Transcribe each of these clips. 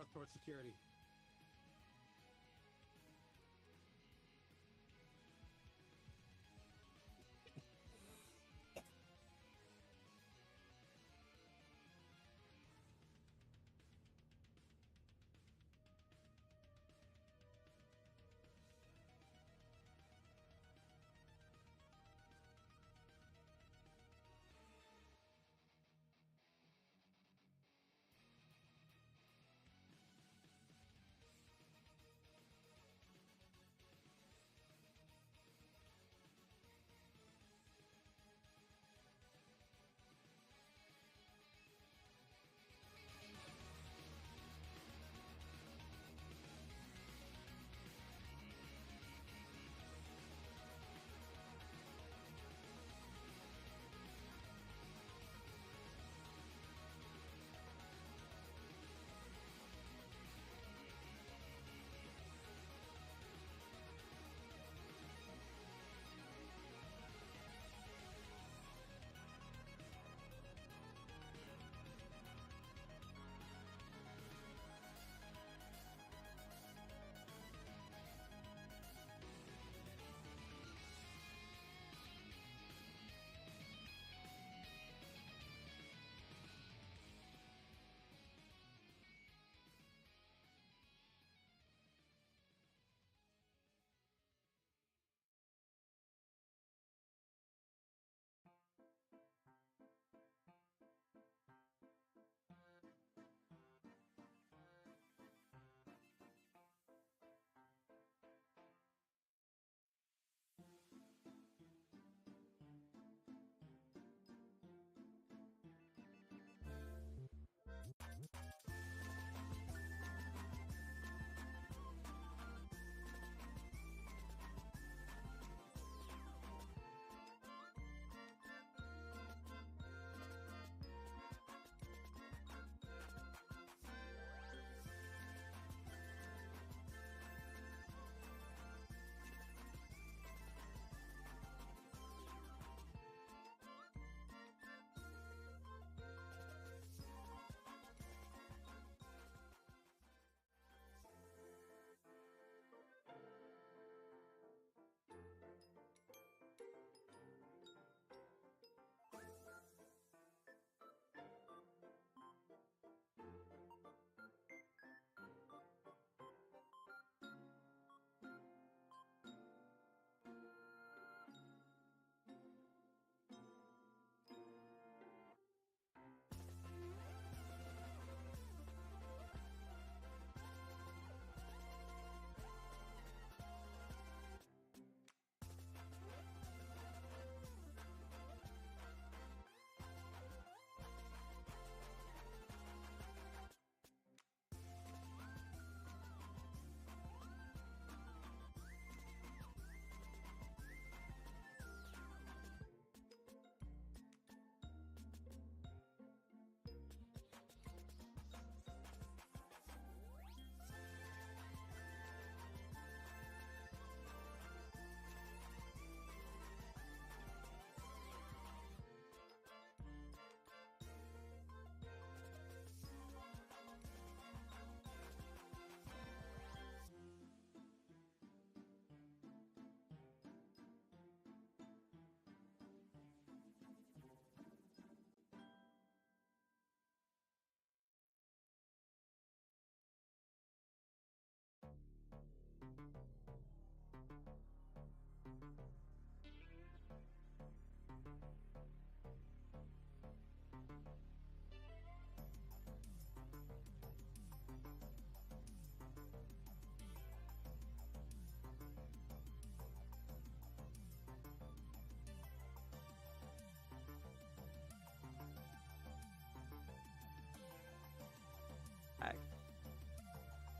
us towards security.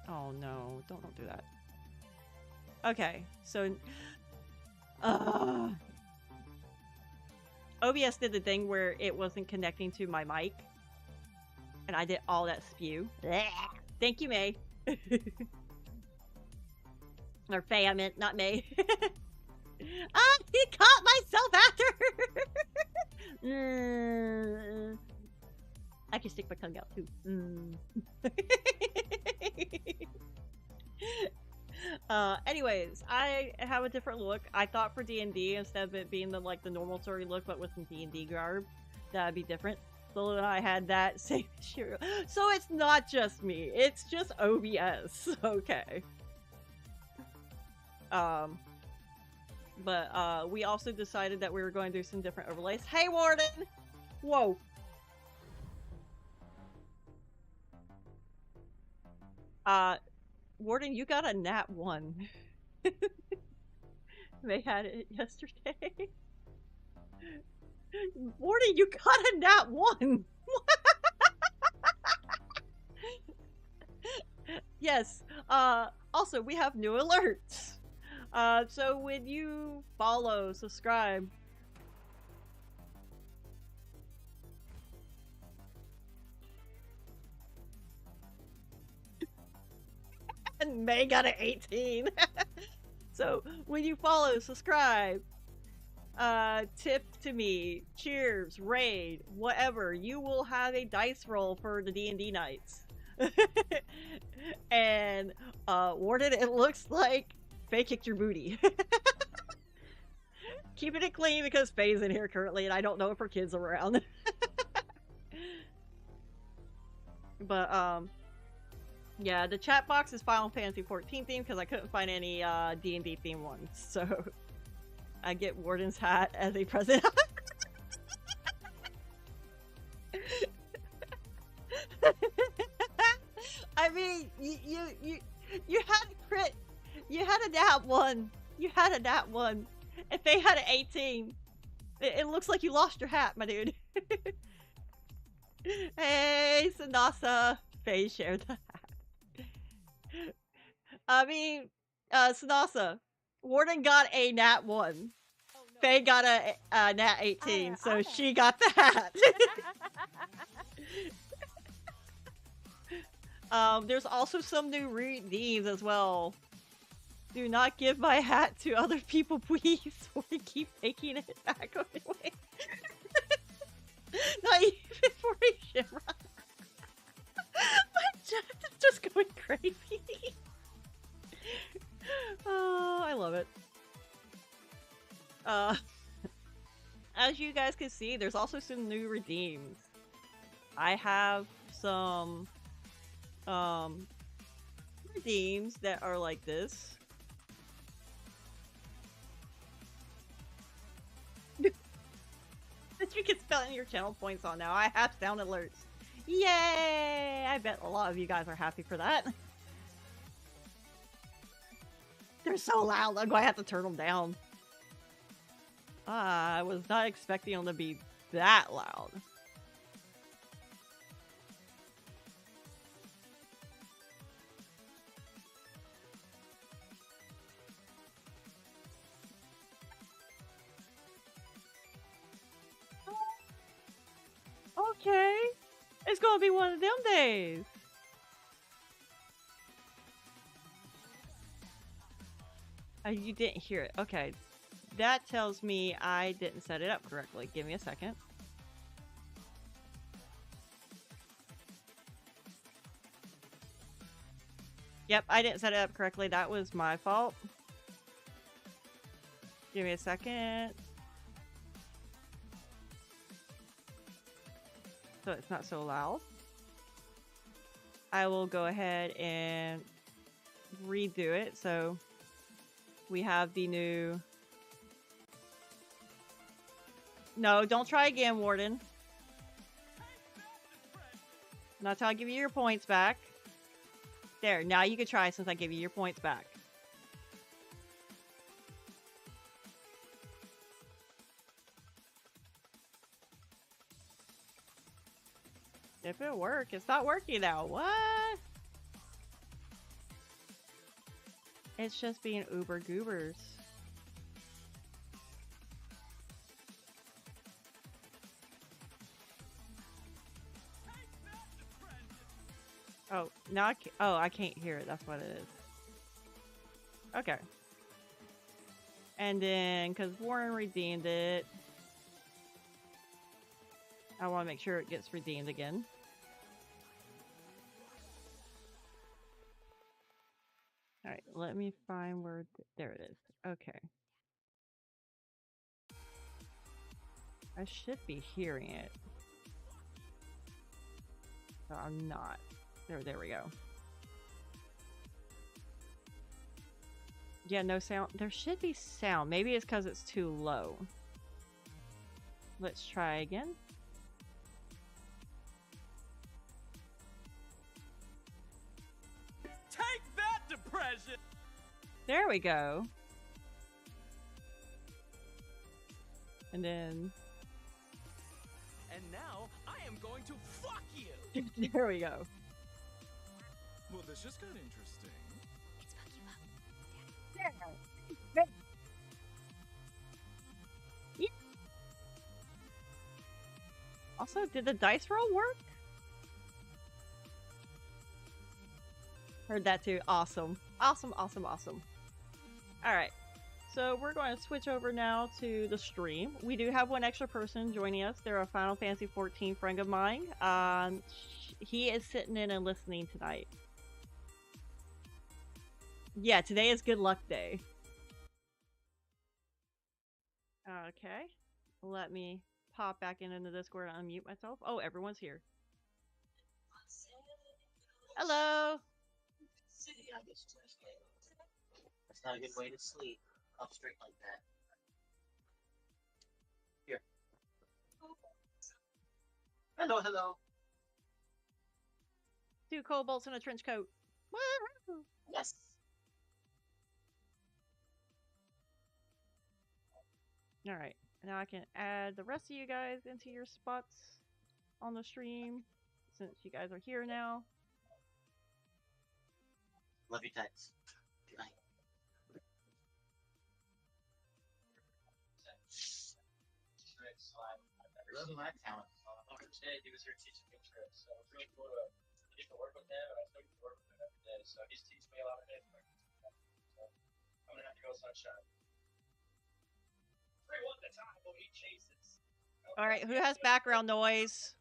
Oh no, don't do that. Okay, so OBS did the thing where it wasn't connecting to my mic, and I did all that spew. Thank you, May. Or Faye, I meant, not May. He caught myself after. I can stick my tongue out too. Anyways, I have a different look. I thought for D&D, instead of it being the normal story look, but with some D&D garb, that'd be different. So then I had that same issue. So it's not just me. It's just OBS. Okay. But we also decided that we were going to do some different overlays. Hey, Warden! Whoa. Warden, you got a nat 1. They had it yesterday. Warden, you got a nat 1! Yes. Also, we have new alerts. So when you follow, subscribe. And May got an 18. So when you follow, subscribe, tip to me, cheers, raid, whatever, you will have a dice roll for the D&D nights. And Warden, it looks like Faye kicked your booty. Keeping it clean because Faye's in here currently and I don't know if her kid's around. But yeah, the chat box is Final Fantasy 14 themed because I couldn't find any D&D themed ones. So I get Warden's hat as a present. I mean, you had a crit. You had a nat 1. You had a nat 1. If they had an 18, it looks like you lost your hat, my dude. Hey, Sanasa. Faye shared the hat. I mean, Sanasa. Warden got a nat 1. Oh, no. Faye got a nat 18, so she got the hat. There's also some new redeems as well. Do not give my hat to other people, please, or keep taking it back anyway. Not even for a Shamrock. My chat is just going crazy. Oh, I love it. As you guys can see, there's also some new redeems. I have some redeems that are like this. That you can spend your channel points on now. I have sound alerts. Yay! I bet a lot of you guys are happy for that. They're so loud, I'm going to have to turn them down. I was not expecting them to be that loud. Okay. It's gonna be one of them days. You didn't hear it. Okay. That tells me I didn't set it up correctly. Give me a second. Yep, I didn't set it up correctly. That was my fault. Give me a second. So it's not so loud. I will go ahead and redo it. So we have the new... No, don't try again, Warden. Not till I give you your points back. There, now you can try since I give you your points back. If it work, it's not working now. What? It's just being uber goobers. Oh, now I can't hear it. That's what it is. Okay. And then, because Warren redeemed it, I want to make sure it gets redeemed again. All right, let me find where. There it is. Okay. I should be hearing it. So I'm not. There we go. Yeah, no sound. There should be sound. Maybe it's because it's too low. Let's try again. Take that, depression! There we go. And then... And now, I am going to fuck you! There we go. Well, this just got interesting. It's fuck you up. Yeah. Also, did the dice roll work? Heard that too. Awesome. Awesome, awesome, awesome. Alright. So we're going to switch over now to the stream. We do have one extra person joining us. They're a Final Fantasy XIV friend of mine. He is sitting in and listening tonight. Yeah, today is good luck day. Okay. Let me pop back into the Discord and unmute myself. Oh, everyone's here. Hello. That's not a good way to sleep. Up straight like that. Here. Hello, hello. 2 kobolds in a trench coat. Woo! Yes. Alright, now I can add the rest of you guys into your spots on the stream, since you guys are here now. Love you, Tex. Good night. Love my talent. Today he was here teaching me tricks, so it was really cool to get to work with him, and I still get to work with him every day. So he's teaching me a lot of things. So I'm gonna have to go sunshine. 3-1 the time will he chases. Alright, who has background noise?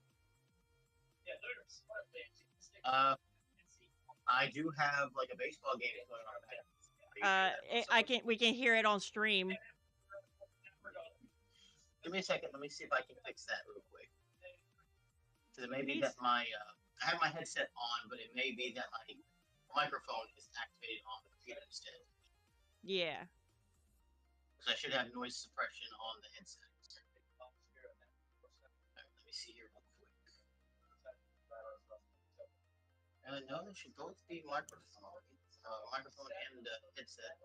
Yeah, looters. I do have like a baseball game going on back. We can hear it on stream. Give me a second. Let me see if I can fix that real quick. Because it may be that my I have my headset on, but it may be that my microphone is activated on the computer instead. Yeah. Because I should have noise suppression on the headset. Right, let me see here real quick. No, they should both be microphone and headset.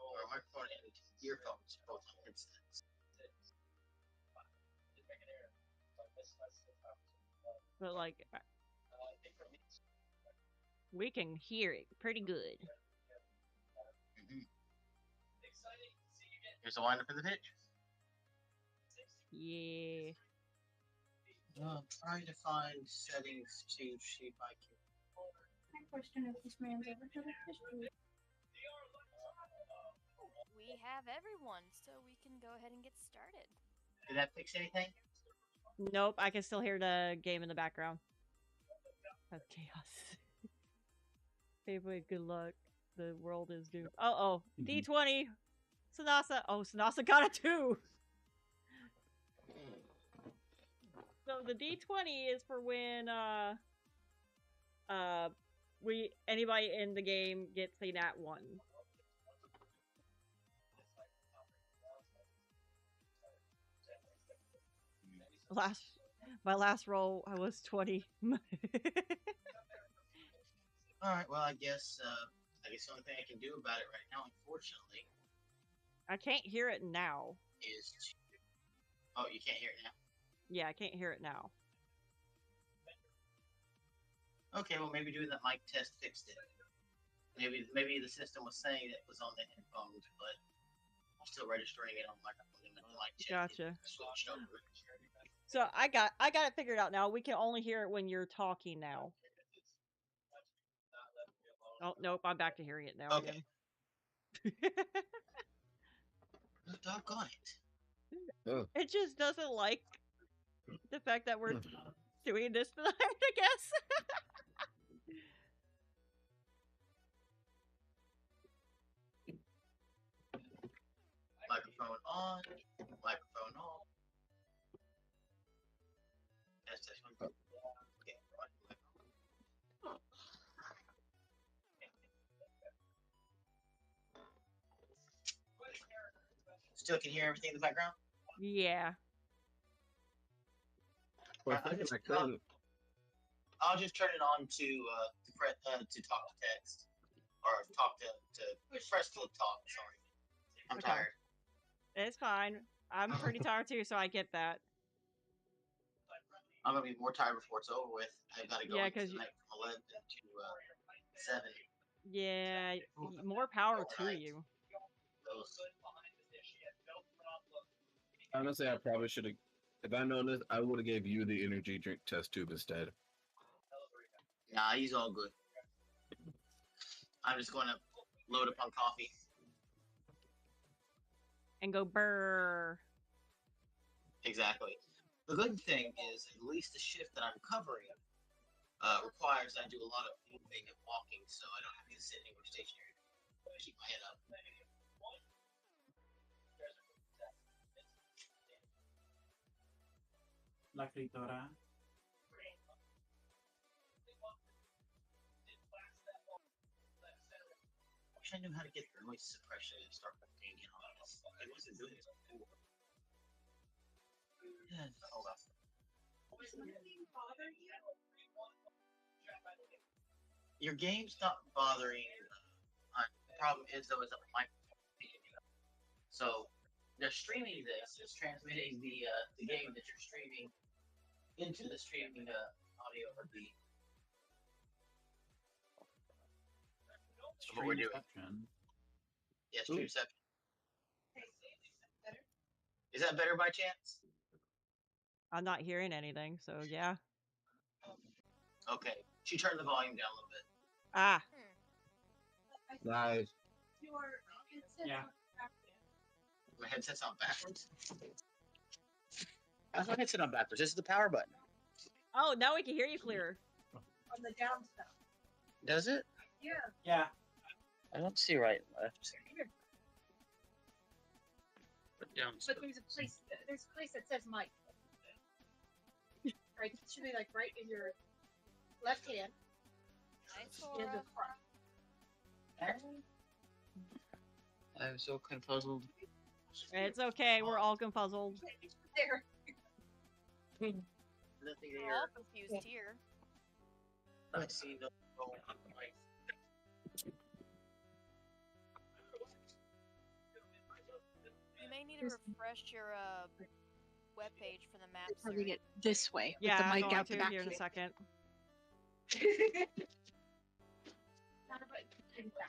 Or microphone and earphones, both on headsets. But like, we can hear it pretty good. Here's the wind up in the pitch. Yeah. I'm trying to find settings to see if I can. My question if this man's ever done a history. We have everyone, so we can go ahead and get started. Did that fix anything? Nope, I can still hear the game in the background. That's chaos. Favorite, good luck. The world is doomed. Uh-oh. D20! Sanasa! Oh, Sanasa got a 2! So the D20 is for when, anybody in the game gets a nat 1. My last roll, I was 20. Alright, well, I guess the only thing I can do about it right now, unfortunately, I can't hear it now. is to... Oh, you can't hear it now? Yeah, I can't hear it now. Okay, well, maybe doing that mic test fixed it. Maybe the system was saying that it was on the headphones, but I'm still registering it on the microphone and the mic check. Gotcha. Switched over. So I got it figured out now. We can only hear it when you're talking now. Oh, nope, I'm back to hearing it now Okay. again. Doggone it. Oh. It just doesn't like the fact that we're doing this tonight, I guess. on. Microphone on. Test. Okay, right. Still can hear everything in the background? Yeah. For a Alright, second, I couldn't. I'll just turn it on to talk to text or talk to press to talk. Sorry, I'm Okay. tired. It's fine. I'm pretty tired too, so I get that. I'm gonna be more tired before it's over with. I gotta go Yeah, into 'cause tonight from 11 to 7. Yeah, more power to you. Honestly, I probably should have. If I known this, I would have gave you the energy drink test tube instead. Nah, he's all good. I'm just gonna load up on coffee. And go brrr. Exactly. The good thing is, at least the shift that I'm covering requires I do a lot of moving and walking, so I don't have to sit anywhere stationary. Keep my head up. La fritora. I wish I knew how to get noise suppression and start putting it on. I wasn't doing this before. Yeah, hold on. Your game's not bothering. The problem is though is a microphone. So they're streaming this. It's transmitting the game that you're streaming into the streaming audio of the. What we're doing. Yes, streamception. Is that better by chance? I'm not hearing anything, so yeah. Okay. She turned the volume down a little bit. Ah. Nice. Yeah. My headset's on backwards. How's my headset on backwards? This is the power button. Oh, now we can hear you clearer. On the down stuff. Does it? Yeah. Yeah. I don't see right and left. But down. But there's a place that says mic. Right? It should be like right in your left hand. Nice, In Sora. the front. I'm so confuzzled. It's okay. We're all confuzzled. There. Nothing We're here. all confused here. I see no. You may need to refresh your webpage for the map Having series. it this way Yeah, with the I'm mic going out the to back. here in a second.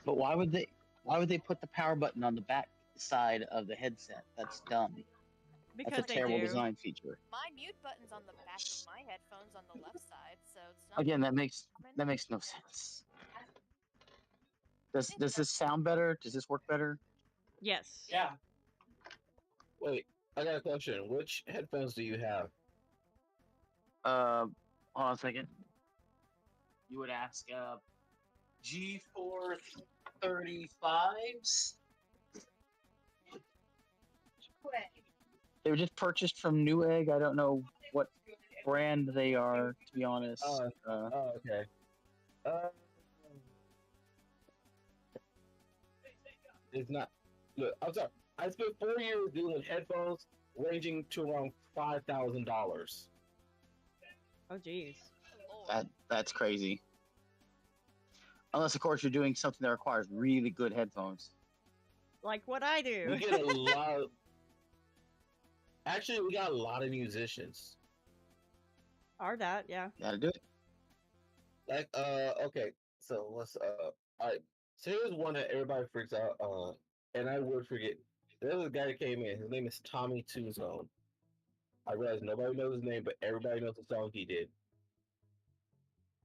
But why would they put the power button on the back side of the headset? That's dumb. Because That's a they terrible do. design feature. My mute button's on the back of my headphones on the left side, so it's not. Again, that makes no sense. Does this sound better? Does this work better? Yes. Yeah. Wait, I got a question. Which headphones do you have? Hold on a second. You would ask G435s. They were just purchased from Newegg. I don't know what brand they are, to be honest. Okay. It's not. Look, I'm sorry. I spent 4 years doing headphones ranging to around $5,000. Oh, jeez. Lord. That's crazy. Unless, of course, you're doing something that requires really good headphones. Like what I do. We get a lot of. Actually, we got a lot of musicians. Are that, yeah. Gotta do it. Like, okay. So let's, all right. So here's one that everybody freaks out on, and I would forget. There was a guy that came in. His name is Tommy Two Zone. I realize nobody knows his name, but everybody knows the song he did.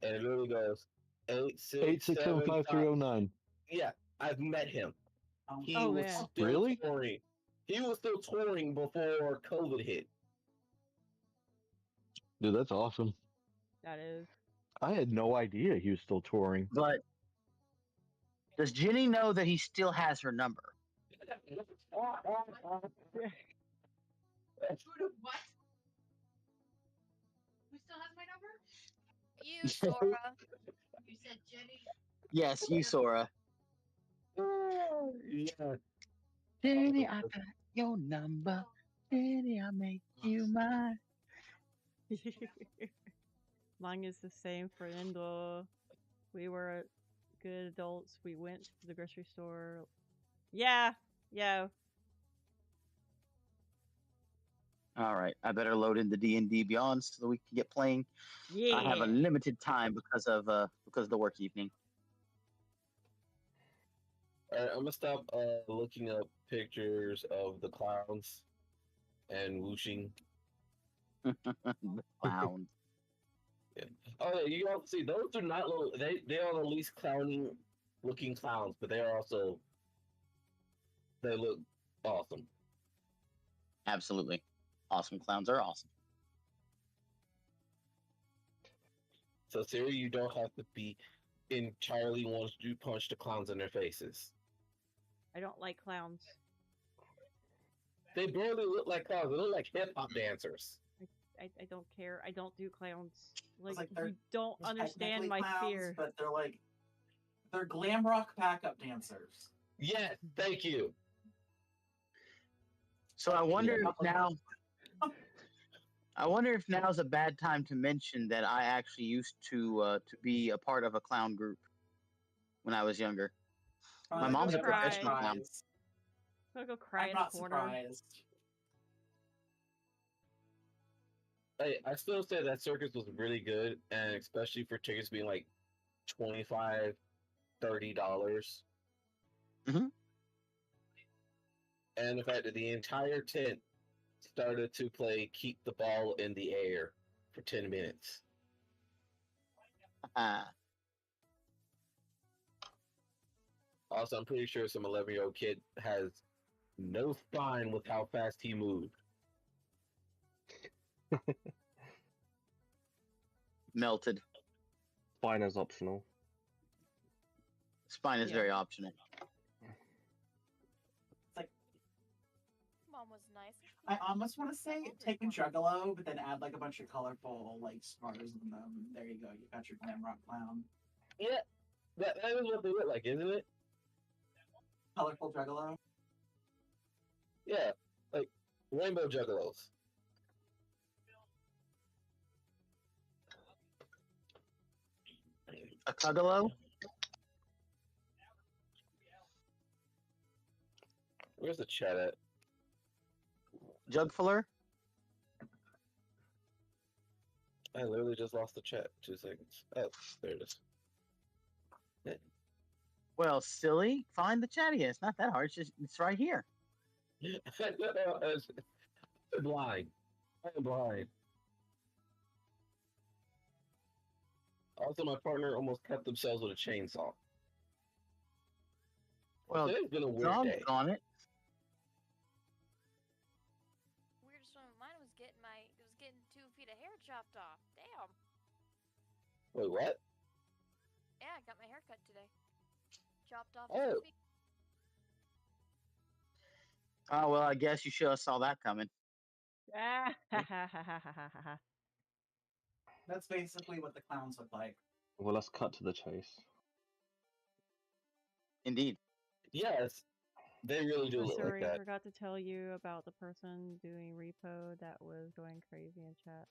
And it literally goes 8605309. Yeah, I've met him. He Oh, was man. still Really? touring. He was still touring before COVID hit. Dude, that's awesome. That is. I had no idea he was still touring. But does Jenny know that he still has her number? What? Who still has my number? You, Sora. You said Jenny. Yes, you, Sora. Yeah. Jenny, I got your number. Jenny, I make you mine. Mine is the same for Endo. We were good adults. We went to the grocery store. Yeah, yeah. All right, I better load in the D&D Beyond so that we can get playing. Yeah. I have a limited time because of the work evening. Alright, I'm gonna stop looking up pictures of the clowns and whooshing. Clowns. Yeah. Oh, yeah, you all see those are not little. They are the least clowning looking clowns, but they are also they look awesome. Absolutely, awesome clowns are awesome. So Siri, you don't have to be entirely wants to punch the clowns in their faces. I don't like clowns. They barely look like clowns. They look like hip hop dancers. I don't care. I don't do clowns. Like, like you don't understand Technically my clowns, fear. but they're glam rock backup dancers. Yes, thank you. So I wonder if now's a bad time to mention that I actually used to be a part of a clown group when I was younger. My mom's a professional clown. I'm gonna go cry I'm in not the corner. surprised. I still say that circus was really good, and especially for tickets being like $25, $30. Mhm. And the fact that the entire tent started to play "Keep the Ball in the Air" for 10 minutes. Also, I'm pretty sure some 11-year-old kid has no spine with how fast he moved. Melted. Spine is optional. Spine is very optional. Mom was nice. I almost want to say take a Juggalo, but then add like a bunch of colorful like stars in them. There you go. You got your glam rock clown. Yeah, that is what they look like, isn't it? Colorful Juggalo. Yeah, like rainbow juggalos. A Cuggalo? Where's the chat at? Jugfuller? I literally just lost the chat. 2 seconds. Oh, there it is. Well, silly. Find the chat here. It's not that hard. It's right here. I'm blind. I'm blind. Also, my partner almost cut themselves with a chainsaw. Well, Today's been a weird day. on it. Weirdest one of mine was getting 2 feet of hair chopped off. Damn. Wait, what? Yeah, I got my hair cut today. Chopped off Oh. 2 feet. Oh, well, I guess you should have saw that coming. That's basically what the clowns look like. Well, let's cut to the chase. Indeed. Yes, they really do look like Sorry, I that. forgot to tell you about the person doing repo that was going crazy in chat.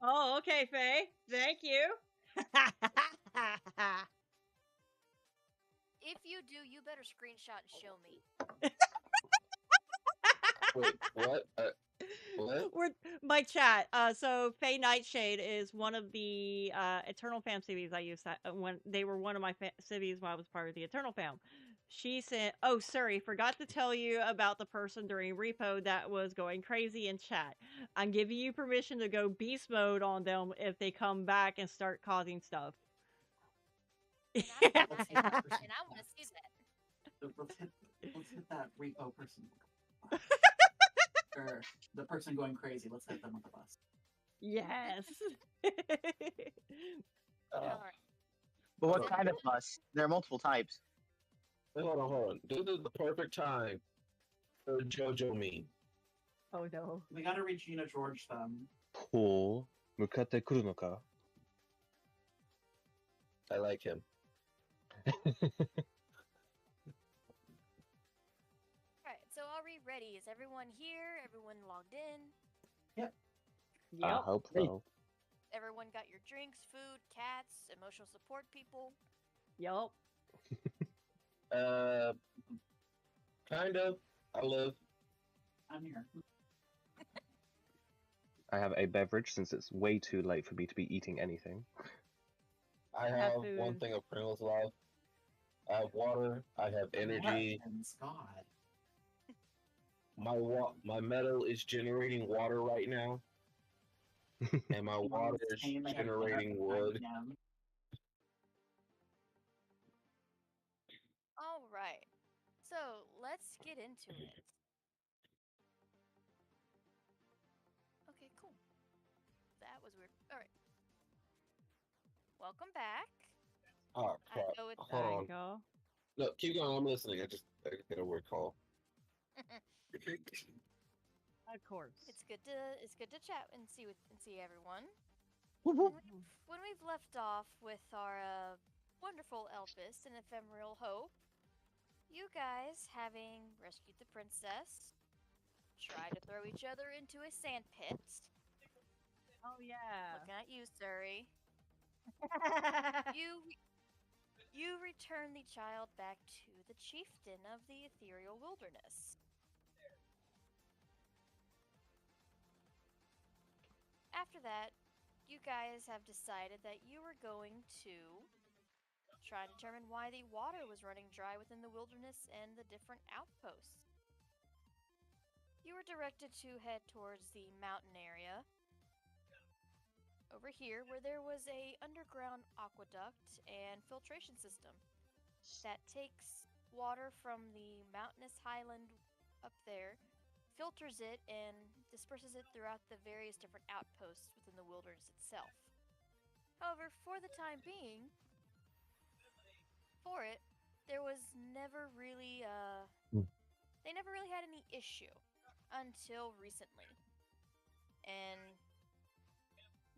Oh, okay, Faye. Thank you. If you do, you better screenshot and show me. Wait, what? What? My chat. So Faye Nightshade is one of the Eternal Fam civvies I used when they were one of my civvies when I was part of the Eternal Fam. She said, "Oh, sorry, forgot to tell you about the person during repo that was going crazy in chat. I'm giving you permission to go beast mode on them if they come back and start causing stuff." And I want to see that. Let's hit that repo person. Or the person going crazy. Let's hit them with the bus. Yes. Alright. But what Is it kind of bus? There are multiple types. Wait, hold on. This is the perfect time for JoJo meme. Oh no. We gotta Regina George them. こう、向かってくるのか I like him. Alright, so are we ready? Is everyone here? Everyone logged in? I Yep. hope so. Everyone got your drinks, food, cats, emotional support people? Yep. Kind of. I live. I'm here. I have a beverage since it's way too late for me to be eating anything. I have have one food. thing of Pringles left. I have water. I have energy. Heavens, God. My metal is generating water right now, and my water is Insane, they have generating dinner at wood. 9 p.m. Alright, so let's get into it. Okay, cool. That was weird. Alright. Welcome back. Oh I crap! know it's Hold There on. you go. No, keep going. I'm listening. I get a word call. Of course. it's good to chat and see everyone. Whoop, whoop. When we've left off with our wonderful Elpis and Ephemeral Hope, you guys, having rescued the princess, try to throw each other into a sand pit. Oh yeah. Looking at you, Surrey. You return the child back to the chieftain of the ethereal wilderness. After that, you guys have decided that you are going to try and determine why the water was running dry within the wilderness and the different outposts. You were directed to head towards the mountain area over here where there was a underground aqueduct and filtration system that takes water from the mountainous highland up there, filters it, and disperses it throughout the various different outposts within the wilderness itself. However, for the time being, for it, there was never really they never really had any issue until recently. And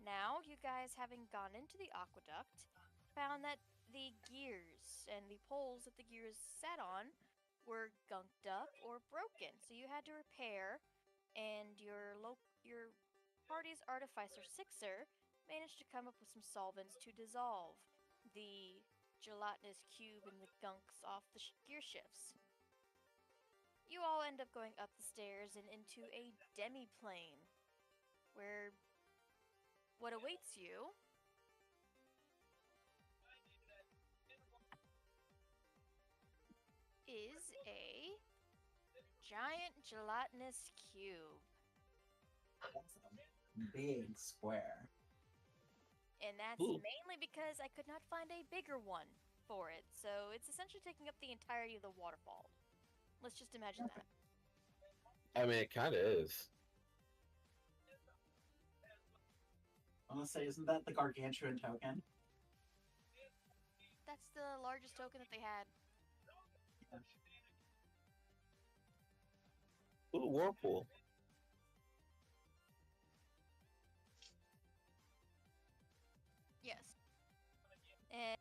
now, you guys, having gone into the aqueduct, found that the gears and the poles that the gears sat on were gunked up or broken. So you had to repair, and your party's artificer Sixer managed to come up with some solvents to dissolve the gelatinous cube and the gunks off the gear shifts. You all end up going up the stairs and into a demi-plane, where what awaits you is a giant gelatinous cube. That's a big square. And that's Ooh. mainly because I could not find a bigger one for it, so it's essentially taking up the entirety of the waterfall. Let's just imagine that. I mean, it kind of is. I want to say, isn't that the gargantuan token? That's the largest token that they had. Ooh, whirlpool. Yes. And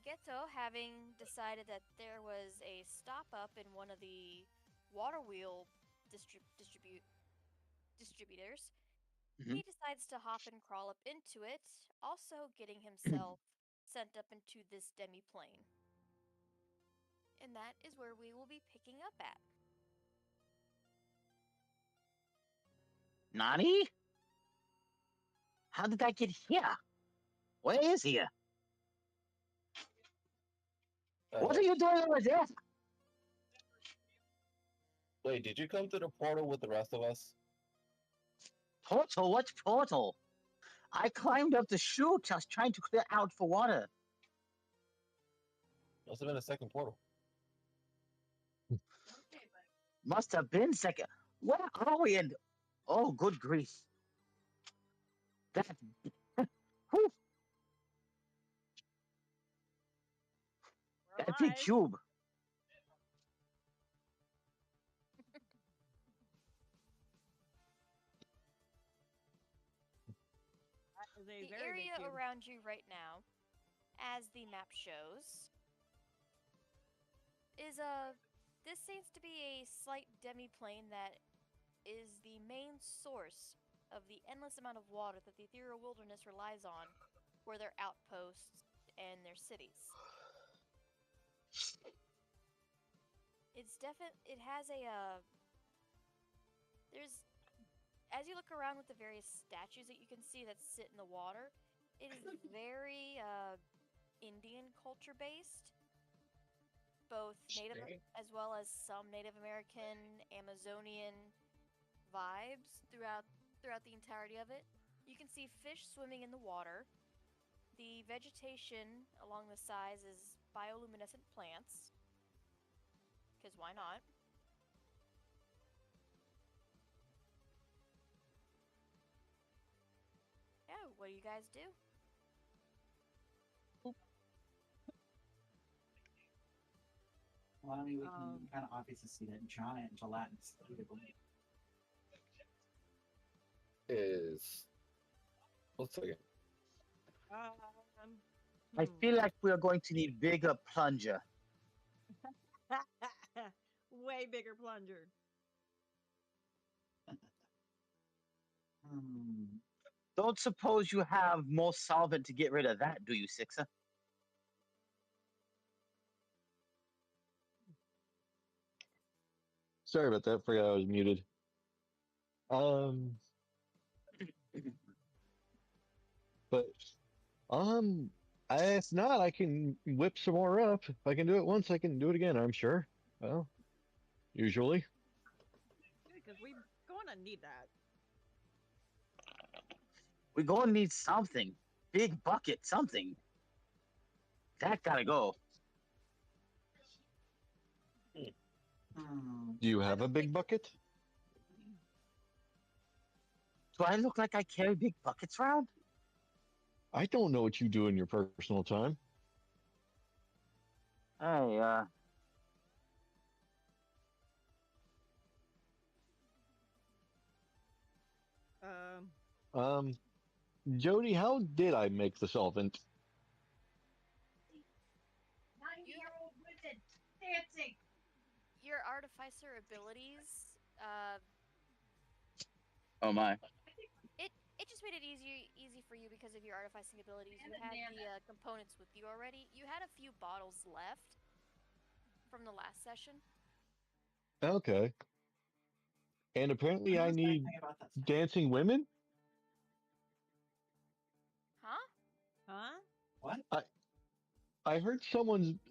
Ghetto, having decided that there was a stop up in one of the water wheel distributors, he decides to hop and crawl up into it, also getting himself sent up into this demi-plane. And that is where we will be picking up at. Nani? How did that get here? Where is he? What are you doing over there? Wait, did you come through the portal with the rest of us? Portal? What portal? I climbed up the chute just trying to clear out for water. Must have been a second portal. Must have been second. Where are we? And oh, good grief! That. Whew. That big Alive. cube. That is a The very area big cube. around you right now, as the map shows, is a. This seems to be a slight demi-plane that is the main source of the endless amount of water that the ethereal wilderness relies on for their outposts and their cities. It has a there's as you look around with the various statues that you can see that sit in the water, it is very Indian culture based, both native as well as some Native American, Amazonian vibes throughout the entirety of it. You can see fish swimming in the water. The vegetation along the sides is bioluminescent plants, because why not? Yeah, what do you guys do? Well, I mean, we can kind of obviously see that giant gelatinous Is one second. I feel like we are going to need bigger plunger. Way bigger plunger. Don't suppose you have more solvent to get rid of that, do you, Sixer? Sorry about that. Forgot I was muted. But if not, I can whip some more up. If I can do it once, I can do it again. I'm sure. Well, usually. Because we're going to need that. We're going to need something. Big bucket, something. That gotta go. Do you have a big bucket? Do I look like I carry big buckets around? I don't know what you do in your personal time. Hey, Jody, how did I make the solvent? 9-year-old wizard dancing. Your artificer abilities, oh my. it just made it easy for you because of your artificing abilities. You had the components with you already. You had a few bottles left from the last session. Okay. And apparently I need dancing women? Huh? Huh? What? I heard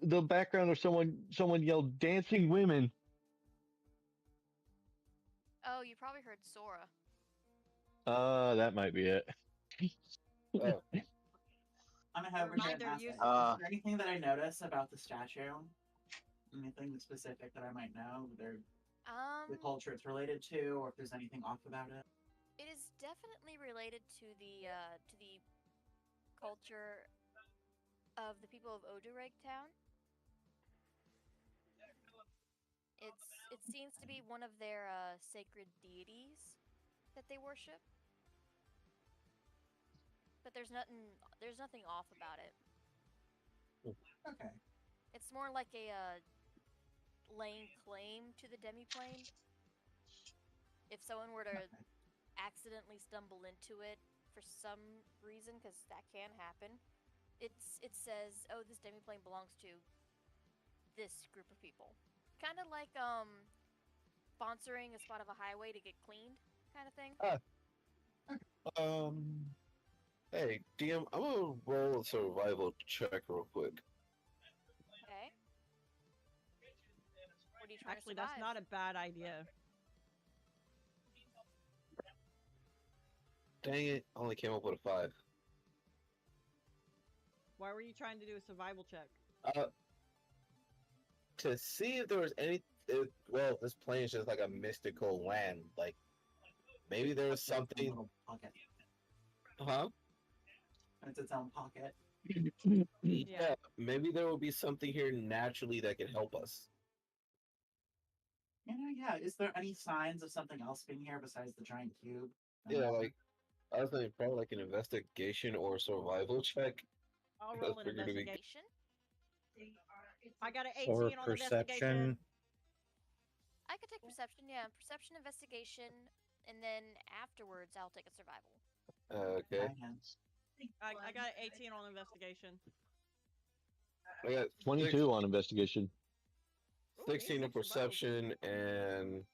the background of someone yelled dancing women. Oh, you probably heard Sora. That might be it. I'm gonna have Reminder, ask, you- is there anything that I notice about the statue? Anything specific that I might know? The culture it's related to, or if there's anything off about it? It is definitely related to the culture of the people of Odureg Town. It seems to be one of their sacred deities that they worship. But there's nothing off about it. Okay. It's more like a laying claim to the demiplane. If someone were to accidentally stumble into it for some reason, because that can happen, it says, oh, this demiplane belongs to this group of people. Kind of like sponsoring a spot of a highway to get cleaned, kind of thing. Hey, DM, I'm gonna roll a survival check real quick. Okay. What are you trying Actually, to survive? that's not a bad idea. Dang it, I only came up with a 5. Why were you trying to do a survival check? To see if there was well, this plane is just like a mystical land. Like, maybe there was something. Little pocket. Huh? It's its own pocket. Yeah, maybe there will be something here naturally that can help us. Yeah. Is there any signs of something else being here besides the giant cube? Yeah, like I was thinking probably like an investigation or survival check. I'll I roll an figured it'd be investigation. I got an Or 18 on perception. investigation. I could take perception, yeah. Perception, investigation, and then afterwards I'll take a survival. Okay. I got an 18 on investigation. I got 22 on investigation. 16 in perception, and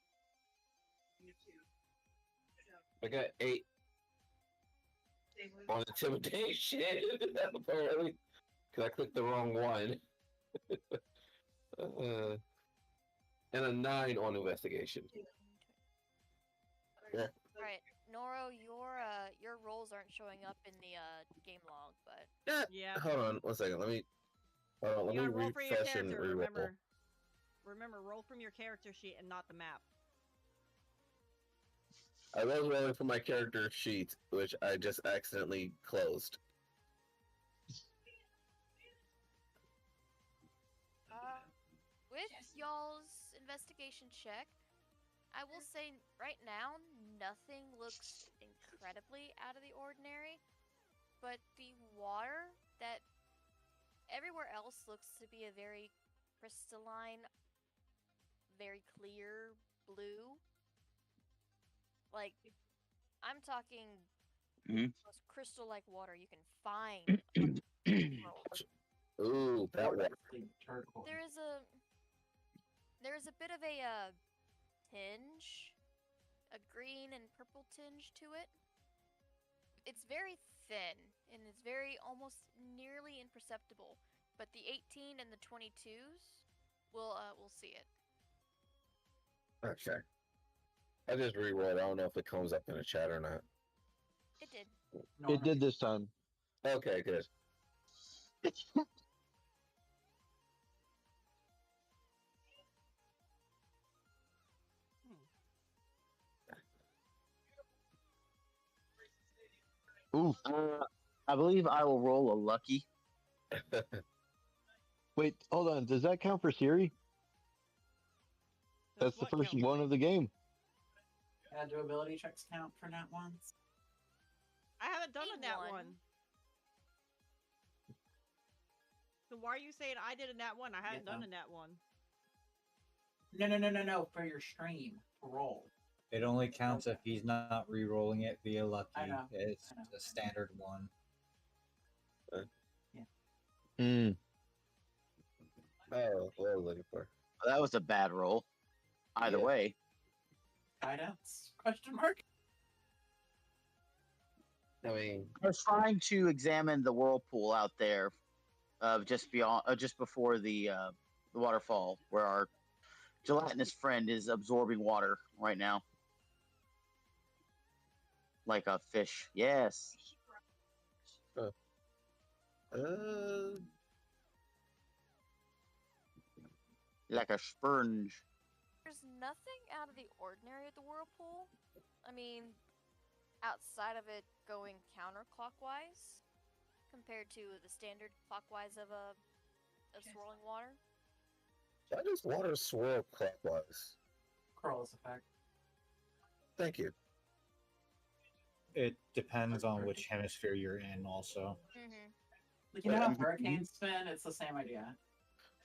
I got 8 on intimidation. Apparently, because I clicked the wrong one. And a 9 on investigation. Yeah. Alright, Noro, your rolls aren't showing up in the game log, but Yeah. Hold on 1 second. Let me You gotta roll for your refresh and character. reroll. Remember, roll from your character sheet and not the map. I was rolling for my character sheet, which I just accidentally closed. with y'all's investigation check, I will say right now nothing looks incredibly out of the ordinary, but the water that everywhere else looks to be a very crystalline, very clear blue. Like, I'm talking most crystal-like water you can find on the world. Ooh, that one. There is a bit of a tinge, a green and purple tinge to it. It's very thin and it's very almost nearly imperceptible, but the 18 and the 22s will see it. Okay. I just rerolled. I don't know if it comes up in the chat or not. It did. It did this time. Okay, good. Ooh. I believe I will roll a lucky. Wait, hold on. Does that count for Siri? That's the first one of the game. Yeah, do ability checks count for nat ones? I haven't done a nat one. So why are you saying I did a nat one? I haven't done a nat one. No. For your stream to roll. It only counts if he's not re-rolling it via lucky. I know. It's a standard one. Oh, what I was looking for. Well, that was a bad roll. Either way. Guidance? Question mark? I mean, I was trying to examine the whirlpool out there, just before the waterfall, where our gelatinous friend is absorbing water right now, like a fish. Yes. Like a sponge. There's nothing out of the ordinary at the whirlpool. I mean, outside of it going counterclockwise compared to the standard clockwise of swirling water. Why does water swirl clockwise? Curls effect. Thank you. It depends on which hemisphere you're in, also. Like, you know how hurricanes spin? It's the same idea.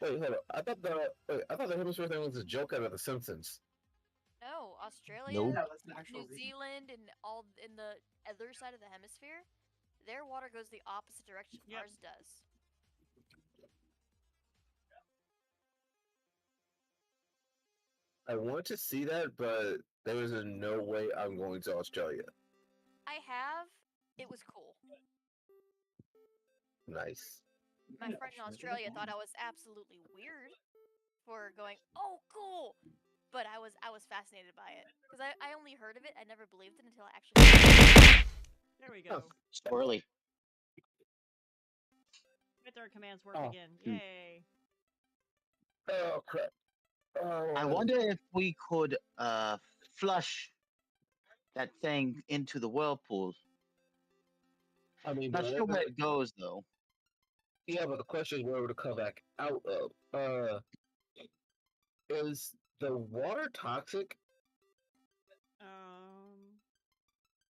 Wait, hold on. I thought the hemisphere thing was a joke out of The Simpsons. No, Australia, Nope. No, that's an actual New Zealand, and all in the other side of the hemisphere, their water goes the opposite direction ours does. I want to see that, but there is no way I'm going to Australia. I have. It was cool. Nice. My friend in Australia thought I was absolutely weird for going, oh, cool! But I was fascinated by it. Because I only heard of it, I never believed it until I actually... There we go. Squirrely. Midterm commands work again. Yay. Oh, crap. I wonder if we could flush that thing into the whirlpool. I mean, Not sure where it goes though. Yeah, but the question is where would it come back out of? Is the water toxic?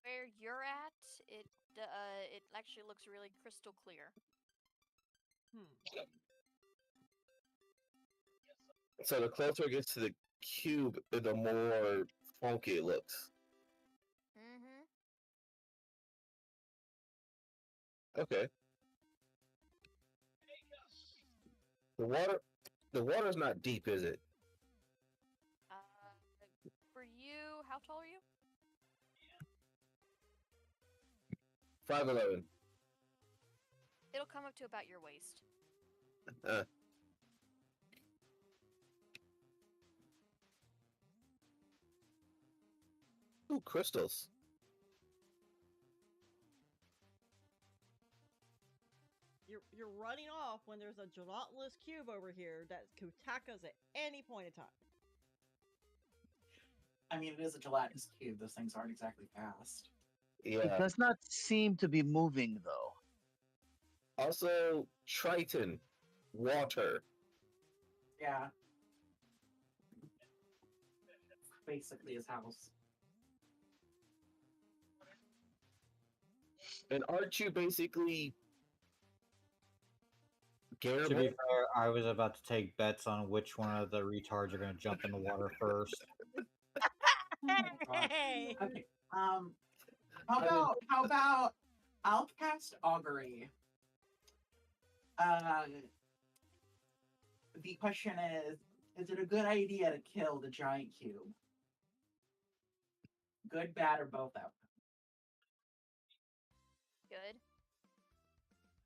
Where you're at, it actually looks really crystal clear. So the closer it gets to the cube, the more funky it looks. Mm-hmm. Okay. The water's not deep, is it? For you, how tall are you? 5'11". It'll come up to about your waist. Ooh, crystals. You're running off when there's a gelatinous cube over here that could attack us at any point in time. I mean, it is a gelatinous cube. Those things aren't exactly fast. It Yeah. does not seem to be moving, though. Also, Triton, water. Yeah. Basically his house. And aren't you basically To be fair, I was about to take bets on which one of the retards are going to jump in the water first. Hey. Okay. How about I'll cast augury. The question is it a good idea to kill the giant cube? Good, bad, or both outcomes? Good.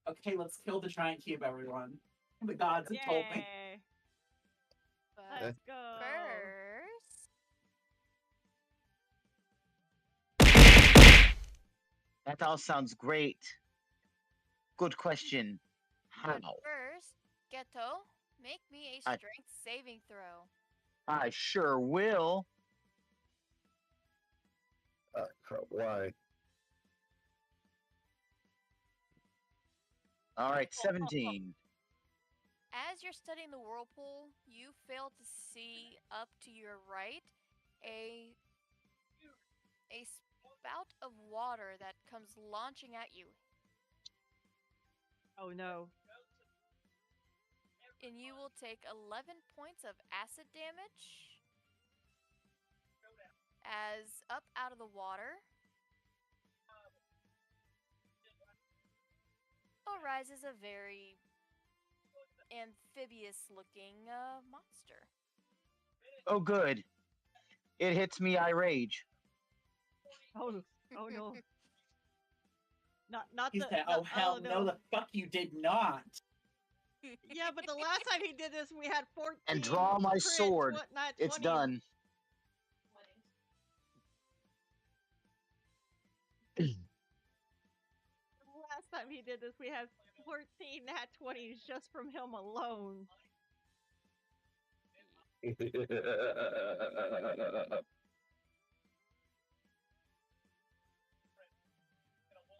Okay, let's kill the giant cube, everyone. The gods have told me. But Let's go. First, That all sounds great. Good question. How? first, Ghetto, make me a strength saving throw. I sure will. Why? All right, 17. As you're studying the whirlpool, you fail to see up to your right a spout of water that comes launching at you. Oh no. And you will take 11 points of acid damage as up out of the water arises a very amphibious looking monster. Oh, good. It hits me, I rage. Oh no. Not He the. said, the "Oh hell no, the fuck you did not." Yeah, but the last time he did this, we had 14. And draw my crits, sword. not It's 20s. done. Last time he did this, we had 14 nat 20s just from him alone.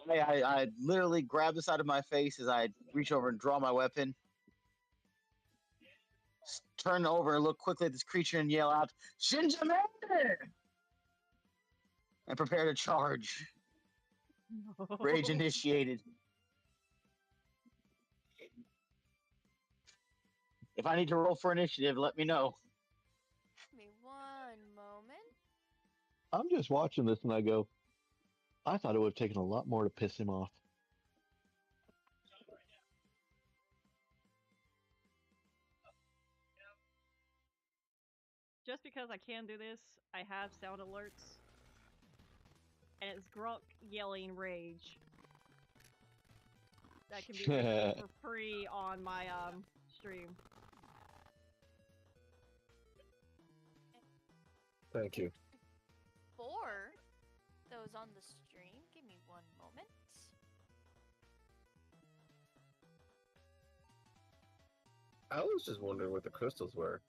I literally grab this out of my face as I reach over and draw my weapon. Turn over and look quickly at this creature and yell out, "Shinjame!" and prepare to charge. No. Rage initiated. If I need to roll for initiative, let me know. Give me one moment. I'm just watching this and I go, I thought it would have taken a lot more to piss him off. Just because I can do this, I have sound alerts. And it's Grunk yelling rage. That can be listened for free on my stream. Thank you. For those on the stream, give me one moment. I was just wondering what the crystals were.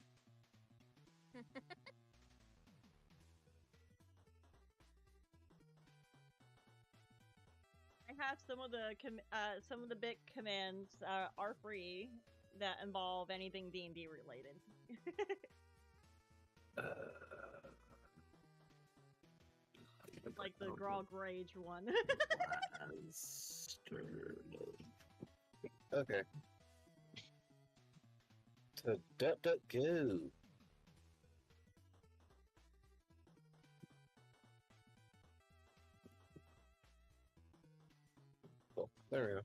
I have some of the big commands are free that involve anything D&D related. Like the Grog Rage one. Okay. So, go. Oh, there we go.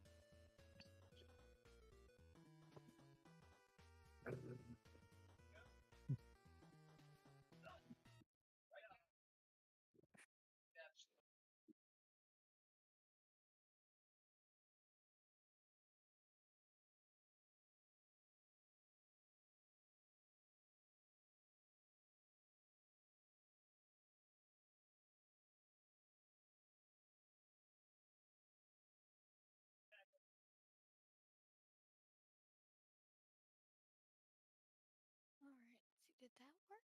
Alright, see, did that work?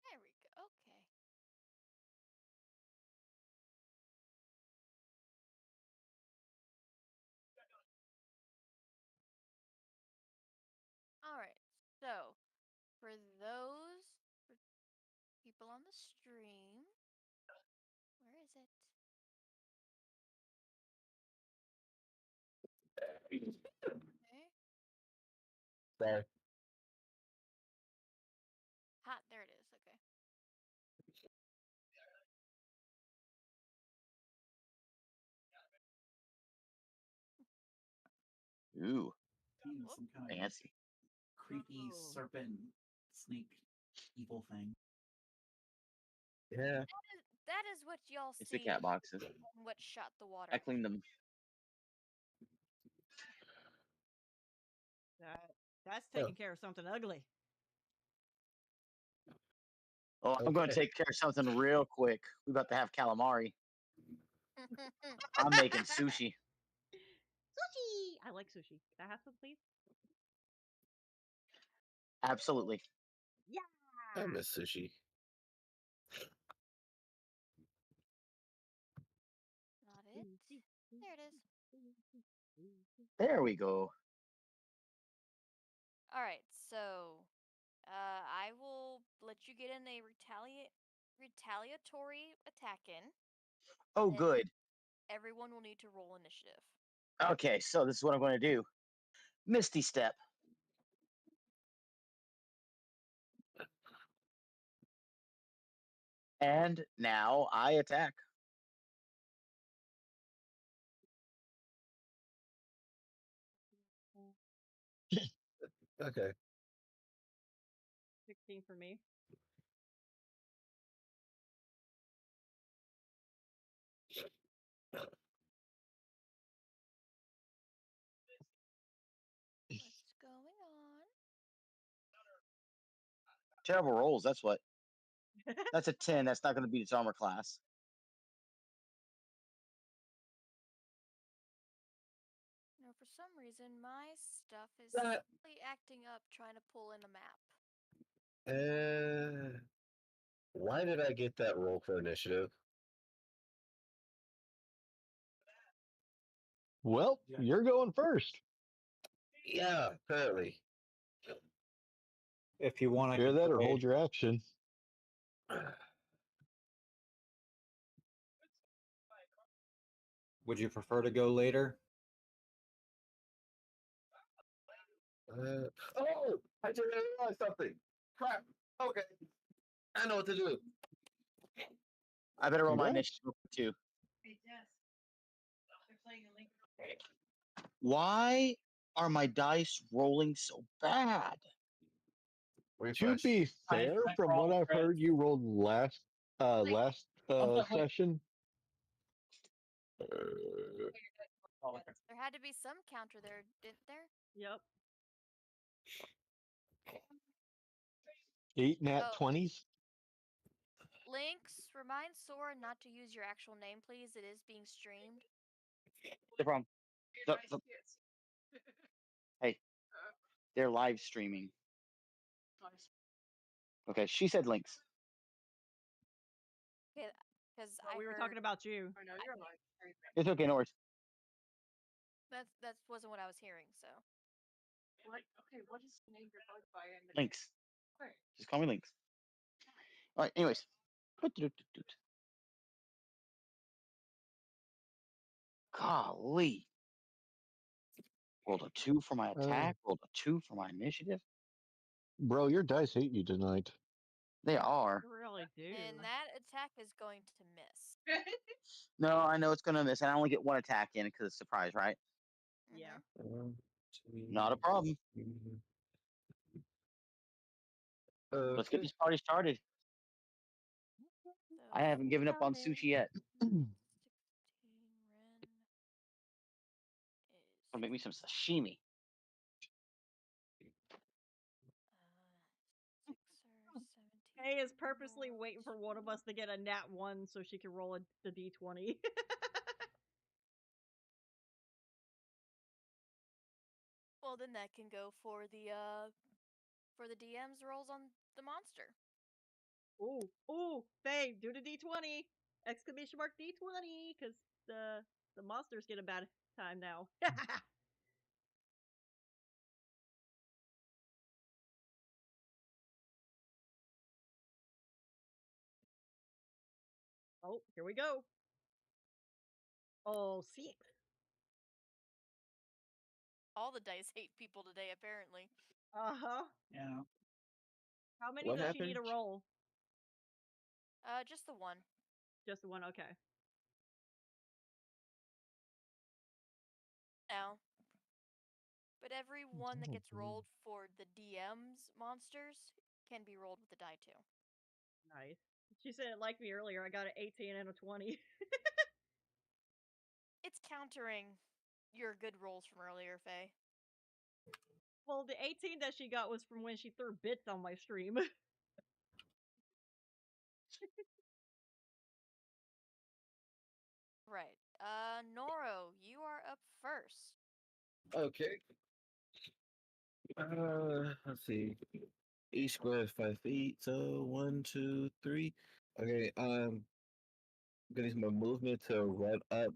There we go. Okay. Alright, so for those for people on the stream, where is it? Okay. Sorry. Hot, there it is. Okay. Ooh, Some kind of fancy. creepy serpent snake evil thing. Yeah. That is what y'all It's the see cat boxes. and what shot the water. I cleaned them. That's taking care of something ugly. Oh, I'm going to take care of something real quick. We about to have calamari. I'm making sushi. Sushi! I like sushi. Can I have some, please? Absolutely. Yeah! I miss sushi. Not it. There it is. There we go. Alright, so I will let you get in a retaliatory attack in. Oh, and good. Everyone will need to roll initiative. Okay, so this is what I'm going to do. Misty Step. And now I attack. Okay. 16 for me. What's going on? Terrible rolls, that's what. That's a 10. That's not going to beat its armor class. No, for some reason my stuff is simply acting up trying to pull in a map. Why did I get that roll for initiative? Well, you're going first. Yeah, apparently. If you want, I Hear can that or play. hold your action. Would you prefer to go later? Oh, I just realized something. Crap. Okay. I know what to do. I better roll my Congrats. initiative too. Why are my dice rolling so bad? To be fair, from what I've heard, you rolled last session. There had to be some counter there, didn't there? Yep. 8 nat 20s. Lynx, remind Sora not to use your actual name, please. It is being streamed. No problem. Hey, they're live streaming. Okay, she said links. Okay, Because Well, I we were heard talking about you. I know you're like It's okay, no worries. that wasn't what I was hearing. So what? Okay, what is the name you're going by? In the Links. Okay. Just call me Links. All right. Anyways. Golly. Rolled a 2 for my attack. Rolled a 2 for my initiative. Bro, your dice hate you tonight. They are. You really do. and that attack is going to miss. No, I know it's gonna miss, and I only get one attack in because it's surprise, right? Yeah. Not a problem. Let's get this party started. I haven't given up on sushi yet. 16 Ren Gonna is make me some sashimi. 6 or 17. Kay is purposely waiting for one of us to get a nat 1 so she can roll the d20. Well, then that can go for the DM's rolls on the monster. Ooh, Faye, do the d20! Exclamation mark d20! Because the monsters get a bad time now. Oh, here we go. Oh, 6. All the dice hate people today, apparently. Uh-huh. Yeah. How many What does she need happened? to roll? Just the one. Just the one, okay. Now. But every one that gets rolled for the DM's monsters can be rolled with the die too. Nice. She said it like me earlier. I got an 18 and a 20. It's countering your good rolls from earlier, Faye. Well, the 18 that she got was from when she threw bits on my stream. Right. Noro, you are up first. Okay. Let's see. Each square is 5 feet, so 1, 2, 3. Okay, gonna use my movement to run up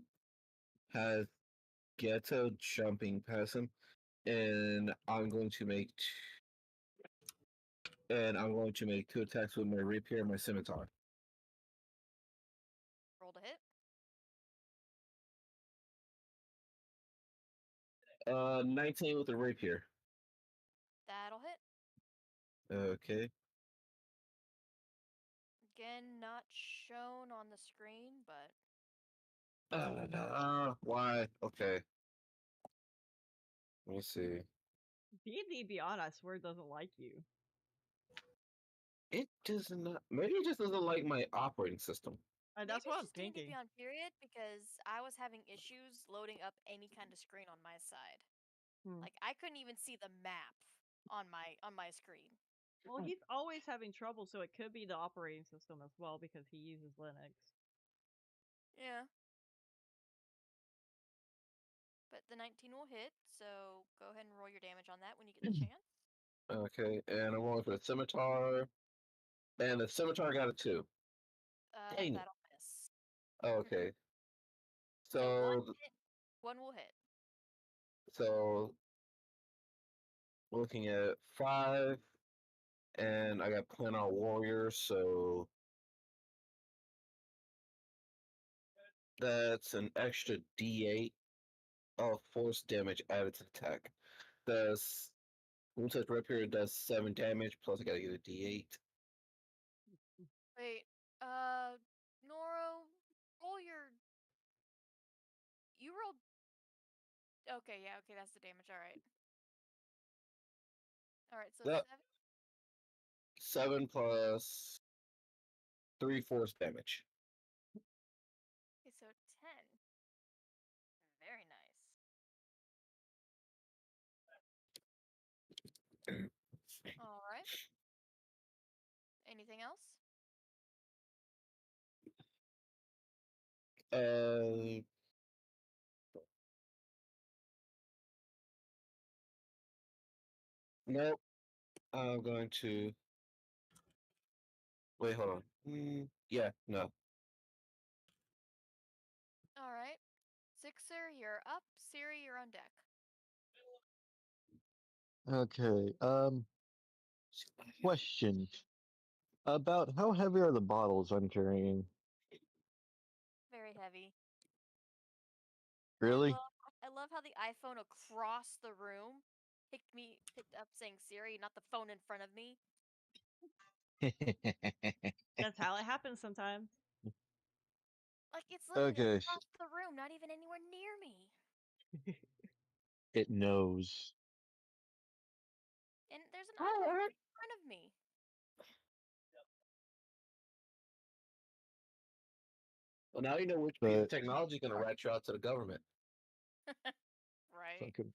past Ghetto, jumping past him, and I'm going to make two attacks with my rapier and my scimitar. Roll to hit. 19 with the rapier. That'll hit. Okay. Again, not shown on the screen, but Why? Okay. Let me see. D&D Beyond, I swear, doesn't like you. It does not. Maybe it just doesn't like my operating system. That's maybe what I'm it's just D&D thinking. Beyond period because I was having issues loading up any kind of screen on my side. Like I couldn't even see the map on my screen. Well, he's always having trouble, so it could be the operating system as well because he uses Linux. Yeah. But the 19 will hit, so go ahead and roll your damage on that when you get the chance. Okay, and I'm going for the scimitar. And the scimitar got a 2. Dang it. That'll miss. Okay. So one So, hit, one will hit. so looking at 5, and I got Planar Warrior, so that's an extra D8 of force damage added to the attack. Does Wound Touch Rapier does 7 damage, plus I gotta get a D8. Wait, Noro, roll your. You rolled. Okay, yeah, okay, that's the damage. All right. All right, so Yep. 7. 7 plus 3 force damage. Okay, so 10. Very nice. All right. Anything else? Nope. I'm going to wait. Hold on. Yeah, no. Sixer, you're up. Siri, you're on deck. Okay. Question about how heavy are the bottles I'm carrying? Very heavy. Really? I love how the iPhone across the room picked up saying Siri, not the phone in front of me. That's how it happens sometimes. Like it's literally Okay. across the room, not even anywhere near me. It knows. And there's an iPhone right in front of me. Well, now you know which piece of technology is going to rat you out to the government. Right. Fucking...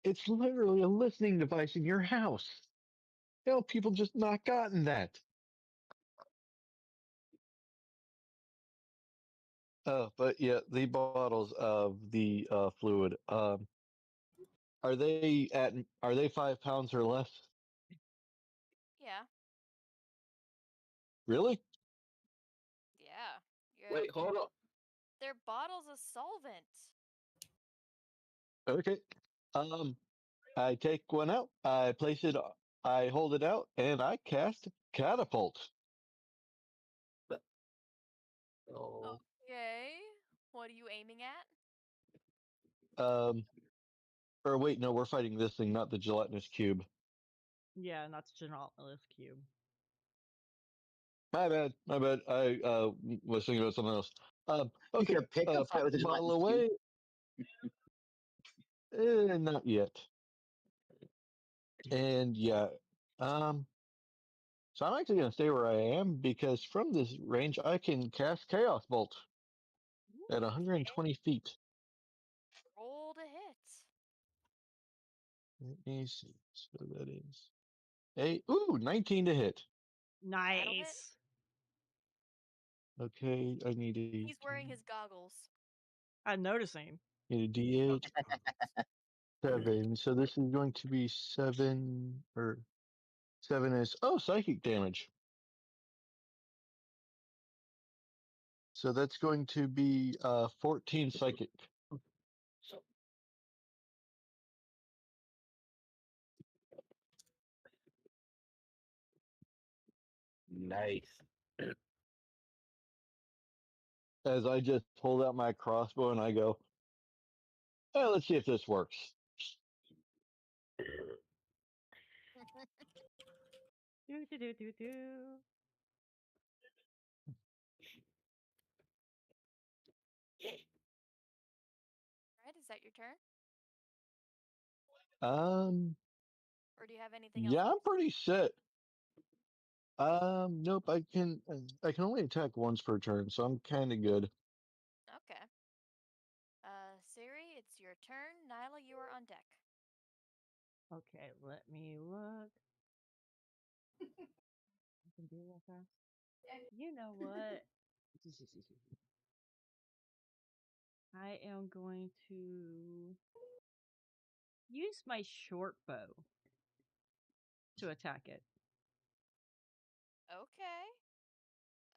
It's literally a listening device in your house. How people just not gotten that? But yeah, the bottles of the fluid. Are they 5 pounds or less? Yeah. Really? Yeah. Wait, hold up. They're bottles of solvent. Okay. I take one out. I place it. I hold it out, and I cast catapult. Oh. Okay. What are you aiming at? Or wait, no, we're fighting this thing, not the gelatinous cube. Yeah, not the gelatinous cube. My bad. My bad. I was thinking about something else. Okay. You can pick a fight Put with the the bottle gelatinous away. cube. Not yet. And yeah. So I'm actually gonna stay where I am because from this range I can cast Chaos Bolt at 120 feet. Roll to hit. Let me see. So that is 19 to hit. Nice. Okay, I need a. He's wearing his goggles. I'm noticing. Need a D8. 7. So this is going to be 7 or 7 is psychic damage. So that's going to be 14 psychic. Nice. As I just hold out my crossbow and I go, hey, let's see if this works. Do. Alright, is that your turn? Or do you have anything else? Yeah, I'm pretty set. Nope, I can only attack once per turn, so I'm kind of good. Okay. Siri, it's your turn. Nyla, you are on deck. Okay, let me look. I can do that fast. You know what? I am going to use my short bow to attack it. Okay.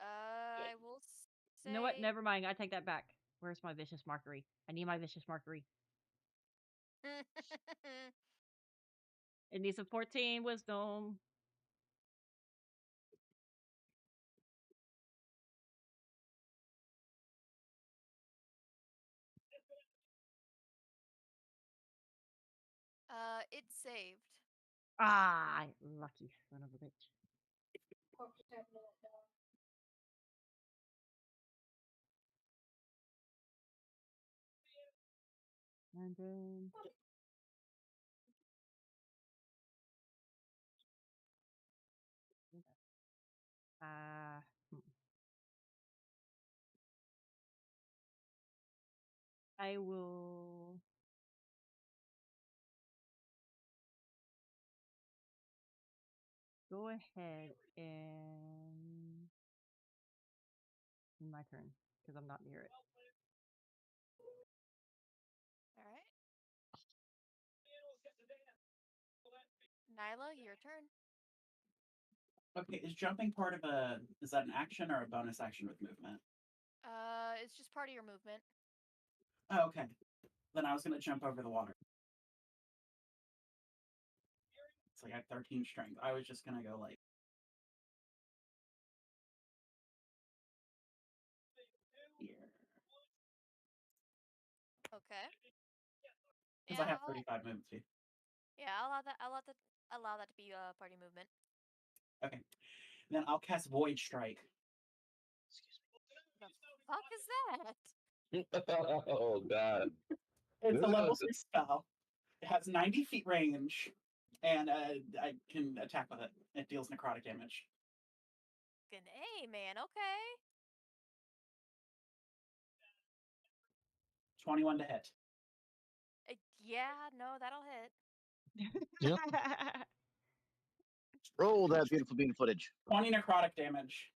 I will say. You know what? Never mind. I take that back. Where's my vicious markery? I need my vicious markery. It needs a 14 wisdom. It saved. Ah, lucky son of a bitch. And then uh I will go ahead and my turn because I'm not near it. All right. Nyla, your turn. Okay, is jumping part of is that an action or a bonus action with movement? It's just part of your movement. Oh, okay. Then I was gonna jump over the water. It's like I have 13 strength. I was just gonna go like here. Okay. Because Yeah, I have 35 movement speed. Yeah, I'll allow that. Allow that to be party movement. Okay. Then I'll cast Void Strike. The fuck is that? Oh god. It's a level This 3 spell. It has 90 feet range, and I can attack with it. It deals necrotic damage. Fucking A, man. Okay. 21 to hit. Yeah, no, that'll hit. Yep. Roll that beautiful bean footage. 20 necrotic damage.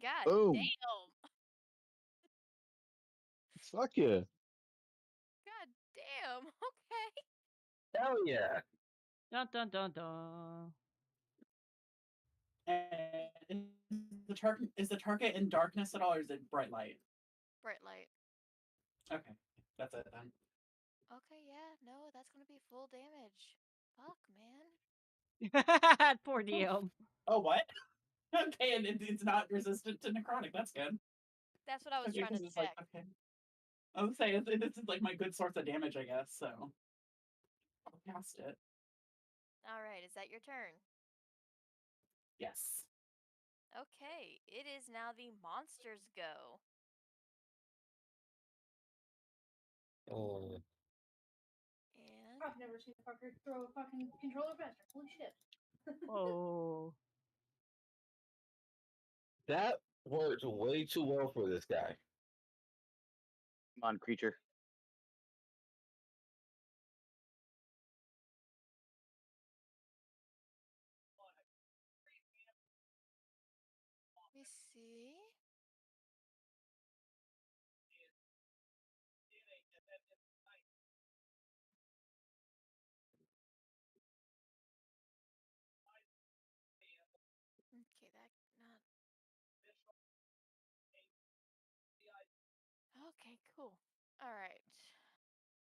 God Boom. damn. Fuck yeah. God damn. Okay. hell yeah. Dun dun dun dun. And is the target in darkness at all, or is it bright light? Bright light. Okay, that's it then. Okay, yeah, no, that's gonna be full damage. Fuck, man. Poor DM. Oh, what? Okay, and it's not resistant to necrotic. That's good. That's what I was Okay, trying to 'cause it's check. like, okay. I was saying this is like my good source of damage, I guess. So I'll cast it. All right, is that your turn? Yes. Okay, it is now the monsters go. Oh. And I've never seen a fucker throw a fucking controller faster. Holy shit. Oh. That worked way too well for this guy. Come on, creature. let me see. Okay, that not. Okay, cool. All right.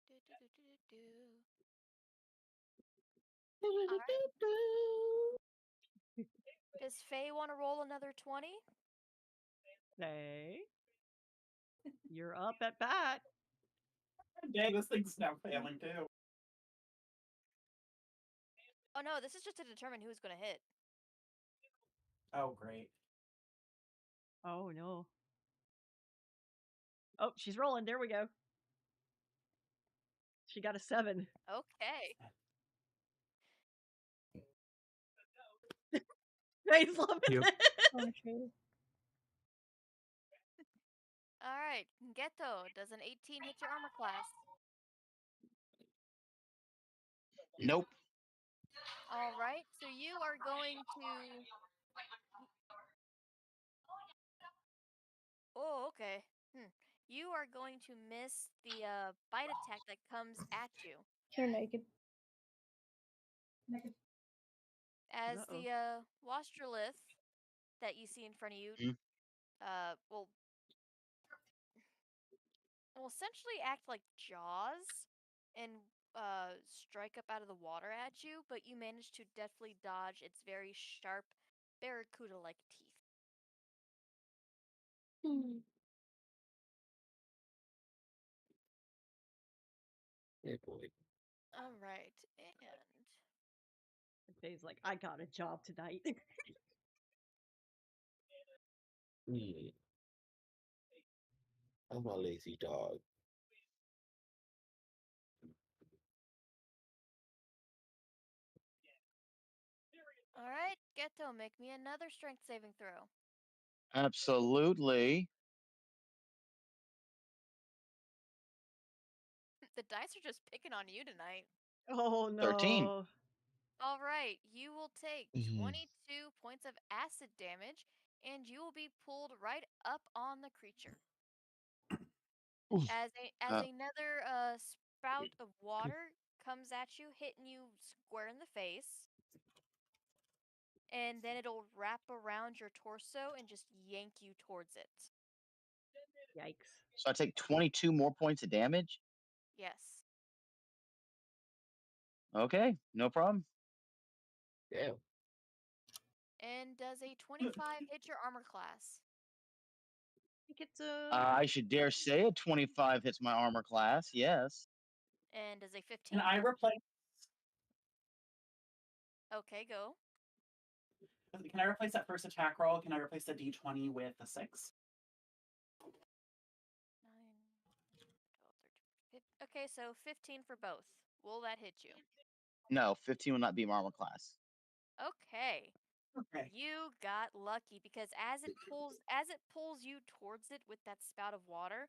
Do, do, do, do, do, do. All right. Does Faye want to roll another 20? Hey. You're up at bat. Dang, this thing's now failing too. Oh no, this is just to determine who's gonna hit. Oh, great. Oh no. Oh, she's rolling. There we go. She got a 7. Okay. He's loving Yep. it. All right, Ghetto, does an 18 hit your armor class? Nope. All right, so you are going to. Oh, okay. You are going to miss the bite attack that comes at you. You're naked. Naked. As Uh-oh. the Wastrolith that you see in front of you, Hmm. will essentially act like jaws and strike up out of the water at you, but you manage to deftly dodge its very sharp barracuda-like teeth. Hey boy. All right, and Faye's like, I got a job tonight. I'm a lazy dog. all right, Ghetto, make me another strength saving throw. Absolutely. The dice are just picking on you tonight. Oh no. 13. All right, you will take Mhm. 22 points of acid damage, and you will be pulled right up on the creature. Oof. As another spout of water comes at you, hitting you square in the face, and then it'll wrap around your torso and just yank you towards it. Yikes. So I take 22 more points of damage. Yes. Okay, no problem. Damn. And does a 25 hit your armor class? I think it's a. I should dare say a 25 hits my armor class. Yes. And does a 15? Can I replace? Okay, go. Can I replace that first attack roll? Can I replace the D20 with a 6? 9, 12, 13, okay, so 15 for both. Will that hit you? No, 15 will not be my armor class. Okay. Okay. You got lucky because as it pulls you towards it with that spout of water,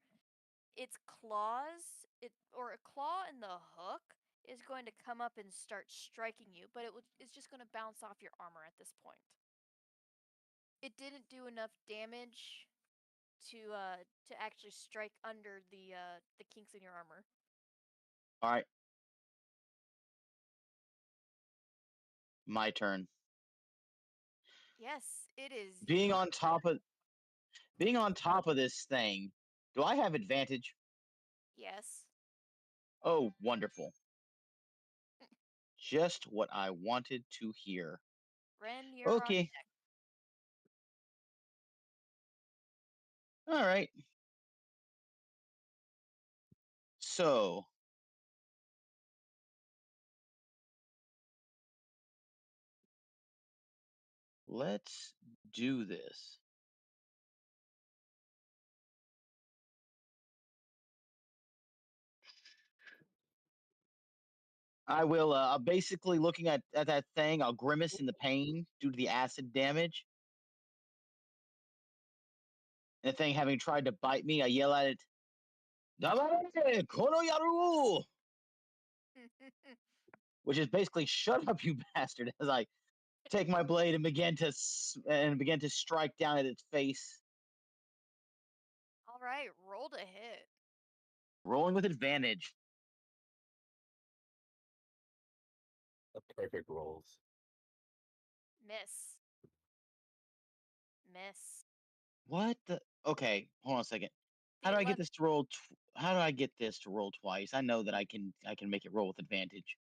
its claws, or a claw in the hook is going to come up and start striking you, but it's just going to bounce off your armor at this point. It didn't do enough damage to actually strike under the kinks in your armor. All right. My turn. Yes, it is. Being on top of this thing, do I have advantage? Yes. Oh, wonderful. Just what I wanted to hear. Ren, you're on Okay. deck. All right. So, let's do this. I will basically looking at that thing, I'll grimace in the pain due to the acid damage. And the thing having tried to bite me, I yell at it, "Dabare, kono yaru!" Which is basically "shut up, you bastard," as I take my blade and begin to strike down at its face. All right, roll to hit. Rolling with advantage. The perfect rolls. Miss. Miss. What the? Okay, hold on a second. The How do I get 11. this to roll? How do I get this to roll twice? I know that I can make it roll with advantage.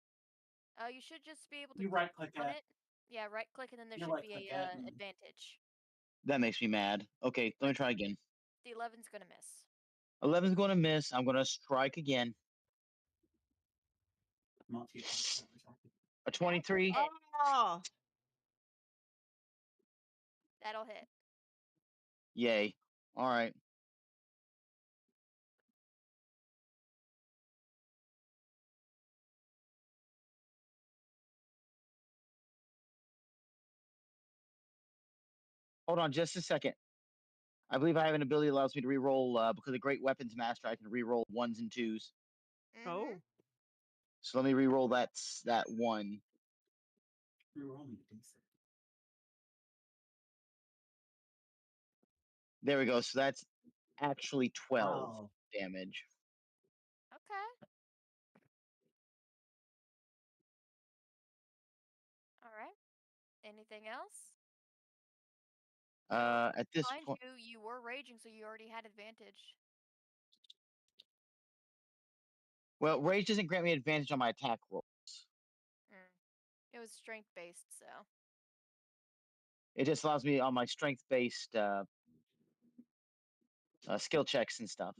You should just be able to You click right click on it. it. Yeah, right click, and then there You should right be click a it. And advantage. That makes me mad. Okay, let me try again. The 11's gonna miss. 11's going to miss. I'm going to strike again. multi A 23. Oh, That'll hit. Yay. All right. Hold on just a second. I believe I have an ability that allows me to reroll because of Great Weapons Master. I can reroll ones and twos. oh. So let me reroll that one. reroll me decent. There we go. So that's actually 12 Oh. damage. Okay. All right. Anything else? At this Mind point, you were raging, so you already had advantage. well, rage doesn't grant me advantage on my attack roll. It was strength based, so. It just allows me on my strength based skill checks and stuff.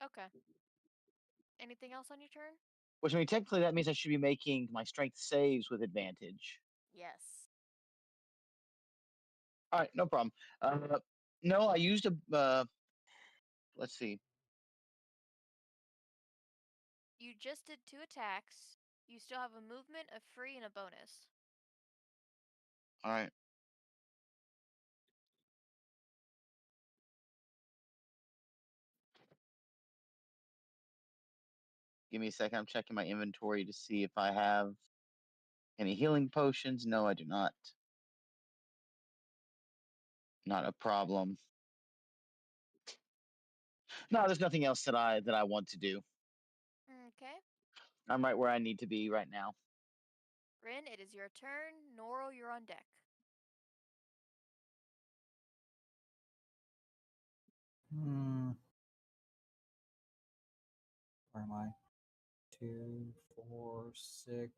Okay. Anything else on your turn? Which I mean, technically, that means I should be making my strength saves with advantage. Yes. All right, no problem. No, I used a. Let's see. You just did 2 attacks. You still have a movement, a free, and a bonus. All right. Give me a second. I'm checking my inventory to see if I have any healing potions. No, I do not. Not a problem. No, there's nothing else that I want to do. Okay. I'm right where I need to be right now. Rin, it is your turn. Noro, you're on deck. Hmm. am I? 2, 4, 6.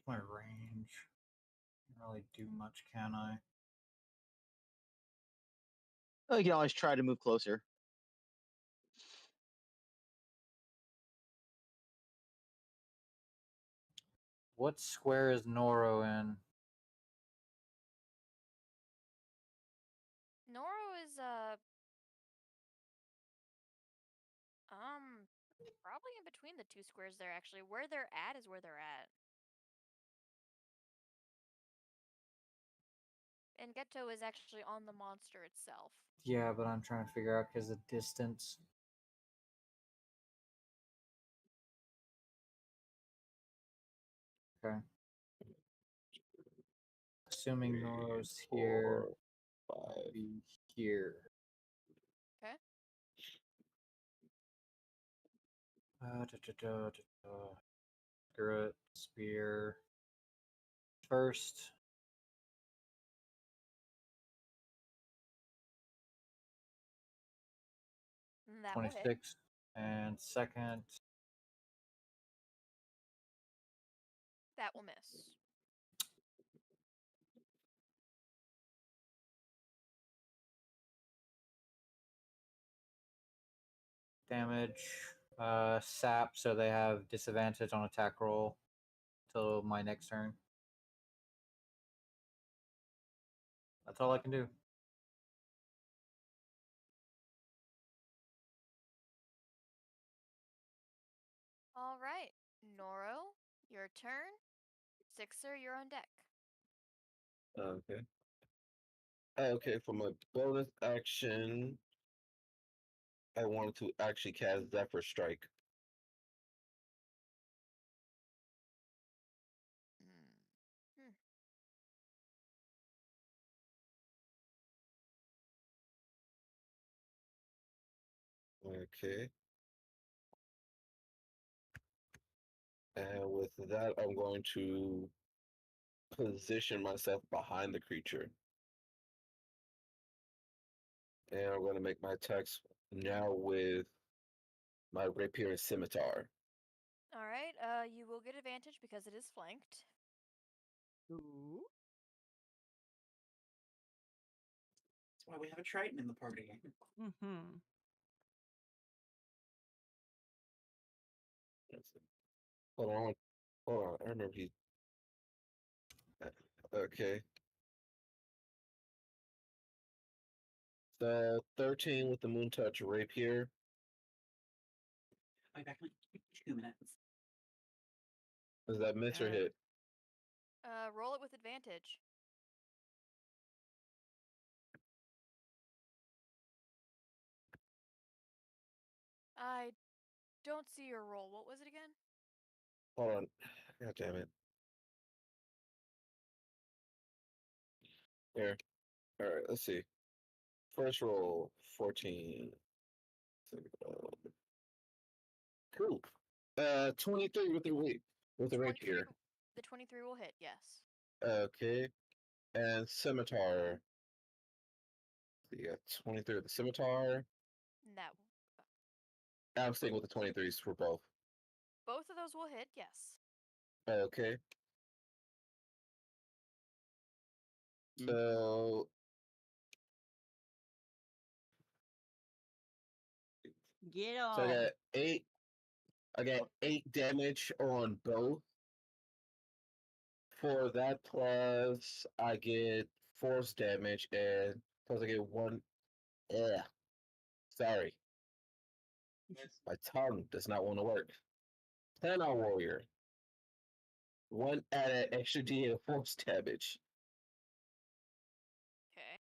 My range. Can't really do much, can I? Oh, you can always try to move closer. What square is Noro in? Noro is probably in between the two squares there actually. Where they're at is where they're at. And Ghetto is actually on the monster itself. Yeah, but I'm trying to figure out because the distance. Okay. Assuming 3, Noro's here, 4, 5. I'll be here. Okay. Screw it. Spear. First. That will hit. 26. And second. That will miss. Damage. Sap, so they have disadvantage on attack roll till my next turn. That's all I can do. All right, Noro, your turn. Sixer, you're on deck. Okay. Okay, for my bonus action, I wanted to actually cast Zephyr Strike. Hmm. Okay. And with that, I'm going to position myself behind the creature. And I'm going to make my attacks now with my rapier and scimitar. All right, you will get advantage because it is flanked. Ooh. That's why we have a Triton in the party. Mm-hmm. Hold on. Hold on. I remember he. Okay. So 13 with the Moon Touch rapier. I'll be back in like 2 minutes. Does that miss or hit? Roll it with advantage. I don't see your roll. What was it again? Hold on. God damn it. Here. All right, let's see. First roll, 14. Cool. 23 with the rapier. The 23 will hit, yes. Okay. And scimitar. Yeah, 23 with the scimitar. That I'm sticking with the 23s for both. both of those will hit, yes. Okay. So Get on. so I got 8. I got 8 damage on both. For that plus I get force damage and plus I get 1. Yeah. Sorry. My tongue does not want to work. Planar Warrior. 1 added extra D of force damage. Okay.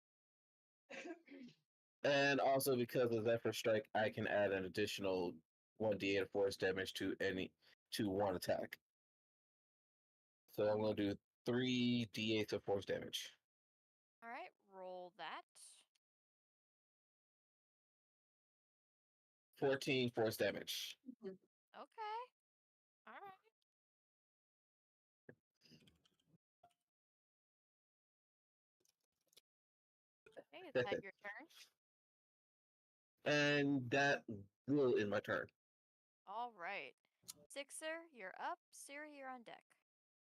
And also because of Zephyr Strike, I can add an additional 1d8 of force damage to one attack. So I'm gonna do 3d8 of force damage. Alright, roll that. 14 force damage. Okay. Alright. that your turn? And that will end my turn. All right. Sixer, you're up. Siri, you're on deck.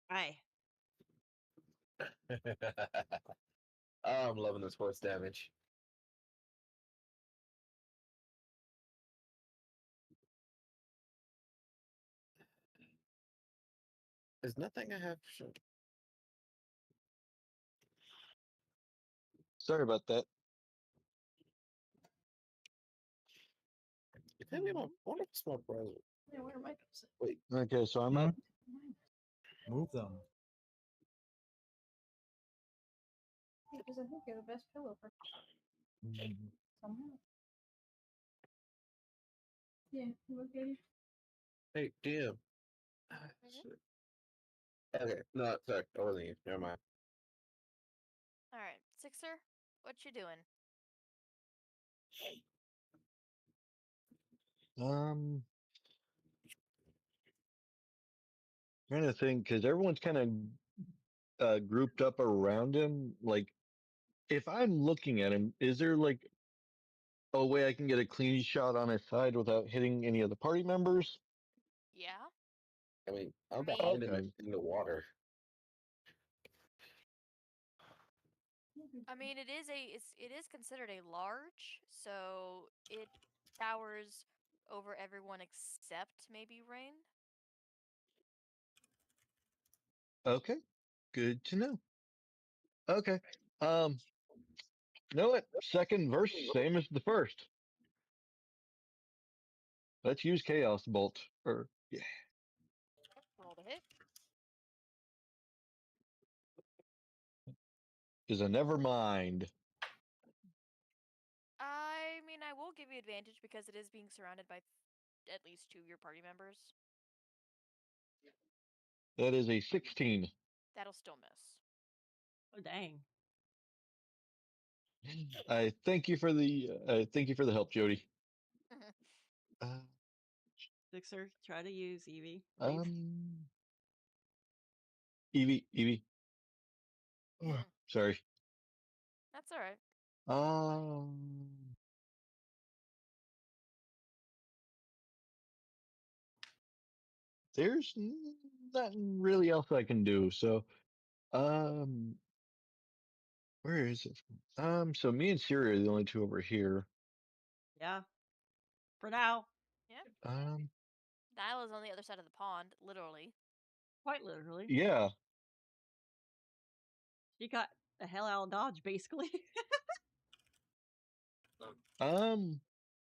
Aye. I'm loving this force damage. There's nothing I have. Sorry about that. You think we don't want to small browser? Yeah, where are my cups? Wait. Okay, so I'm up. Move them. Because I think you're the best pillow for somehow. Yeah, you okay? Hey, damn. Shit. Okay, no, sorry. I wasn't you. Never mind. All right. Sixer, what you doing? Trying to think because everyone's kind of grouped up around him. Like, if I'm looking at him, is there like a way I can get a clean shot on his side without hitting any of the party members? Yeah. I mean, I'm I mean, behind him Okay. in the water. it is considered a large, so it towers over everyone except maybe Rain. Okay. Good to know. Okay. Um, you know what? Second verse, same as the first. Let's use Chaos Bolt. Or yeah. Roll to hit. Is a never mind. I mean, I will give you advantage because it is being surrounded by at least two of your party members. That is a 16. That'll still miss. Oh dang. I thank you for the help, Jody. Uh, Sixer, try to use Eevee, please. Evie. Oh, sorry. That's all right. There's nothing really else I can do. So, where is it? So me and Siri are the only two over here. Yeah. For now. Yeah. That was on the other side of the pond, literally. Quite literally. Yeah. She got the hell out of Dodge, basically. I'm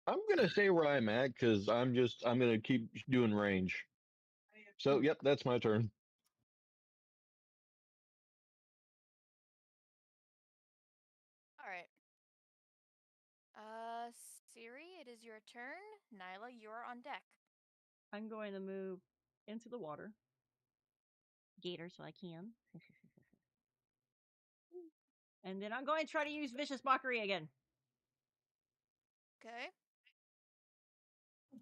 gonna stay where I'm at because I'm gonna keep doing range. So, yep, that's my turn. All right. Siri, it is your turn. Nyla, you are on deck. I'm going to move into the water. Gator, so I can. And then I'm going to try to use Vicious Mockery again. Okay.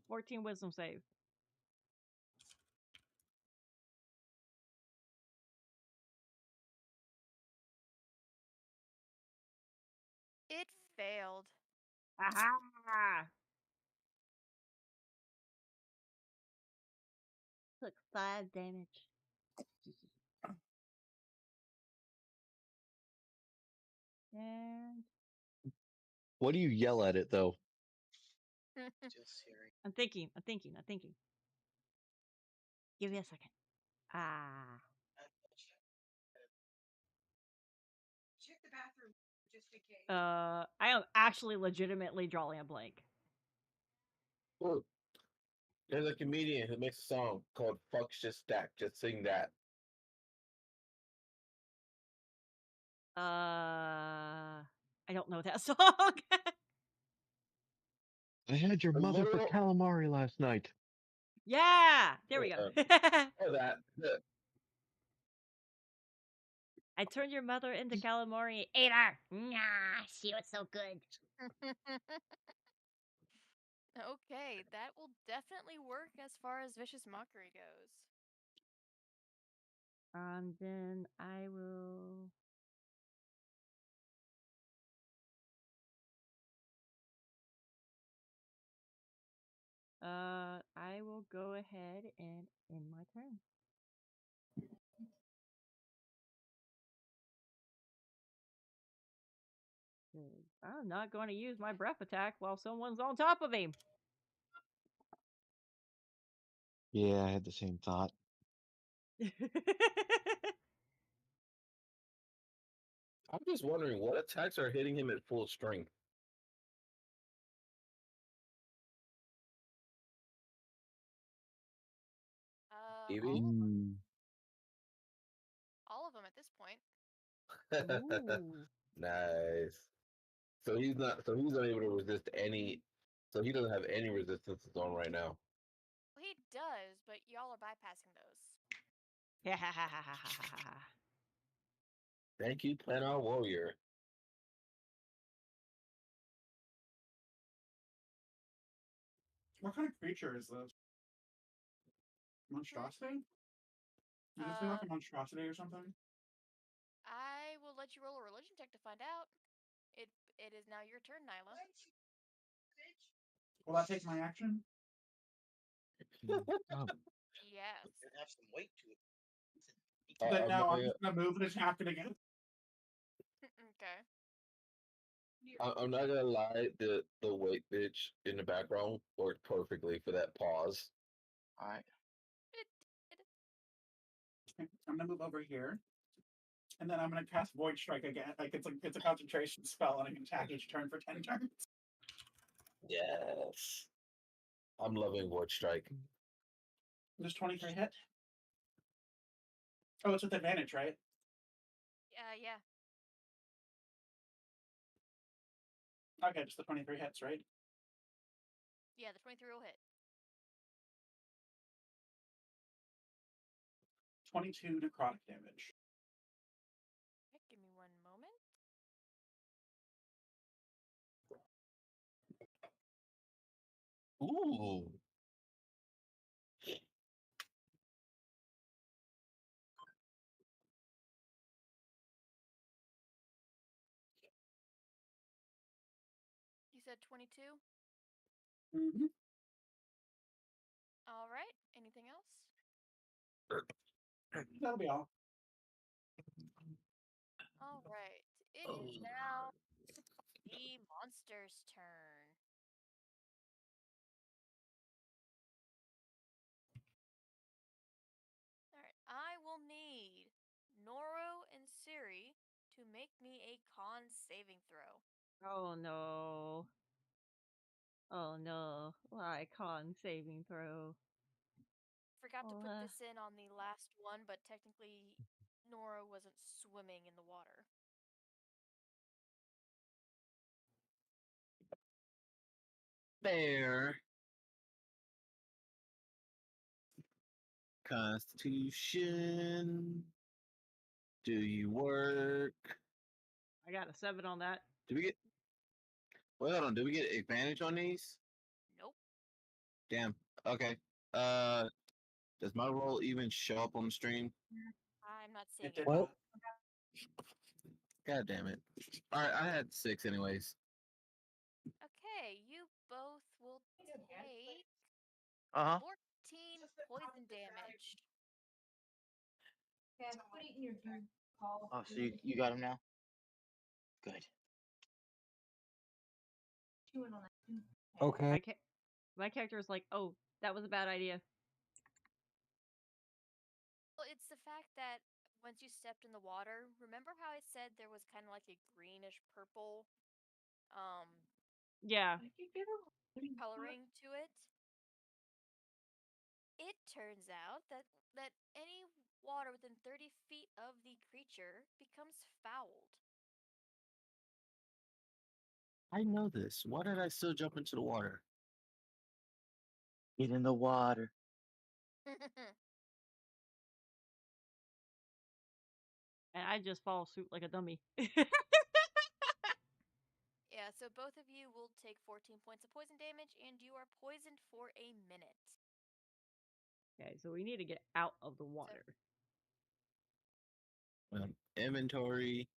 14 Wisdom save. It failed. Aha! Took 5 damage. And What do you yell at it though? Just Siri. I'm thinking. Give me a second. Check the bathroom just in case. I am actually legitimately drawing a blank. Ooh. There's a comedian who makes a song called "Fuck's Just Stack." Just sing that. I don't know that song. I had your mother for calamari last night. Yeah, there we go. Oh, that. I turned your mother into calamari. Ate her. Nah, she was so good. Okay, that will definitely work as far as Vicious Mockery goes. And then I will ahead and end my turn. I'm not going to use my breath attack while someone's on top of him. Yeah, I had the same thought. I'm just wondering what attacks are hitting him at full strength. Evie? All of them at this point. Nice. So he's not. So he's unable to resist any. So he doesn't have any resistance on right now. Well, he does, but y'all are bypassing those. Thank you, Planar Warrior. What kind of creature is this? Monstrosity? Does this feel like a monstrosity or something? I will let you roll a religion check to find out. It is now your turn, Nyla. Will that take my action? Yes. It have some weight to it. Then no, I'm just gonna move and attack it again. Okay. I'm not gonna lie. The weight bitch in the background worked perfectly for that pause. All right. I'm gonna move over here, and then I'm gonna cast Void Strike again. Like it's a concentration spell, and I can attack each turn for 10 turns. Yes, I'm loving Void Strike. Does 23 hit? Oh, it's with advantage, right? Yeah. Okay, just the 23 hits, right? Yeah, the 23 will hit. 22 necrotic damage. Okay, give me one moment. Ooh. You said 22? Mm-hmm. All right. Anything else? That'll be all. All right. It is now the monster's turn. All right. I will need Noro and Siri to make me a con saving throw. Oh no. Oh no. Why con saving throw? Forgot to put this in on the last one, but technically Nora wasn't swimming in the water. Fair. Constitution. Do you work? I got a 7 on that. Do we get? Well, hold on. Do we get advantage on these? Nope. Damn. Okay. Does my roll even show up on the stream? I'm not seeing it. What? God damn it. All right, I had 6 anyways. Okay, you both will take 14 poison damage. Yeah, put it in your dude call. Oh, so you got him now? Good. Chewing on that dude. Okay. My character is like, oh, that was a bad idea. Well, it's the fact that once you stepped in the water, remember how I said there was kind of like a greenish purple Yeah. coloring to it? It turns out that any water within 30 feet of the creature becomes fouled. I know this. Why did I still jump into the water? Get in the water. And I just fall asleep like a dummy. Yeah, so both of you will take 14 points of poison damage, and you are poisoned for a minute. Okay, so we need to get out of the water. Inventory.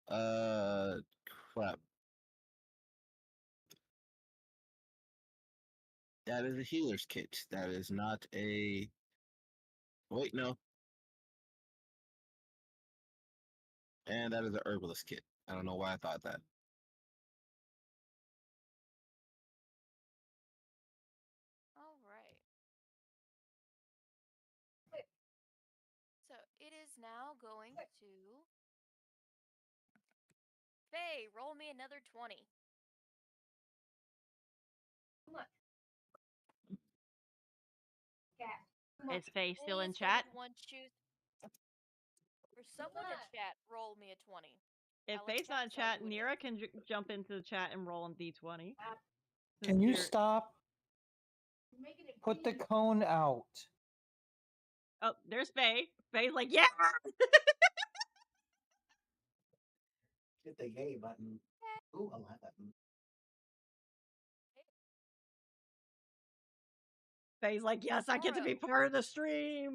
Crap. That is a healer's kit. That is not a. Wait, no. And that is a herbalist kit. I don't know why I thought that. All right. So it is now going to Faye. Roll me another 20. Look. Cat. Is Faye still Faye in is gonna be chat? the one choose. For someone in chat, roll me a 20. If Alex Faye's not in can't tell you chat, who it Nira is. can jump into the chat and roll on D20. Can you stop? Making it Put the clean. cone out. Oh, there's Faye. Faye's like, yeah! Hit the yay button. Ooh, 11. Faye's like, yes, I get to be Noro. part of the stream.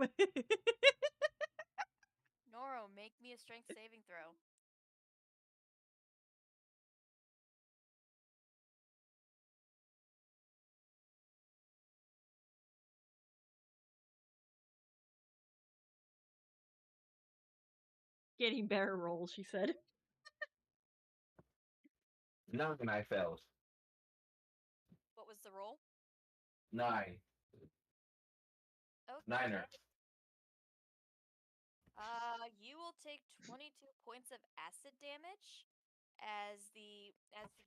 Noro, make me a strength saving throw. Getting better rolls, she said. None I failed. What was the roll? 9. Okay. Niner. You will take 22 points of acid damage as the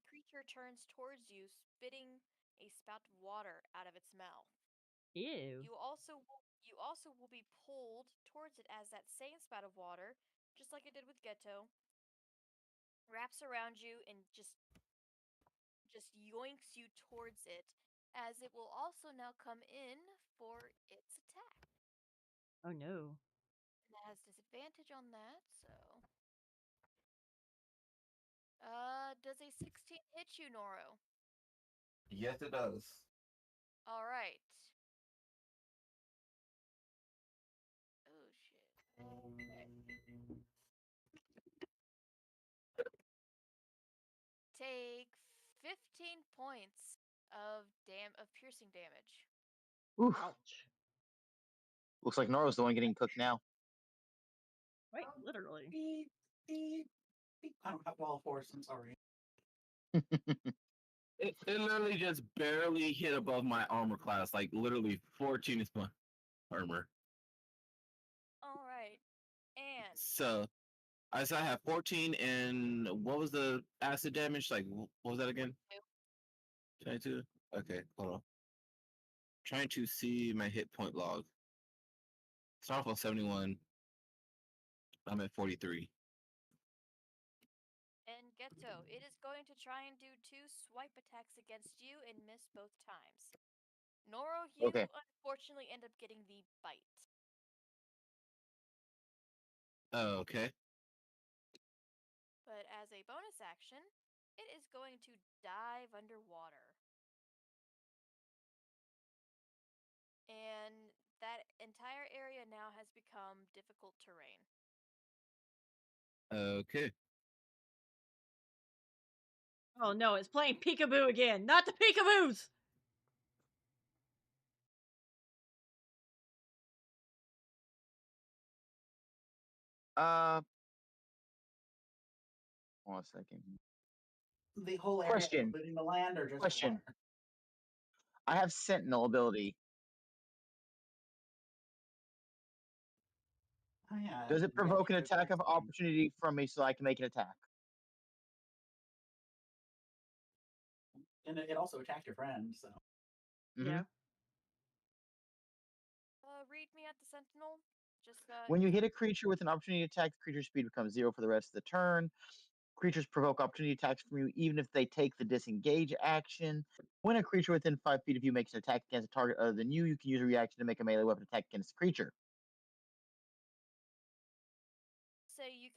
creature turns towards you, spitting a spout of water out of its mouth. Ew. You also will be pulled towards it as that same spout of water, just like it did with Ghetto, wraps around you and just yoinks you towards it, as it will also now come in for its attack. Oh no. And it has disadvantage on that, so does a 16 hit you, Noro? Yes, it does. All right. Oh shit. Take 15 points of piercing damage. Oof. Ouch. Looks like Noro's the one getting cooked now. Wait, literally. Beep, beep, beep. I don't have wall force. I'm sorry. It literally just barely hit above my armor class. Like literally 14 is my armor. All right. And So I said I have 14, and what was the acid damage? Like what was that again? 22. Okay, hold on. Trying to see my hit point log. Start off on 71. I'm at 43. and Ghetto, it is going to try and do 2 swipe attacks against you and miss both times. Noro, you Okay. unfortunately end up getting the bite. Okay. But as a bonus action, it is going to dive underwater. And that entire area now has become difficult terrain. Okay. Oh no, it's playing peekaboo again. Not the peekaboos! Hold on a second. The whole area, Question. including the land, or just Question. water? I have Sentinel ability. Oh, yeah. Does it You got provoke an your attack of next one. opportunity from me so I can make an attack? And it also attacked your friend, so. Yeah. Read me at the Sentinel. Just When you hit a creature with an opportunity attack, the creature's speed becomes 0 for the rest of the turn. Creatures provoke opportunity attacks from you even if they take the disengage action. When a creature within 5 feet of you makes an attack against a target other than you can use a reaction to make a melee weapon attack against the creature. say you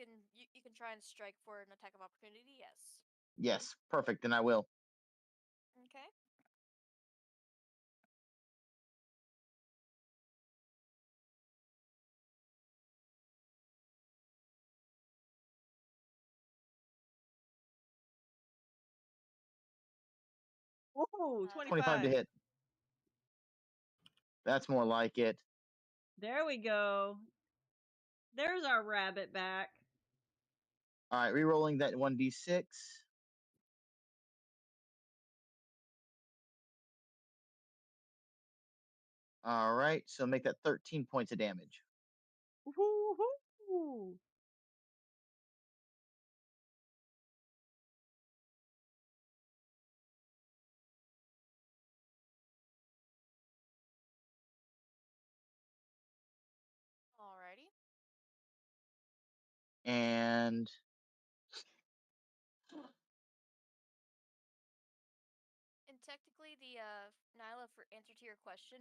can try and strike for an attack of opportunity. Yes. Yes, perfect, then I will. Okay. Woohoo, 25 to hit. That's more like it. There we go. There's our rabbit back. All right, re-rolling that 1d6. All right, so make that 13 points of damage. Woo-hoo-hoo. Alrighty. And And technically, the Nyla, for answer to your question,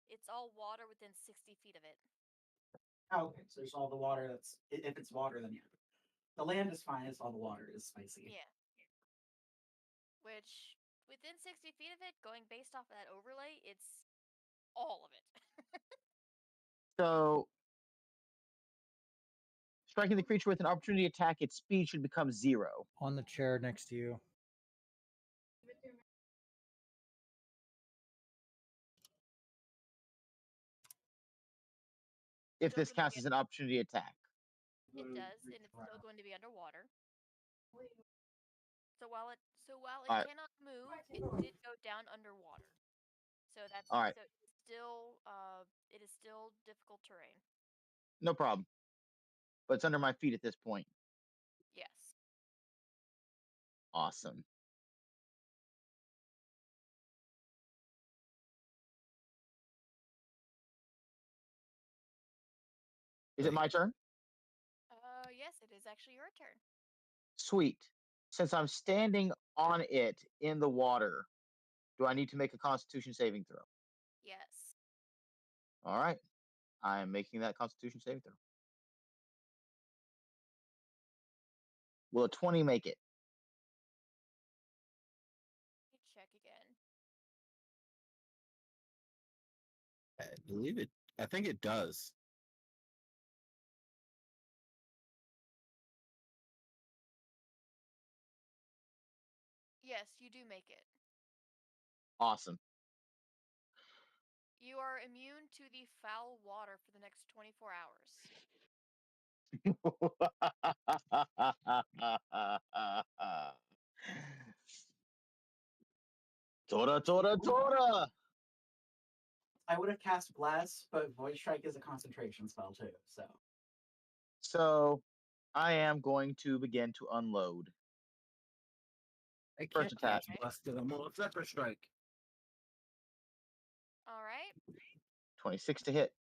it's all water within 60 feet of it. Oh, okay, so there's all the water that's if it's water, then yeah. The land is fine. It's all the water is spicy. Yeah. Which within 60 feet of it, going based off of that overlay, it's all of it. so striking the creature with an opportunity attack, its speed should become 0. On the chair next to you. If Still this gonna counts be as an opportunity attack. It does, and it's still going to be underwater. So while it All right. cannot move, it did go down underwater. So that's All right. so it is still difficult terrain. No problem. But it's under my feet at this point. Yes. Awesome. Is it my turn? Yes, it is actually your turn. Sweet. Since I'm standing on it in the water, do I need to make a Constitution saving throw? Yes. All right. I am making that Constitution saving throw. Will a 20 make it? Let me check again. I believe it. I think it does. Yes, you do make it. Awesome. You are immune to the foul water for the next 24 hours. Tora, tora, tora! I would have cast Bless, but Void Strike is a concentration spell too, so. So I am going to begin to unload. I First attack. Busted. I'm on Zephyr Strike. All right. 26 to hit.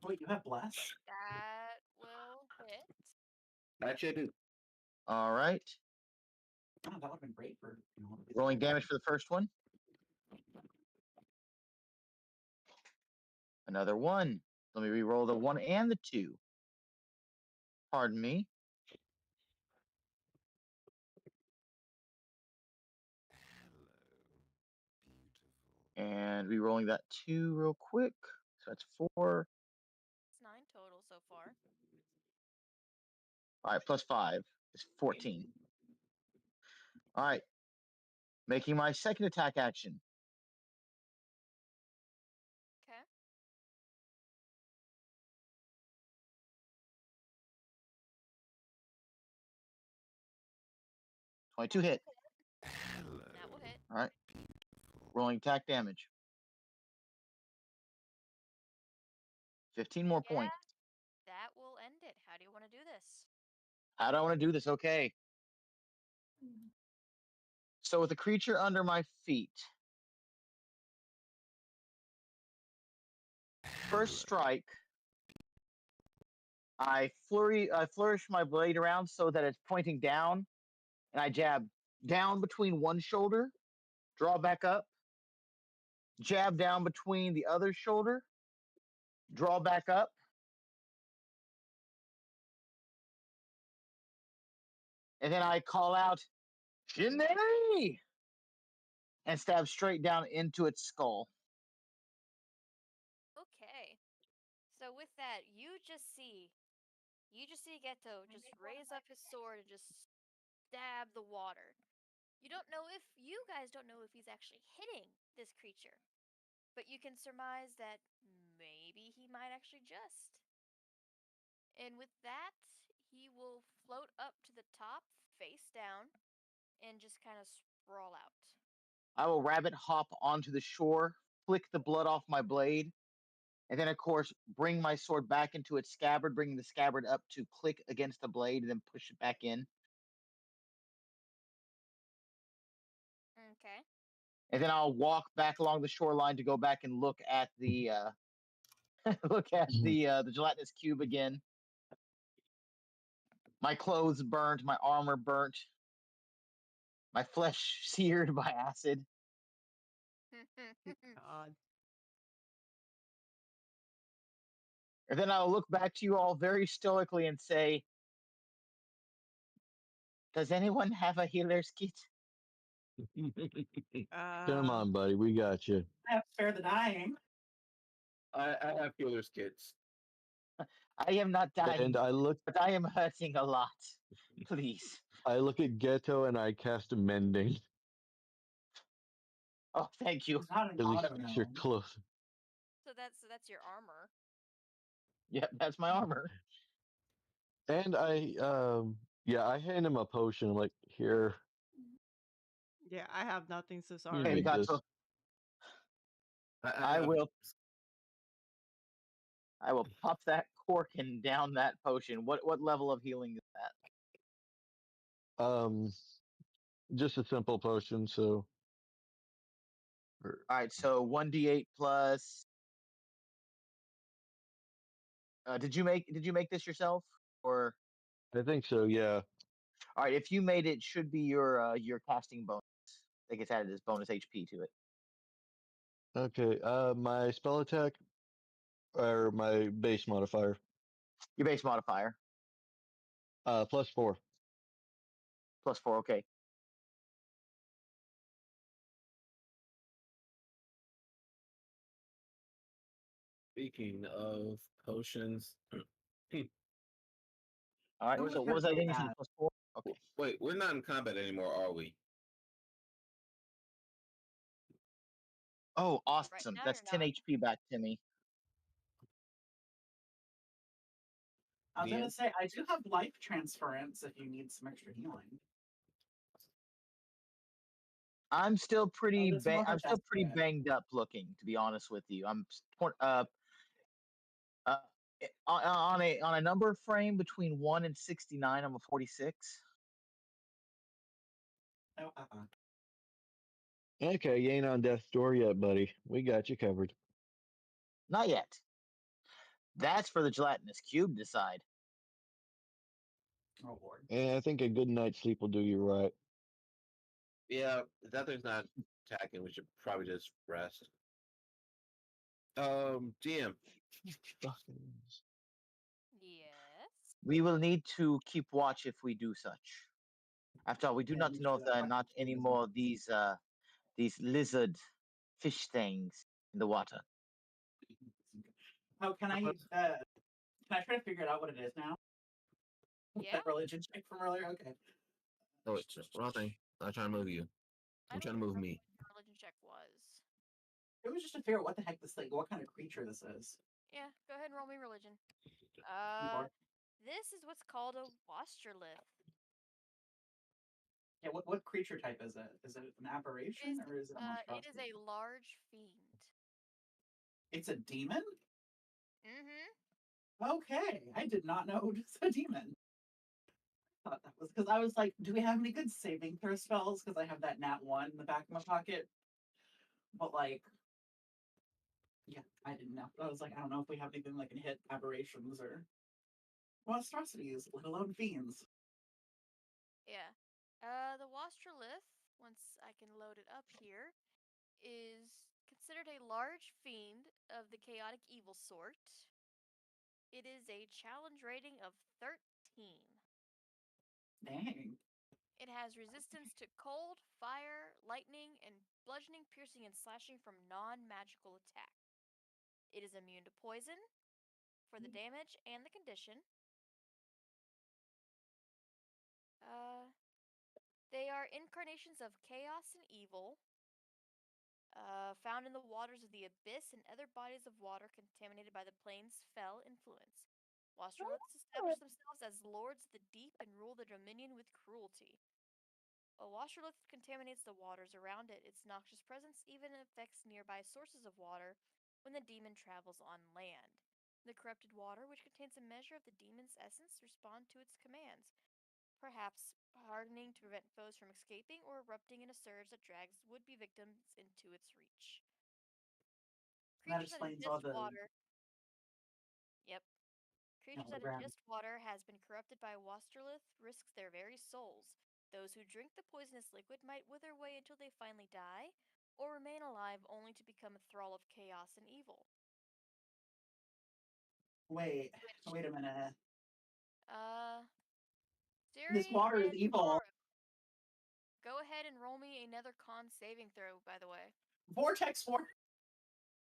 Wait, you have Bless? That will hit. Actually, I do. All right. Oh, that would have been great for Rolling damage for the first one. Another 1. Let me re-roll the 1 and the 2. Pardon me. And re-rolling that 2 real quick. So that's 4. It's 9 total so far. All right, plus 5 is 14. All right. Making my second attack action. Okay. '22 hit. That will hit. All right. Rolling attack damage. 15 more points. That will end it. How do you want to do this? How do I want to do this? Okay. So with the creature under my feet, first strike, I flourish my blade around so that it's pointing down, and I jab down between one shoulder, draw back up, jab down between the other shoulder, draw back up. And then I call out, Shineri! And stab straight down into its skull. Okay. So with that, you just see Geto just raise up his sword and just stab the water. You guys don't know if he's actually hitting this creature, but you can surmise that maybe he might actually just. And with that, he will float up to the top, face down, and just kind of sprawl out. I will rabbit hop onto the shore, flick the blood off my blade, and then, of course, bring my sword back into its scabbard, bringing the scabbard up to click against the blade, and then push it back in. Okay. And then I'll walk back along the shoreline to go back and look at the the gelatinous cube again. My clothes burnt, my armor burnt, my flesh seared by acid. God. And then I'll look back to you all very stoically and say, "Does anyone have a healer's kit?" Come on, buddy. We got you. I have spare the dying. I have healer's kits. I am not dying, And I look but I am hurting a lot. Please. I look at Ghetto and I cast a mending. Oh, thank you. It's not an At least auto fix your gnome. clothes. So that's your armor. Yep, that's my armor. And I hand him a potion. I'm like, here, Yeah, I have nothing, so you sorry. Hey, need this. Gato. I will pop that cork and down that potion. What level of healing is that? Just a simple potion, so All right, so 1d8 plus. Did you make this yourself, or? I think so, yeah. All right, if you made it, should be your casting bonus. That gets added as bonus HP to it. Okay, my spell attack or my base modifier. Your base modifier +4. +4. Okay. Speaking of potions, All right. Who So was what was that again? You said that? +4. Okay. wait, we're not in combat anymore, are we? Oh, Right awesome. now That's you're 10 not. HP back to me. I was DM? gonna say I do have life transference if you need some extra healing. I'm still pretty it's more of a I'm still pretty desperate. banged up looking, to be honest with you. I'm uh on a number frame between 1 and 69, I'm a 46. Oh, Okay, you ain't on death's door yet, buddy. We got you covered. Not yet. That's for the gelatinous cube to decide. oh lord. And I think a good night's sleep will do you right. Yeah, that thing's not attacking. We should probably just rest. DM. Yes. We will need to keep watch if we do such. After all, we do Yeah, not you know should if there are fucking not any Jesus. more of these lizard fish things in the water. Oh, can I try to figure it out what it is now? Yeah. That religion check from earlier? Okay. Oh, wait, wrong thing. I'm trying to move you. I I'm trying don't to move remember me. what your religion check was. It was just to figure out what the heck this what kind of creature this is. Yeah, go ahead and roll me religion. Lord. This is what's called a wasterlith. Yeah, what creature type is it? Is it an aberration or is it a It is monstrosity? a large fiend. It's a demon? Mm-hmm. Okay, I did not know it was a demon. I thought that was because I was like, do we have any good saving throw spells? Because I have that nat 1 in the back of my pocket. But like, yeah, I didn't know. I was like, I don't know if we have anything that can hit aberrations or monstrosities, let alone fiends. Yeah. The wasterlith, once I can load it up here, is considered a large fiend of the chaotic evil sort. It is a challenge rating of 13. Dang. It has resistance to cold, fire, lightning, and bludgeoning, piercing, and slashing from non-magical attack. It is immune to poison for the damage and the condition. They are incarnations of chaos and evil. Found in the waters of the abyss and other bodies of water contaminated by the plane's fell influence. Wasserliths establish themselves as lords of the deep and rule the dominion with cruelty. A washerlith contaminates the waters around it. Its noxious presence even affects nearby sources of water when the demon travels on land. The corrupted water, which contains a measure of the demon's essence, respond to its commands, perhaps hardening to prevent foes from escaping or erupting in a surge that drags would-be victims into its reach. That Creatures that explains all ingest the water. Yep. Creatures that hologram. ingest water has been corrupted by Wasterlith risks their very souls. Those who drink the poisonous liquid might wither away until they finally die, or remain alive only to become a thrall of chaos and evil. Wait, Which, wait a minute. This Siri water is and evil. Nora, go ahead and roll me another con saving throw, by the way. Vortex force.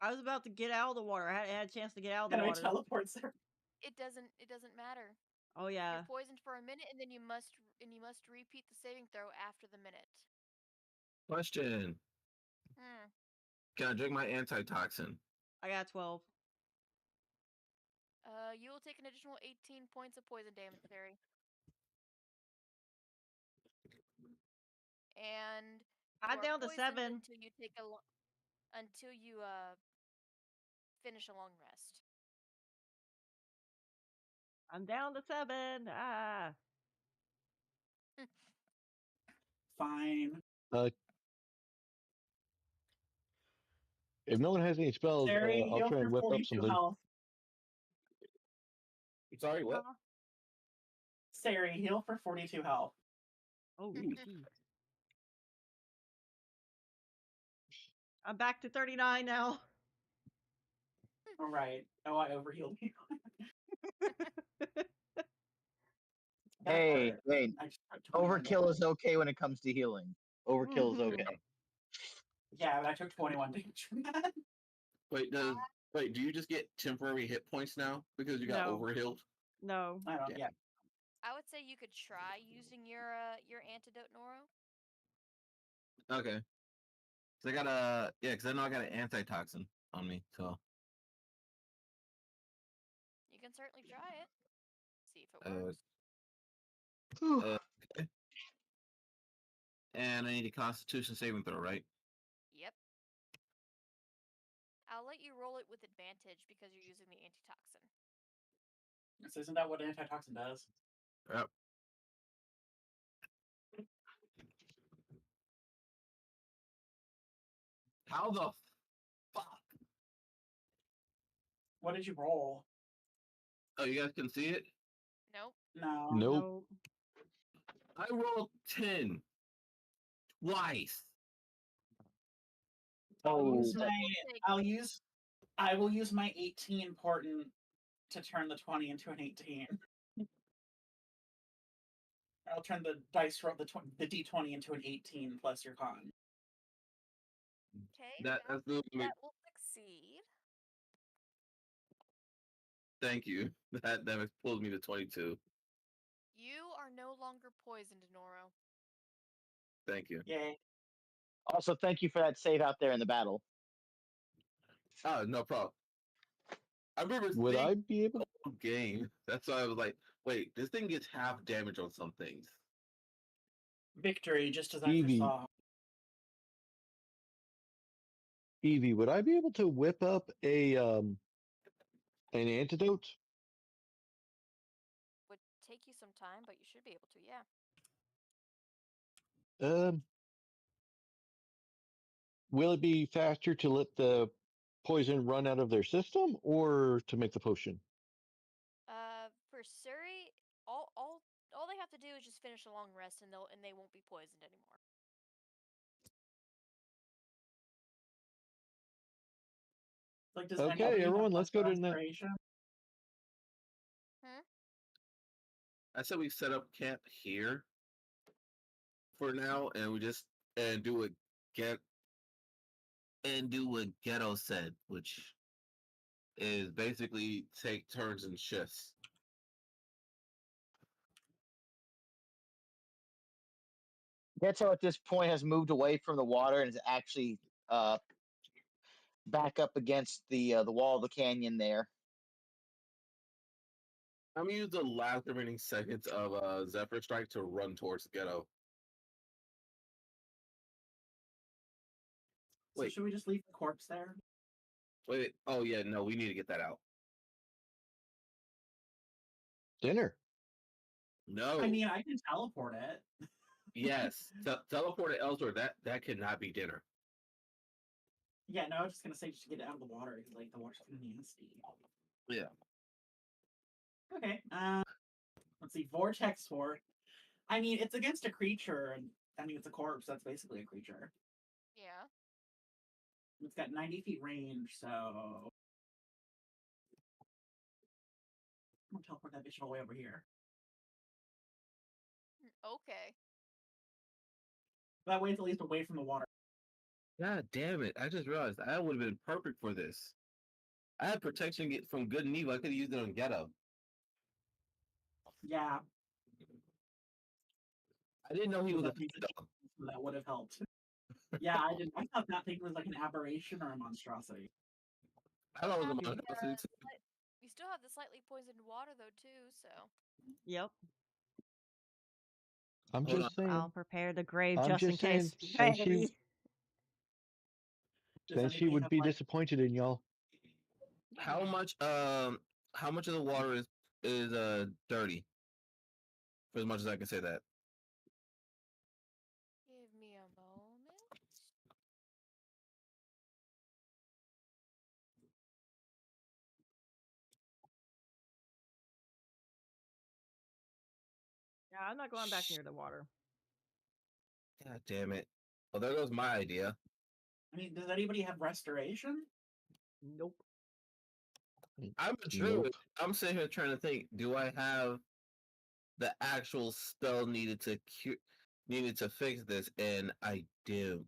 I was about to get out of the water. I had a chance to get out of the And I water. teleport there. It doesn't matter. Oh yeah. You're poisoned for a minute, and then you must repeat the saving throw after the minute. Question: Can I drink my antitoxin? I got 12. You will take an additional 18 points of poison damage, Terry. And I'm you are down to poisoned 7. until you take until you finish a long rest. I'm down to 7. Ah. Fine. If no one has any spells, Terry, I'll heal try for and whip up 42 something. health. Sorry, what? Sari, heal for 42 health. Oh, jeez. I'm back to 39 now. All right. Oh, I overhealed you. Hey, hey, I just took 21 overkill damage. is okay when it comes to healing. Overkill is okay. Yeah, but I took 21 damage from that. Wait, do you just get temporary hit points now because you got No. overhealed? No. I don't. Yeah. I would say you could try using your antidote, Noro. Okay. So I got a because I know I got an antitoxin on me, so You can certainly try it. See if it works. okay. And I need a Constitution saving throw, right? Yep. I'll let you roll it with advantage because you're using the antitoxin. So isn't that what antitoxin does? Yep. How the fuck? What did you roll? Oh, you guys can see it? Nope. No. Nope. I rolled 10 twice. I will use my 18 important to turn the 20 into an 18. I'll turn the dice roll the d20 into an 18 plus your con. Okay. That will succeed. Thank you. That pulls me to 22. You are no longer poisoned, Noro. Thank you. Yay. Also, thank you for that save out there in the battle. Oh, no problem. I remember Would I be able to game. That's why I was like, wait, this thing gets half damage on some things. Victory, just as I Evie. foresaw. Evie, would I be able to whip up an antidote? Would take you some time, but you should be able to, yeah. Will it be faster to let the poison run out of their system or to make the potion? For Suri, all they have to do is just finish a long rest, and they won't be poisoned anymore. Like, does okay, everyone, let's go to the I said we set up camp here for now, and we just do what Ghetto said, which is basically take turns and shifts. Ghetto at this point has moved away from the water and is actually back up against the wall of the canyon there. I'm gonna use the last remaining seconds of Zephyr Strike to run towards the ghetto. So Wait. should we just leave the corpse there? Wait. Oh yeah, no, we need to get that out. Dinner. No. I mean, I can teleport it. Yes, teleport it elsewhere. That cannot be dinner. Yeah, no, I was just gonna say just get it out of the water because like the water's kind of nasty. Yeah. Okay. Let's see. Vortex Sword. I mean, it's against a creature, and I mean it's a corpse. That's basically a creature. Yeah. It's got 90 feet range, so I'm gonna teleport that bitch all the way over here. Okay. That way it's at least away from the water. God damn it! I just realized that would have been perfect for this. I had protection from good and evil. I could have used it on ghetto. Yeah. I didn't know he was a that would have helped. Yeah, I didn't. I thought that thing was like an aberration or a monstrosity. I thought it was a Have monstrosity too. We still have the slightly poisoned water though too, so. Yep. I'm Hold just saying. I'll prepare the grave I'm just in just saying. case. Since she would have, be like, disappointed in y'all. How much of the water is dirty? For as much as I can say that. Give me a moment. Yeah, I'm not going back near the water. God damn it! Well, there goes my idea. I mean, does anybody have restoration? Nope. I'm a druid. I'm sitting here trying to think. Do I have the actual spell needed to fix this? And I don't.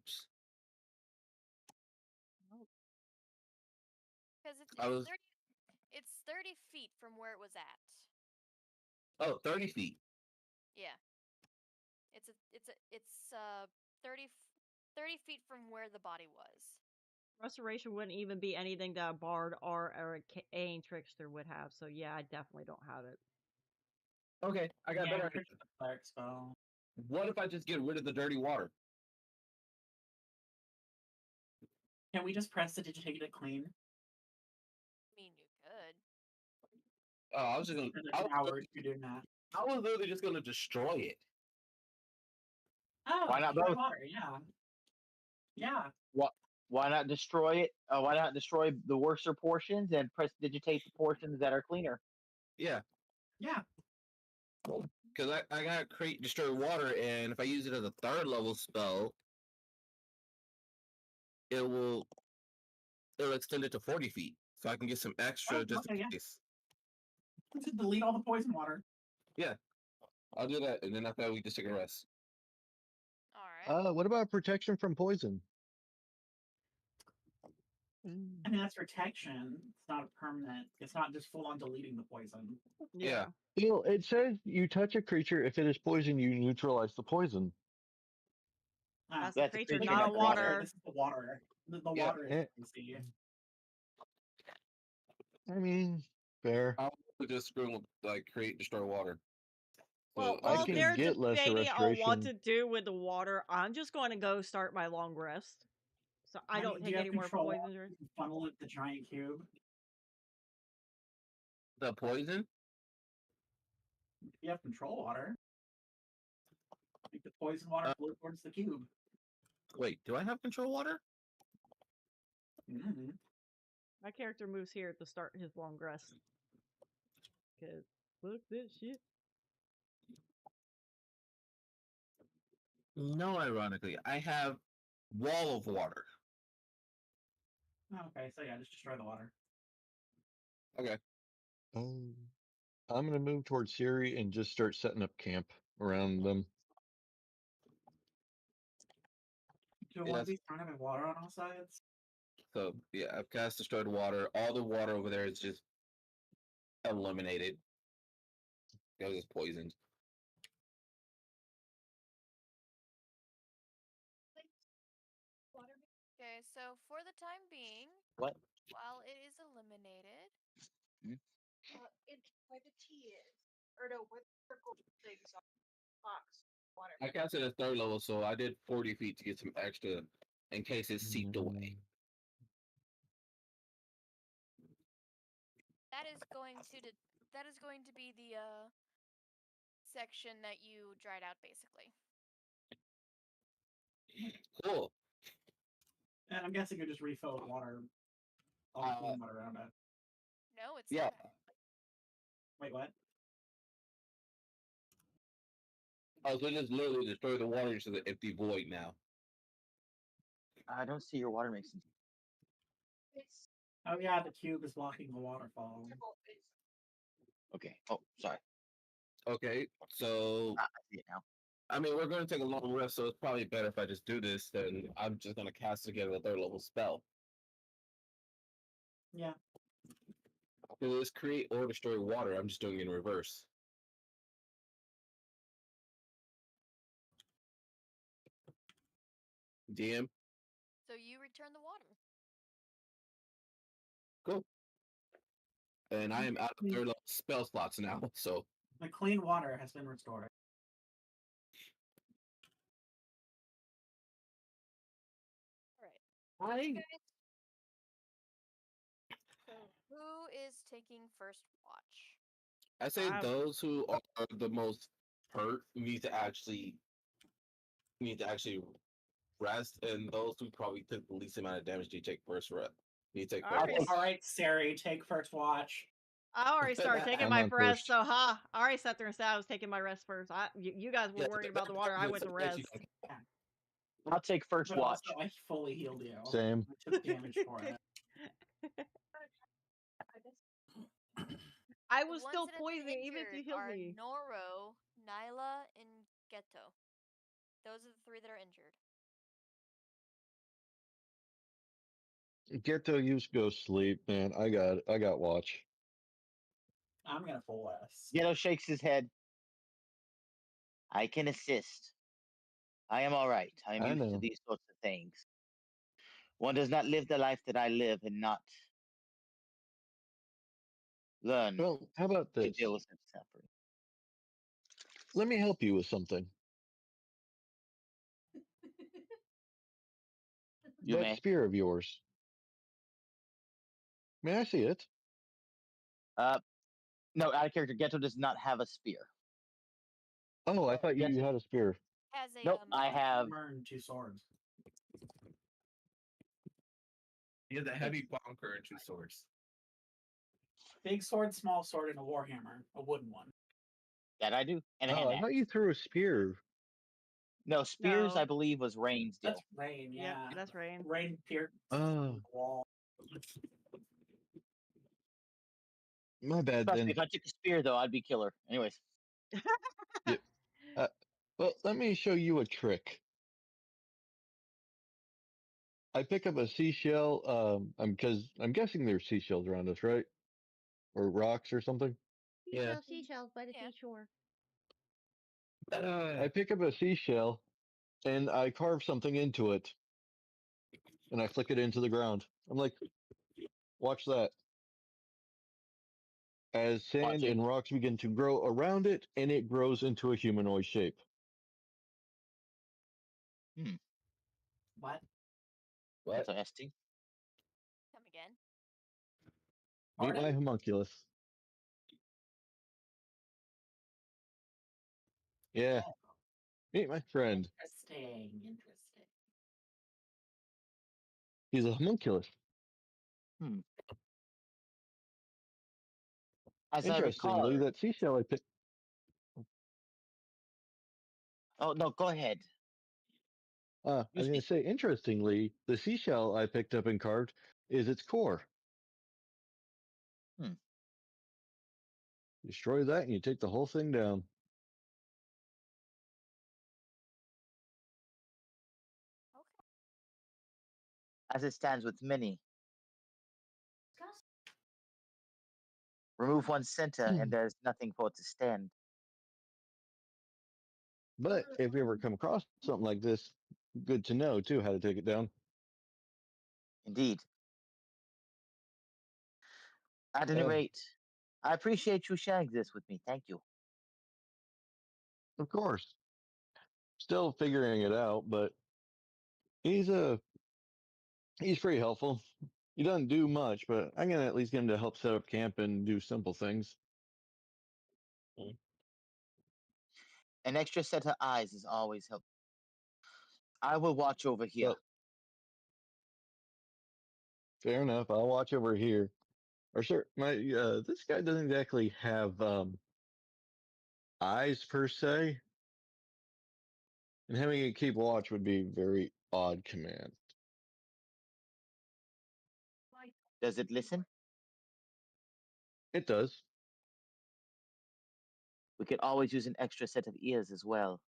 Because it's 30 feet from where it was at. Oh, 30 feet. Yeah. It's 30 feet from where the body was. Restoration wouldn't even be anything that a bard or a Ain trickster would have. So yeah, I definitely don't have it. Okay, I got better. Cleric spell. What if I just get rid of the dirty water? Can we just press it to take it clean? I mean, you could. Oh, I was just gonna. Hours you're doing that. I was literally just gonna destroy it. Oh, Why not destroy both? water, yeah. Yeah. Why not destroy it? Why not destroy the worser portions and prestidigitate the portions that are cleaner? Yeah. Yeah. Because I got create destroy water, and if I use it as a 3rd level spell, it'll extend it to 40 feet, so I can get some extra just in case. Just delete all the poison water. Yeah, I'll do that, and then after that we just take a rest. All right. What about protection from poison? I mean, that's protection. It's not a permanent. It's not just full on deleting the poison. Yeah. It says you touch a creature. If it is poison, you neutralize the poison. That's the creature, not a water. water. This is the water. The water is see. I mean, fair. I'll just screw with create destroy water. Well, I while can they're get lesser debating on what restoration. to do with the water, I'm just going to go start my long rest. So I don't take any more poison. You can funnel it the giant cube. The poison? You have control water. Make the poison water flow towards the cube. Wait, do I have control water? Mm-hmm. My character moves here to start his long rest. Because look this shit. No, ironically, I have wall of water. Okay, so yeah, just destroy the water. Okay. I'm gonna move towards Siri and just start setting up camp around them. Do one of these not have water on all sides? So yeah, I've cast destroyed water. All the water over there is just eliminated. It was poisoned. Okay, so What? While it is eliminated, It's where the T is. Or no, where the circle things are. Box. Water. I casted at third level, so I did 40 feet to get some extra in case it seeped away. that is going to that is going to be the section that you dried out, basically. Cool. And I'm guessing you just refill with water. All the clean water around it. No, it's Yeah. not. Wait, what? Oh, so just literally destroy the water into the empty void now. I don't see your water mixing. It's Oh yeah, the cube is blocking the waterfall. Okay. Oh, sorry. Okay, so I see it now. I mean we're going to take a long rest, so it's probably better if I just do this. Then I'm just going to cast together a third level spell. Yeah. Because it's create or destroy water. I'm just doing it in reverse. DM. So you return the water. Cool. And I am out of third level spell slots now, so The clean water has been restored. All right. I So who is taking first watch? say I- those who are the most hurt need to actually rest, and those who probably took the least amount of damage need to take first rest. Need to take first Alright. watch. All right, Sari, take first watch. I already started taking I'm my on rest, first. so ha! I already sat there and said I was taking my rest first. You guys were Yeah, worried about the water. I went to rest. I'll take first But watch. also, I fully healed you. Same. I took damage for it. I The was ones still that have been poisoned even if you injured healed are me. Noro, Nyla, and Ghetto. Those are the three that are injured. Get to use go sleep, man. I got watch. I'm gonna full rest. Ghetto shakes his head. I can assist. I am all right. I am I used to know. these sorts of things. One does not live the life that I live and not learn Well, how about to this? deal with such suffering. Let me help you with something. You That may. spear of yours. May I see it? No, out of character. Ghetto does not have a spear. Oh, I thought Yes. you had a spear. Has a Nope, I have. Burn 2 swords. He has a heavy bonker and 2 swords. Big sword, small sword, and a warhammer, a wooden one. That I do. And a Oh, hand I axe. thought you threw a spear. No, spears, No. I believe, was Rain's deal. That's rain, Yep, yeah. that's rain. Rain pierced Oh, the wall. my bad Trust me, then. if I took a spear, though, I'd be killer. Anyways. Yep. Well, let me show you a trick. I pick up a seashell. Because I'm guessing there's seashells around us, right? Or rocks or something. Yeah. Seashells by the Yeah. seashore. I pick up a seashell and I carve something into it, and I flick it into the ground. I'm like, watch that. As sand Watching. and rocks begin to grow around it, and it grows into a humanoid shape. What? What? That's ST. Come again. Meet Pardon? my homunculus. Yeah, meet my friend. Interesting. He's a homunculus. As I recall. Interestingly, that seashell I picked. Oh, no, go ahead. I was You going to speak. say, interestingly, the seashell I picked up and carved is its core. Hmm. Destroy that, and you take the whole thing down. Okay. As it stands with many. Remove one center, and there's nothing for it to stand. But if you ever come across something like this, good to know too how to take it down. Indeed. At any rate, I appreciate you sharing this with me. Thank you. Of course. Still figuring it out, but he's he's pretty helpful. He doesn't do much, but I'm gonna at least get him to help set up camp and do simple things. An extra set of eyes is always helpful. I will watch over here. Well, fair enough. I'll watch over here. Or sure, my this guy doesn't exactly have eyes per se, and having it keep watch would be a very odd command. Does it listen? It does. We could always use an extra set of ears as well.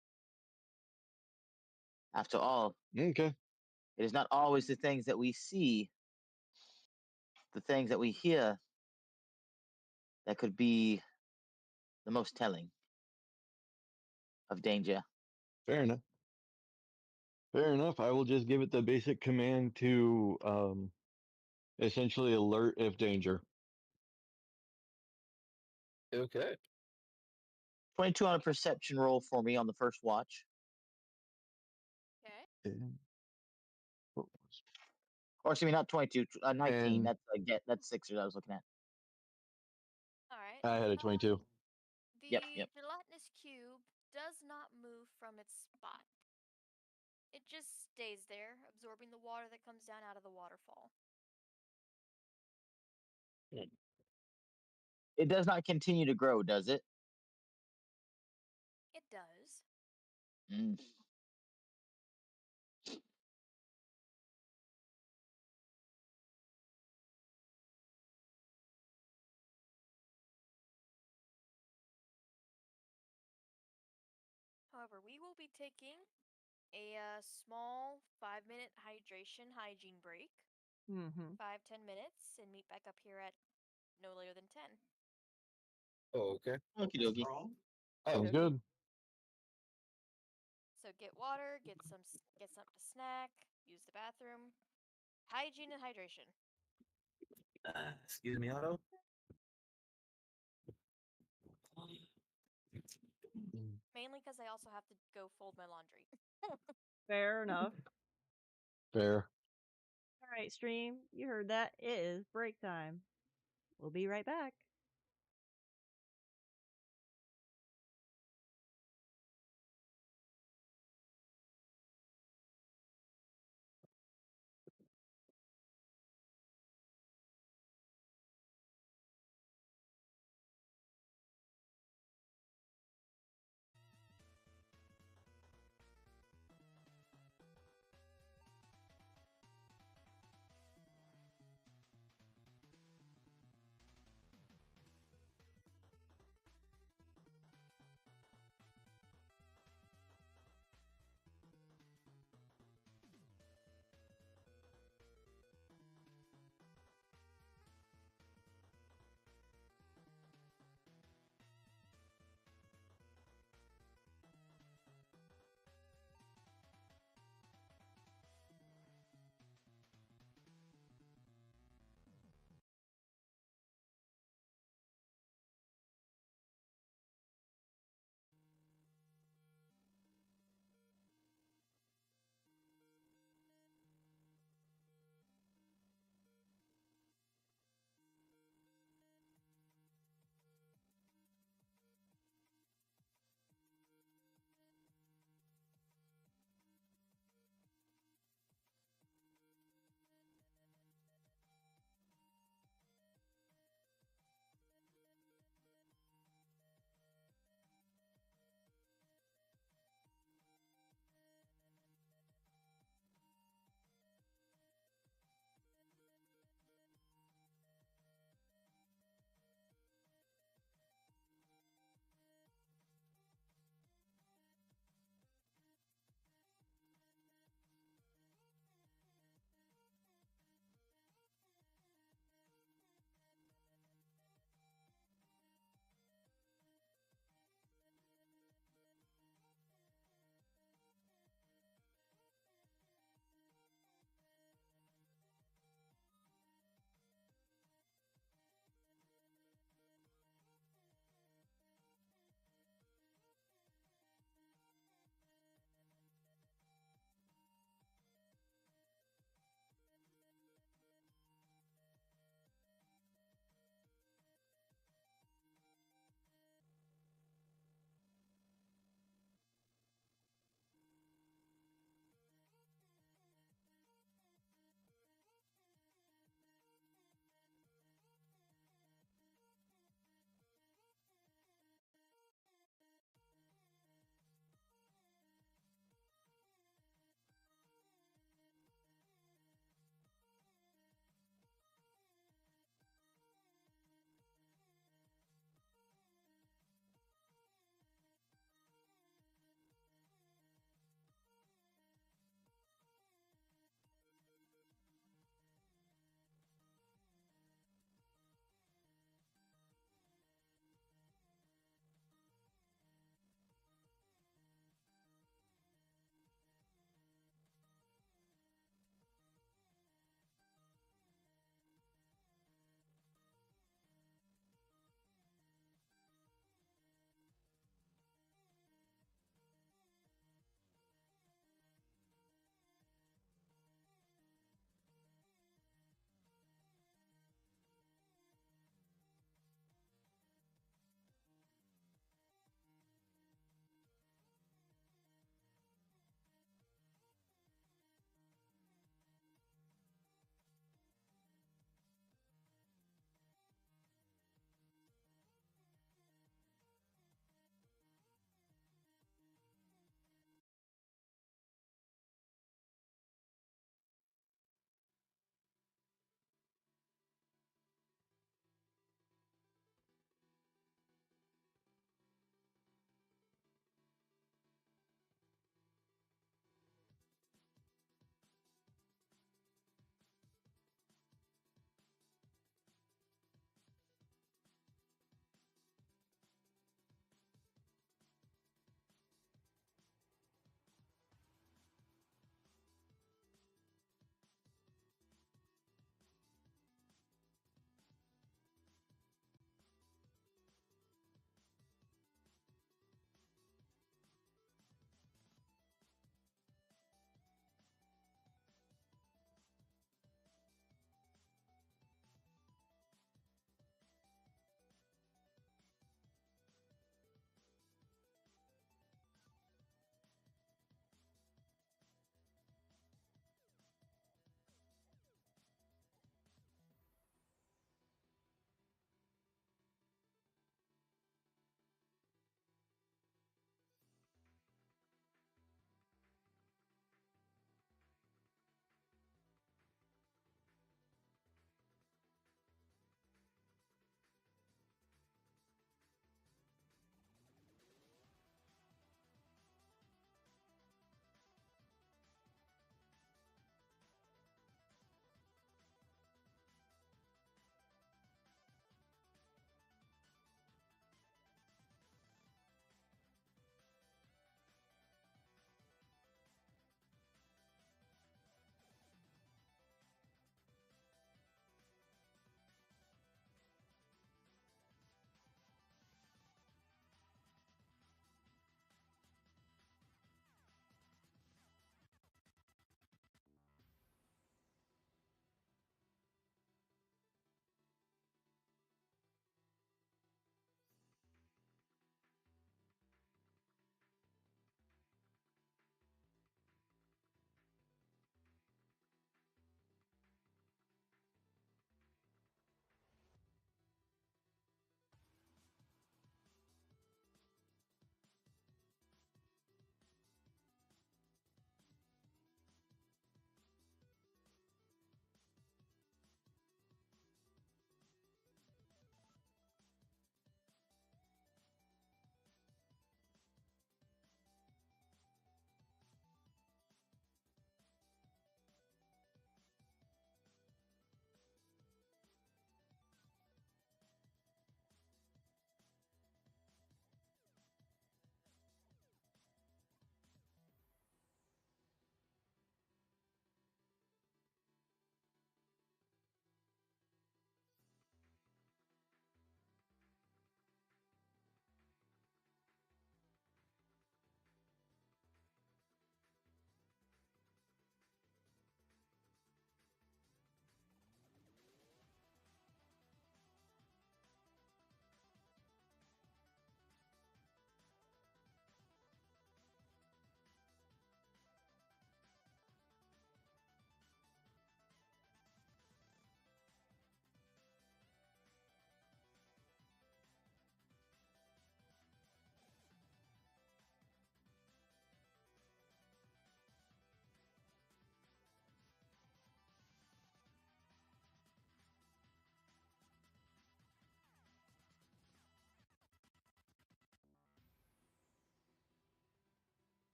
After all, Okay. it is not always the things that we see, the things that we hear, that could be the most telling of danger. Fair enough. Fair enough. I will just give it the basic command to essentially alert if danger. Okay. 22 on a perception roll for me on the first watch. Okay. Or excuse me, not 22, 19. And That's sixers I was looking at. All right. I had a 22. The Yep. gelatinous cube does not move from its spot. It just stays there, absorbing the water that comes down out of the waterfall. It does not continue to grow, does it? It does. Mm. However, we will be taking a small 5-minute hydration hygiene break. Mm-hmm. 5-10 minutes and meet back up here at no later than 10. Oh, okay. Okie dokie. Sounds Okay. good. So get water, get something to snack, use the bathroom, hygiene and hydration. Excuse me, Otto. Mainly because I also have to go fold my laundry. Fair enough. Fair. All right, stream. You heard that. It is break time. We'll be right back.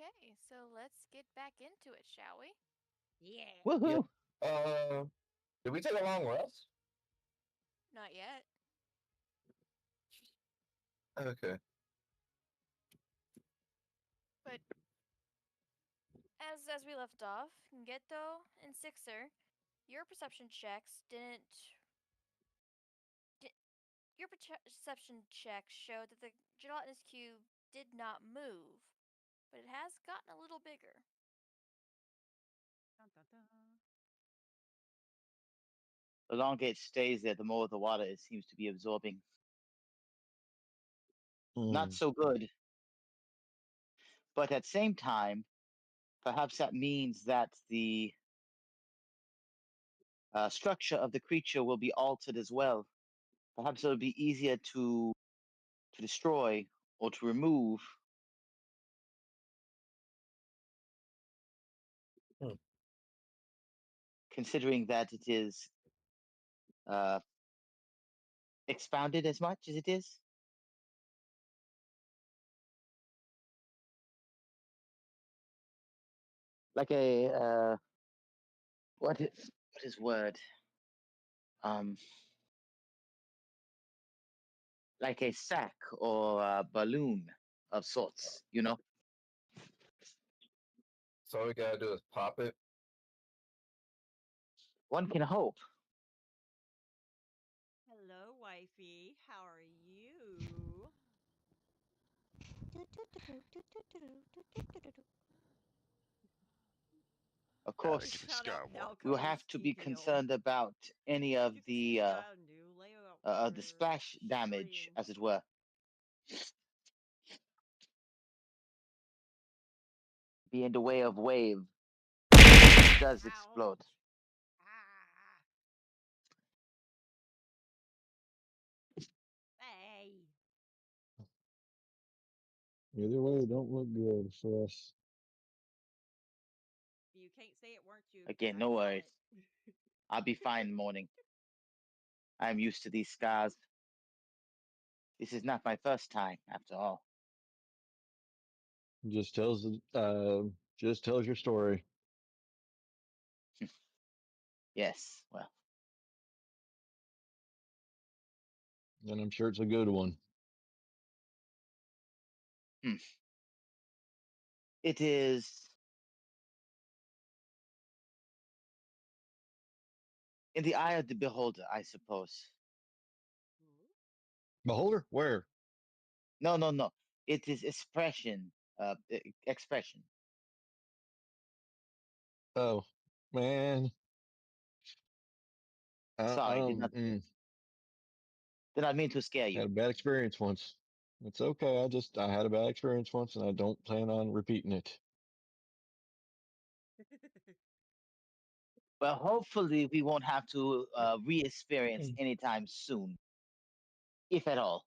Okay, so let's get back into it, shall we? Yeah. Yeah. Woohoo! Did we take a long rest? Not yet. Okay. But as we left off, Geto and Sixer, your perception checks didn't. Di- your perception checks showed that the gelatinous cube did not move, but it has gotten a little bigger. Dun, dun, dun. The longer it stays there, the more of the water it seems to be absorbing. Not Hmm. so good. But at the same time, perhaps that means that the structure of the creature will be altered as well. Perhaps it'll be easier to destroy or to remove, Hmm. considering that it is uh, expounded as much as it is. Like a what is word? Um, like a sack or a balloon of sorts. You know, So all we gotta do is pop it. one can hope. Hello, wifey. How are you? Of Oh, course, Anakin shout out Skywalker. we will Falco's have to be TPO. concerned about any of You can see that new layout for the her splash damage, stream. as it were, be in the way of wave does explode. Ouch. Ah. Hey. Either way, it don't look good for us. You can't say it weren't you, because Again, I no saw worries. it. I'll be fine in the morning. I'm used to these scars. This is not my first time, after all. Just tells your story. Yes, well, And I'm sure it's a good one. it is in the eye of the beholder, I suppose. Beholder? Where? No, no, no. It is expression, expression. Oh, man. I Sorry, don't did not mean to scare you. had a bad experience once. It's okay. I had a bad experience once and I don't plan on repeating it. Well, hopefully we won't have to re-experience anytime soon, if at all.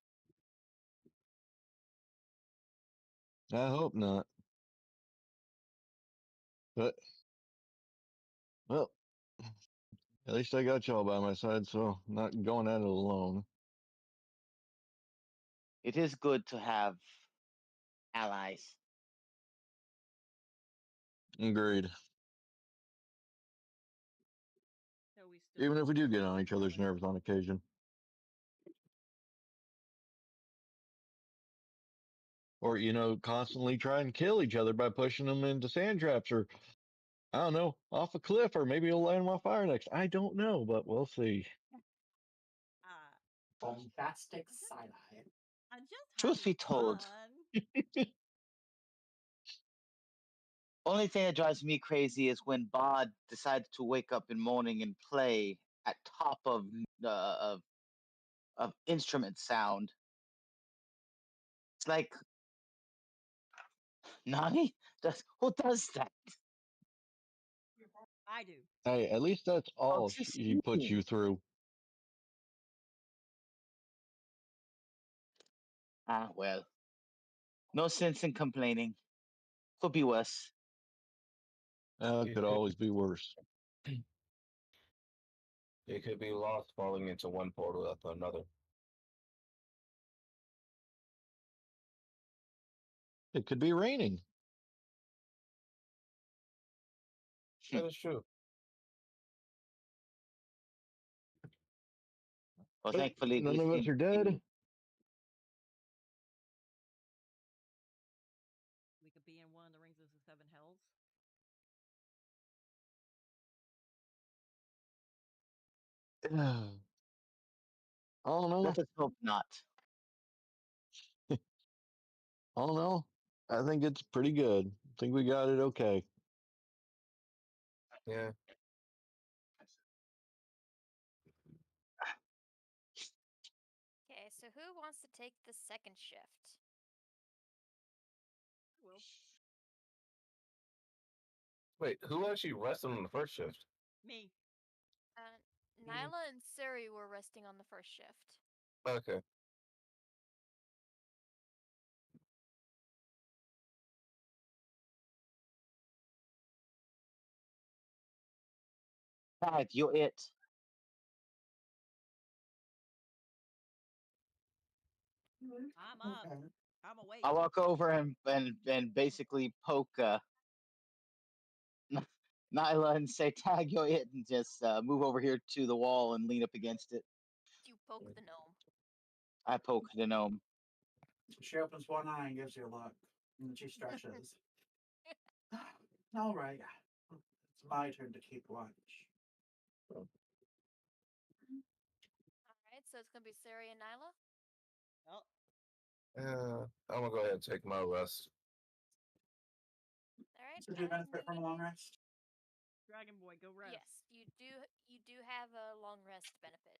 I hope not. But well, at least I got y'all by my side, so I'm not going at it alone. It is good to have allies. Agreed. So we still Even if we do get need on each other's company. nerves on occasion. Or, constantly try and kill each other by pushing them into sand traps or, I don't know, off a cliff, or maybe it'll land on fire next. I don't know, but we'll see. Uh, Bombastic I'm just, side eye. I'm just Truth having be told, fun. only thing that drives me crazy is when Bod decided to wake up in morning and play at top uh, of of instrument sound. It's like Nani? Who does that? I do. Hey, at least that's Oh, all she's she puts sleeping. you through. Ah, well, no sense in complaining. Could be worse. It could always be worse. It could be lost falling into one portal after another. It could be raining. That is true. Well, But thankfully, none this of us seems are to dead. be. We could be in one of the Rings of the Seven Hells. I don't Let know. us hope not. I don't know. I think it's pretty good. I think we got it okay. Yeah. Okay, so who wants to take the second shift? Well, Wait, who actually rested on the first shift? me. Nyla and Suri were resting on the first shift. Okay. Tag, you're it. I'm up. I'm awake. I walk over and basically poke Nyla and say, "Tag, you're it," and just move over here to the wall and lean up against it. You poke the gnome. I poke the gnome. She opens one eye and gives you a look, and then she stretches. All right, it's my turn to keep watch. Alright, so it's gonna be Suri and Nyla. Oh, I'm gonna go ahead and take my rest. Alright, So do you I benefit from a long need. rest? Dragon Boy, go rest. Yes, you do have a long rest benefit.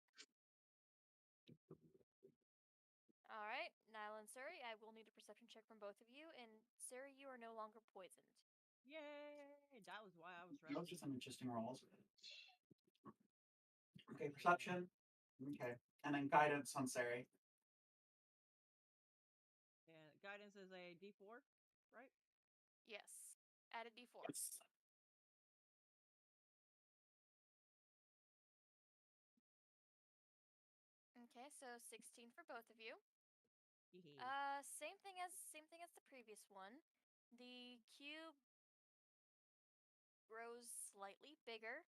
Alright, Nyla and Suri, I will need a perception check from both of you, and Suri, you are no longer poisoned. Yay! That was why I was Those resting. are some interesting rolls. Okay, perception. Okay, and then guidance on Sari. And guidance is a D4, right? Yes, add a d4. Yes. Okay, so 16 for both of you. Hee Same thing as the previous one. The cube grows slightly bigger,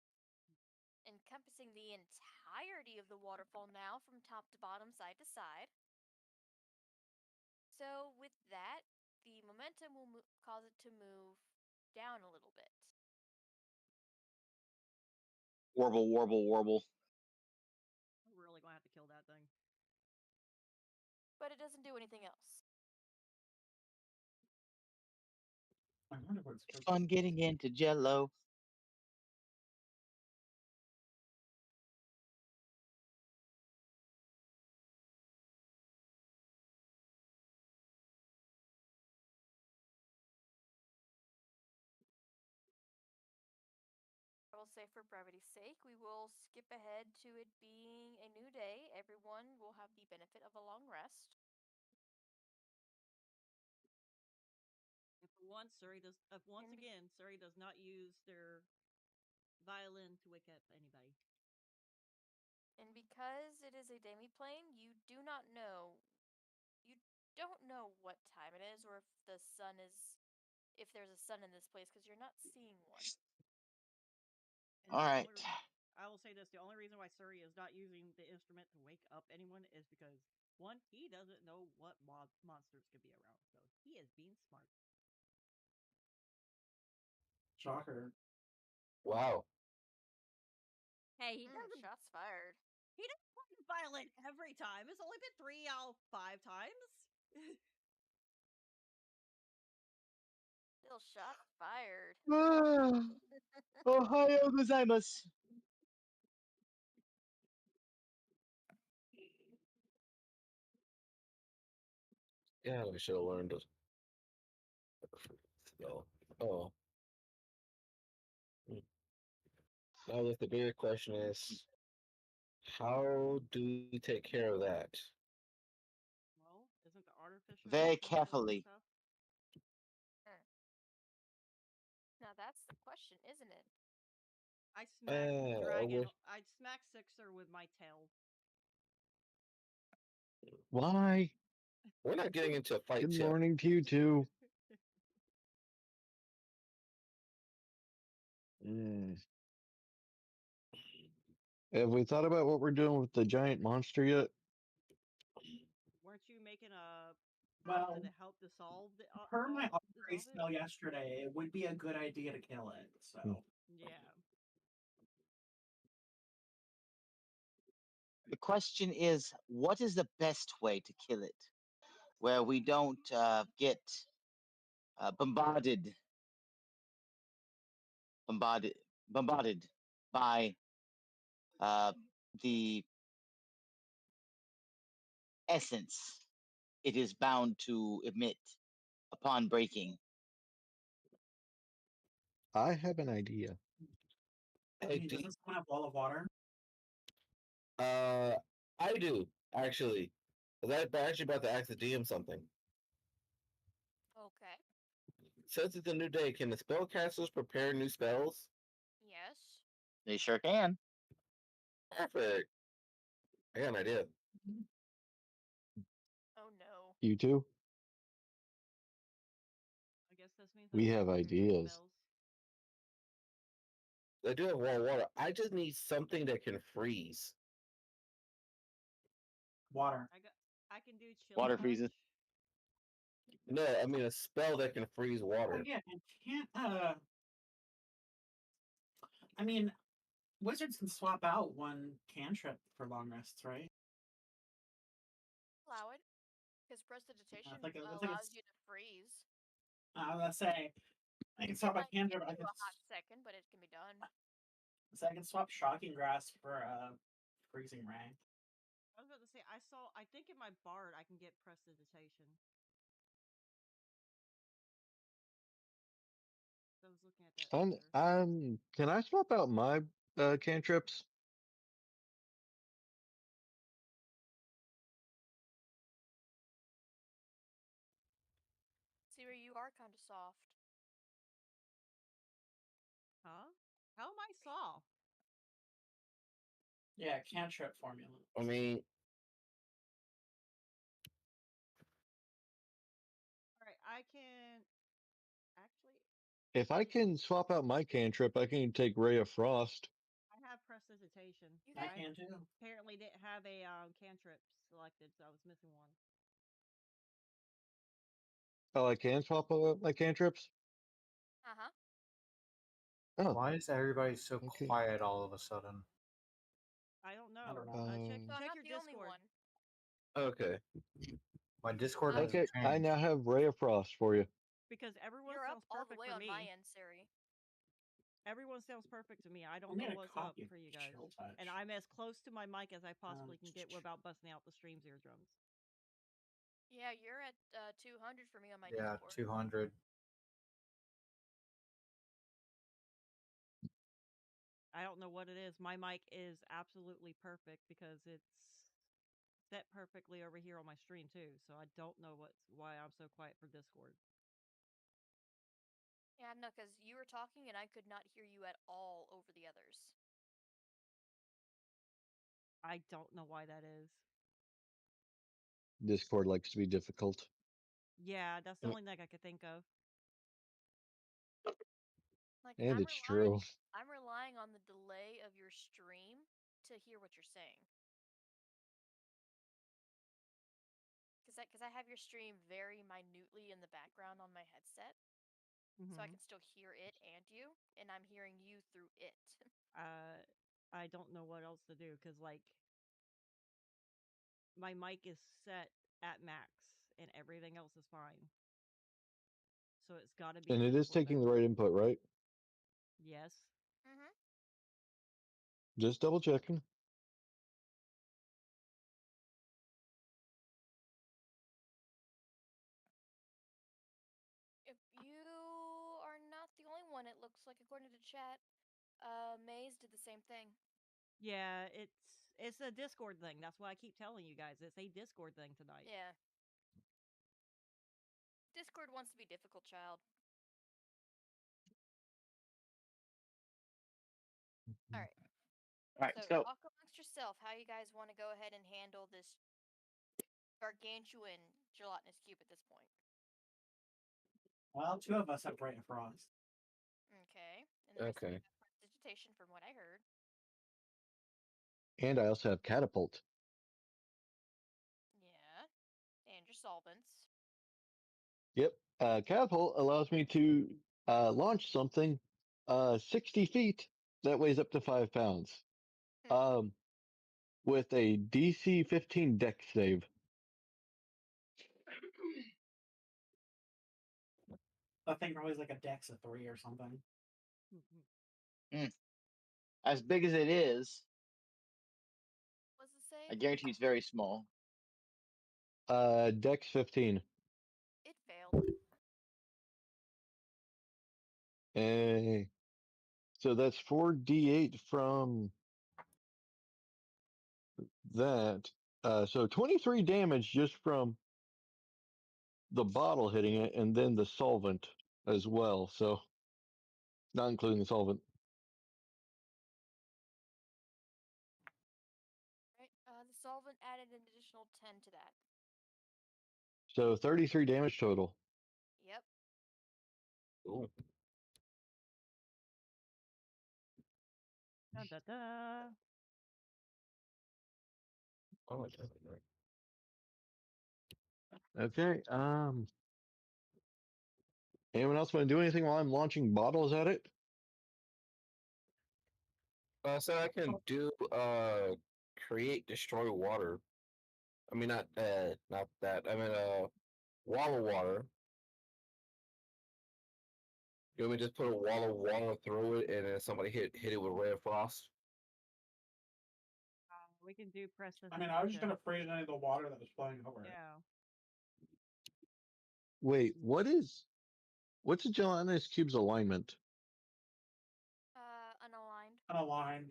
encompassing the entirety of the waterfall now from top to bottom, side to side. So with that, the momentum will cause it to move down a little bit. Warble, warble, warble. We're really gonna have to kill that thing. But it doesn't do anything else. I wonder what's It's fun getting into Jello. I will say for brevity's sake, we will skip ahead to it being a new day. Everyone will have the benefit of a long rest. And for once, Suri does not use their violin to wake up anybody. And because it is a demi-plane, you don't know what time it is or if there's a sun in this place because you're not seeing one. And All right. I will say this: the only reason why Suri is not using the instrument to wake up anyone is because one, he doesn't know what monsters could be around, so he is being smart. Shocker. Wow. Hey, he doesn't. Shots fired. He doesn't play the violin every time. It's only been 3 out of 5 times. Still shots fired. Ohio gozaimasu. Yeah, we should have learned it. So, oh. Now that the bigger question is, how do you take care of that? Well, isn't the artificer Very taking care of that carefully. stuff? Now that's the question, isn't it? I smack I wish. I smack Sixer with my tail. Why? We're not getting into Good fights yet. morning to you too. Mm. Have we thought about what we're doing with the giant monster yet? Weren't you making a Well, to help to solve the per my upgrade dissolve it? spell yesterday, it would be a good idea to kill it. So Yeah. The question is, what is the best way to kill it, where we don't get bombarded, bombarded, bombarded by the essence it is bound to emit upon breaking. I have an idea. I Hey, mean, doesn't someone have wall of water? I do actually. That actually about to ask the DM something. Okay. Since it's a new day, can the spellcasters prepare new spells? Yes. They sure can. Perfect. I got an idea. Oh no. You too? I guess this means We I have can't prepare new ideas. spells. I do have wall of water. I just need something that can freeze. Water. I can do chill Water touch. freezes. No, I mean a spell that can freeze Oh water. yeah, and can't I mean, wizards can swap out one cantrip for long rests, right? Allow it. Because prestidigitation I think allows it's. you to freeze. I was gonna say I can It swap a might take cantrip. I you can. a hot second, but it can be done. So I can swap shocking grasp for freezing ray. I was about to say I think in my bard I can get prestidigitation. I was looking at that earlier. Can I swap out my cantrips? See where you are kind of soft. Huh? How am I soft? Yeah, cantrip formula. I mean, Alright, I can actually If I can swap out my cantrip, I can take Ray of Frost. I have prestidigitation. You I guys can too. Apparently didn't have a cantrip selected, so I was missing one. Oh, I can swap out my cantrips? Uh-huh. Oh, Why is everybody so okay. quiet all of a sudden? I don't know. I don't know. Check So I'm not your the only Discord. one. okay. My Discord Um, hasn't Okay, I changed. now have Ray of Frost for you. Because everyone You're up sounds all the perfect way for on my me. end, Siri. Everyone sounds perfect to me. I I don't made know a what's up copy of for you guys. Chill Touch. And I'm as close to my mic as I possibly can get without busting out the stream's eardrums. Yeah, you're at 200 for me on my Yeah, Discord. 200. I don't know what it is. My mic is absolutely perfect because it's set perfectly over here on my stream too. So I don't know why I'm so quiet for Discord. Yeah, no, because you were talking and I could not hear you at all over the others. I don't know why that is. Discord likes to be difficult. Yeah, that's the only thing I could think of. Like, And it's true. I'm relying on the delay of your stream to hear what you're saying. Because I have your stream very minutely in the background on my headset, so I can still hear it and you, and I'm hearing you through it. I don't know what else to do because like my mic is set at max and everything else is fine. So it's got to be. And it is taking the right input, right? Yes. Mm-hmm. Just double checking. If you are not the only one, it looks like, according to chat, Maze did the same thing. Yeah, it's a Discord thing. That's why I keep telling you guys. It's a Discord thing tonight. Yeah. Discord wants to be difficult, child. All right. All right, So let's go. talk amongst yourself how you guys want to go ahead and handle this gargantuan gelatinous cube at this point. Well, two of us have Ray of Frost. Okay. And the rest of you Okay. have resuscitation from what I heard. And I also have catapult. Yeah. And your solvents. Yep. Catapult allows me to launch something 60 feet that weighs up to 5 pounds. Um, with a DC 15 deck save. That thing probably is like a dex of 3 or something. As big as it is, What's the I save? guarantee it's very small. Dex 15. It failed. Eh, so that's 4d8 from that. So 23 damage just from the bottle hitting it, and then the solvent as well. So not including the solvent. Right. The solvent added an additional 10 to that. So 33 damage total. Yep. Cool. Da, da, da. Oh, Okay. Anyone else want to do anything while I'm launching bottles at it? so I can do create destroy water. I mean not that. I mean wall of water. You want me to just put a wall of water through it and then somebody hit it with red frost? We can do I mean, I was just gonna freeze any of the water that was flowing over it. Yeah. Wait, what's a gelatinous cube's alignment? Unaligned. Unaligned.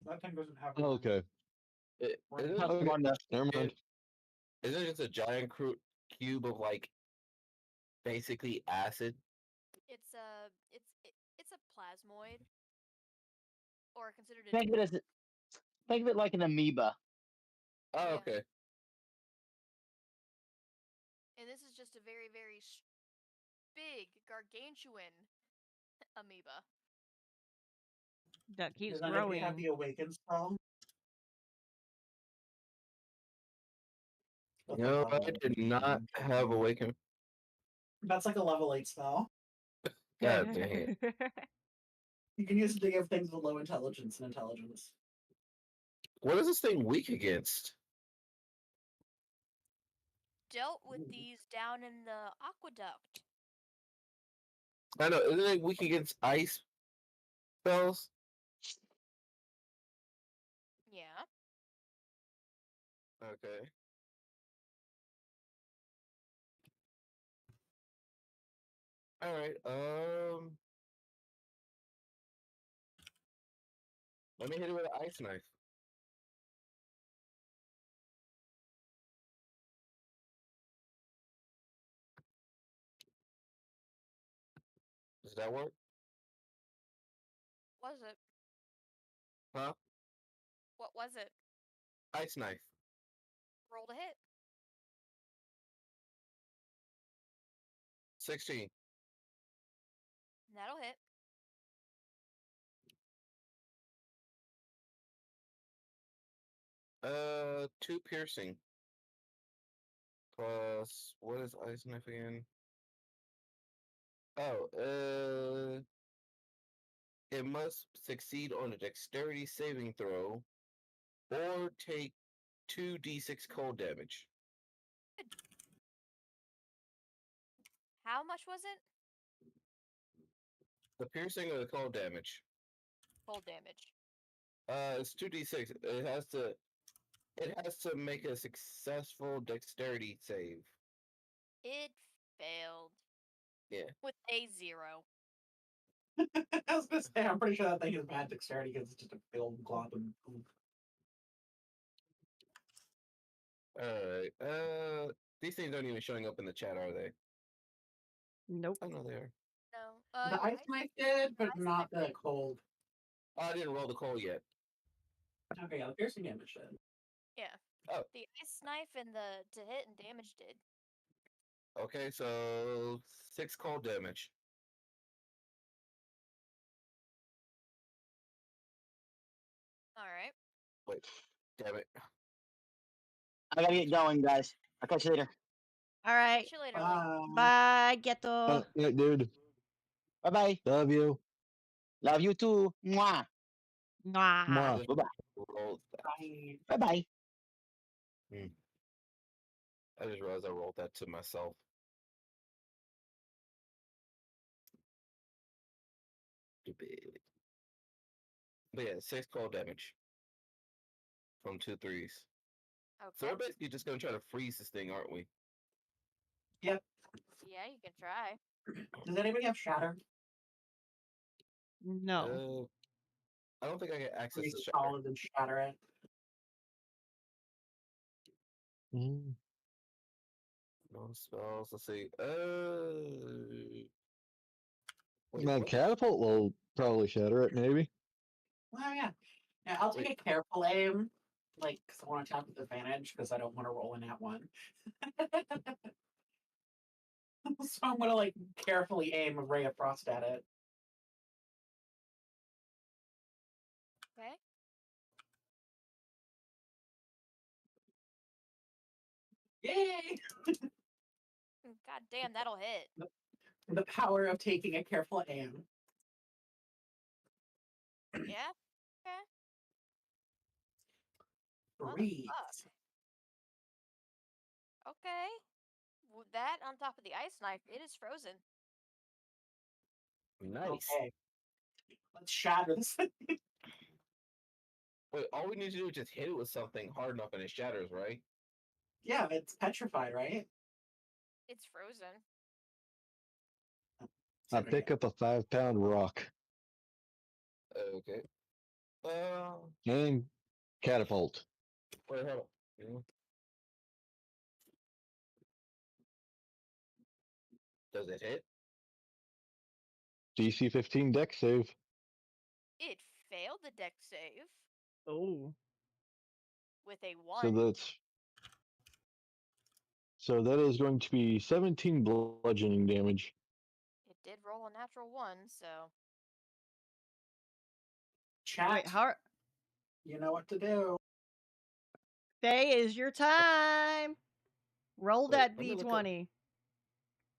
That thing doesn't have. Oh, okay. Isn't Put them it, on the. Never mind. isn't it just a giant cube of like basically acid? It's a it's a plasmoid, or considered a. Think of it like an amoeba. Oh, Yeah. okay. And this is just a very big gargantuan amoeba. That keeps And then if you have growing. the awaken spell. That's like No, I level did not 15. have awaken. That's like a level 8 spell. God dang it. You can use it to give things with low intelligence and intelligence. What is this thing weak against? Dealt with these down in the aqueduct. I know, isn't it weak against ice spells? Yeah. Okay. Alright, let me hit it with an ice knife. Does that work? Was it? Huh? What was it? Ice knife. Rolled a hit. 16. That'll hit. Two piercing. Plus, what is ice knife again? Oh, it must succeed on a dexterity saving throw or take 2d6 cold damage. How much was it? The piercing or the cold damage? Cold damage. It's 2d6. It has to make a successful dexterity save. It failed. Yeah. With a 0. I was gonna say, I'm pretty sure that thing is bad dexterity because it's just a big old glob of poop. Alright. These things aren't even showing up in the chat, are they? Nope. Oh no, they are. No. The ice knife did, but not the cold. Oh, I didn't roll the cold yet. Okay, yeah, the piercing damage did. Yeah. Oh. The ice knife and the to hit and damage did. Okay, so 6 cold damage. Wait, damn it. I gotta get going, guys. I'll catch you later. All right. Catch you later, Lee. Bye, Ghetto. Yeah, dude. Bye bye. Love you. Love you too. Mwah. Mwah. I Mwah. just Bye bye. rolled that. Bye. Bye bye. I just realized I rolled that to myself. Stupid. But yeah, 6 cold damage from 2 threes. So Okay. we're basically just gonna try to freeze this thing, aren't we? Yep. Yeah, you can try. Does anybody have shatter? No. I don't think I get access Freeze to it shatter. solid and shatter it. Mm. No spells. Let's see. Wait, Now, what? catapult will probably shatter it, maybe. Well, yeah. Yeah, I'll take Wait. a careful aim, like, because I want to attack with advantage, because I don't want to roll in at one. So I'm gonna like carefully aim a ray of frost at it. Okay. Yay! God damn, that'll hit. The power of taking a careful aim. Yeah. Okay. Freeze. Fuck. Okay. With that on top of the ice knife, it is frozen. Nice. Okay. Let's shatter this. Wait, all we need to do is just hit it with something hard enough and it shatters, right? Yeah, it's petrified, right? It's frozen. I pick up a 5-pound rock Okay. and catapult. Wait, hold on. Does it hit? DC 15 deck save. It failed the deck save Oh. with a So 1. that is going to be 17 bludgeoning damage. It did roll a natural 1, so. Chat. Wait, how? You know what to do. Faye, is your time. Roll Wait, that let me look up- d20.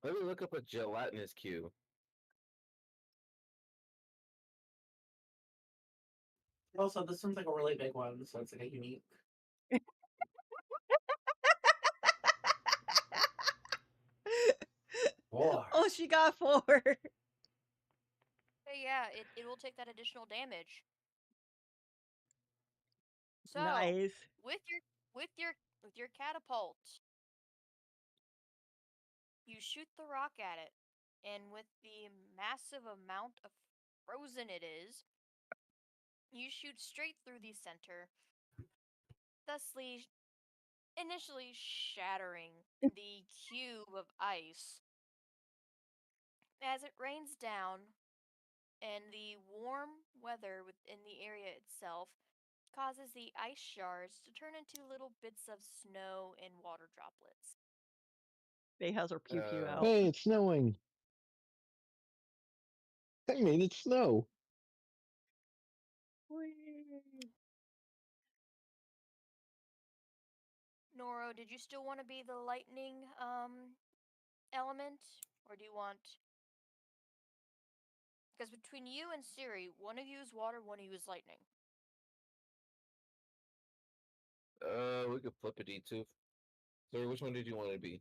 Let me look up a gelatinous cube. Also, this one's like a really big one, so it's like a unique. Four. Oh, she got 4. But yeah, it will take that additional damage. So Nice. with your catapult, you shoot the rock at it, and with the massive amount of frozen it is, you shoot straight through the center, thusly initially shattering the cube of ice. As it rains down, and the warm weather within the area itself causes the ice shards to turn into little bits of snow and water droplets. Faye has her pew pew out. Hey, it's snowing. I made it snow. Noro, did you still want to be the lightning element, or do you want? Because between you and Siri, one of you is water, one of you is lightning. We could flip a D2. So which one did you want to be?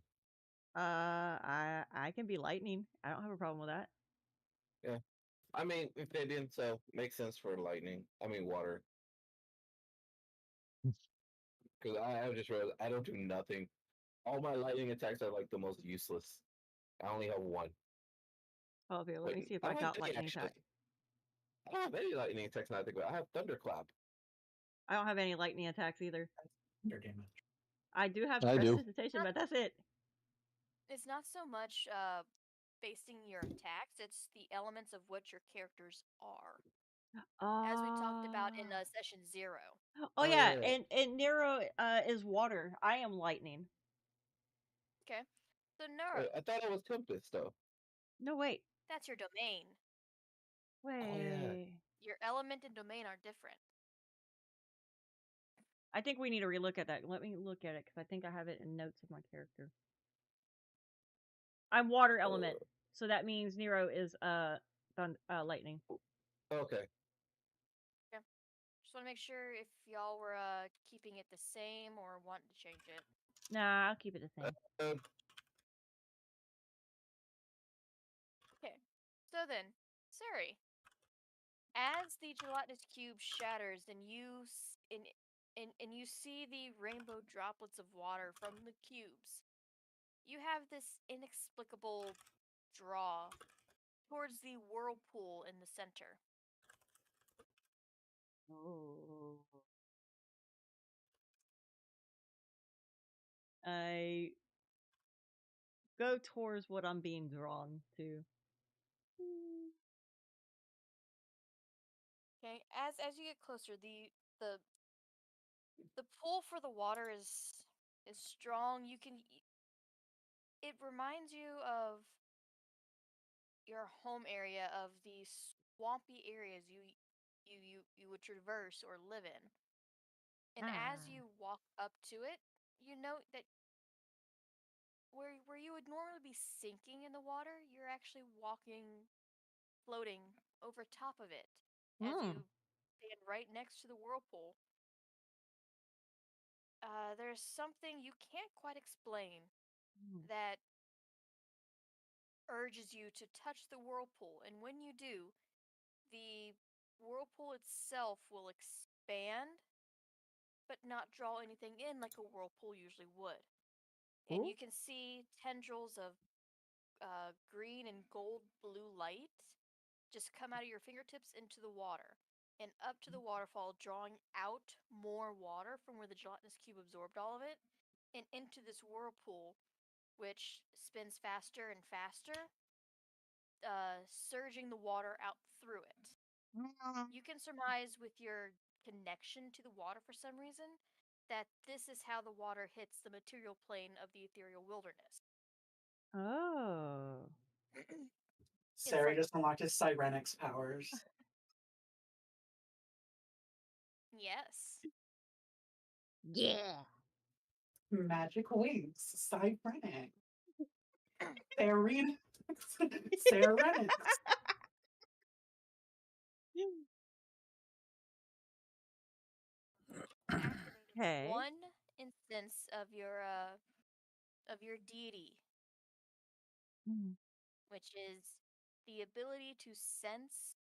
I can be lightning. I don't have a problem with that. Yeah. I mean, if they didn't, so makes sense for lightning. I mean, water. Because I just realized I don't do nothing. All my lightning attacks are like the most useless. I only have one. Oh, here, let me Wait, see if I I don't have got any, lightning actually. attack. I don't have any lightning attacks now I think about it. I have thunderclap. I don't have any lightning attacks either. Thunder damage. I do have I do. prestidigitation, but that's it. It's not so much basing your attacks; it's the elements of what your characters are, as we talked about in session 0. Oh yeah, and Nero is water. I am lightning. Okay, so Nero, Wait, I thought it was Tempest though. No, wait. that's your domain. Wait. Oh yeah. Your element and domain are different. I think we need to relook at that. Let me look at it because I think I have it in notes of my character. I'm water element, so that means Nero is lightning. Okay. Just want to make sure if y'all were keeping it the same or wanting to change it. Nah, I'll keep it the same. Okay. So then, Sari, as the gelatinous cube shatters and you you see the rainbow droplets of water from the cubes, you have this inexplicable draw towards the whirlpool in the center. Oh. I go towards what I'm being drawn to. Okay, as you get closer, the pull for the water is strong. It reminds you of your home area, of the swampy areas you would traverse or live in. And as you walk up to it, you note that where you would normally be sinking in the water, you're actually walking, floating over top of it as you stand right next to the whirlpool. There's something you can't quite explain that urges you to touch the whirlpool, and when you do, the whirlpool itself will expand but not draw anything in like a whirlpool usually would. And you can see tendrils of green and gold blue light just come out of your fingertips into the water and up to the waterfall, drawing out more water from where the gelatinous cube absorbed all of it and into this whirlpool, which spins faster and faster, surging the water out through it. You can surmise with your connection to the water for some reason that this is how the water hits the material plane of the ethereal wilderness. Oh. Sari like- just unlocked his Cyrenix powers. Yes. Yeah. Magic wings, Cyrenix. Sarin. Sarenix. Okay. One instance of your deity, which is the ability to sense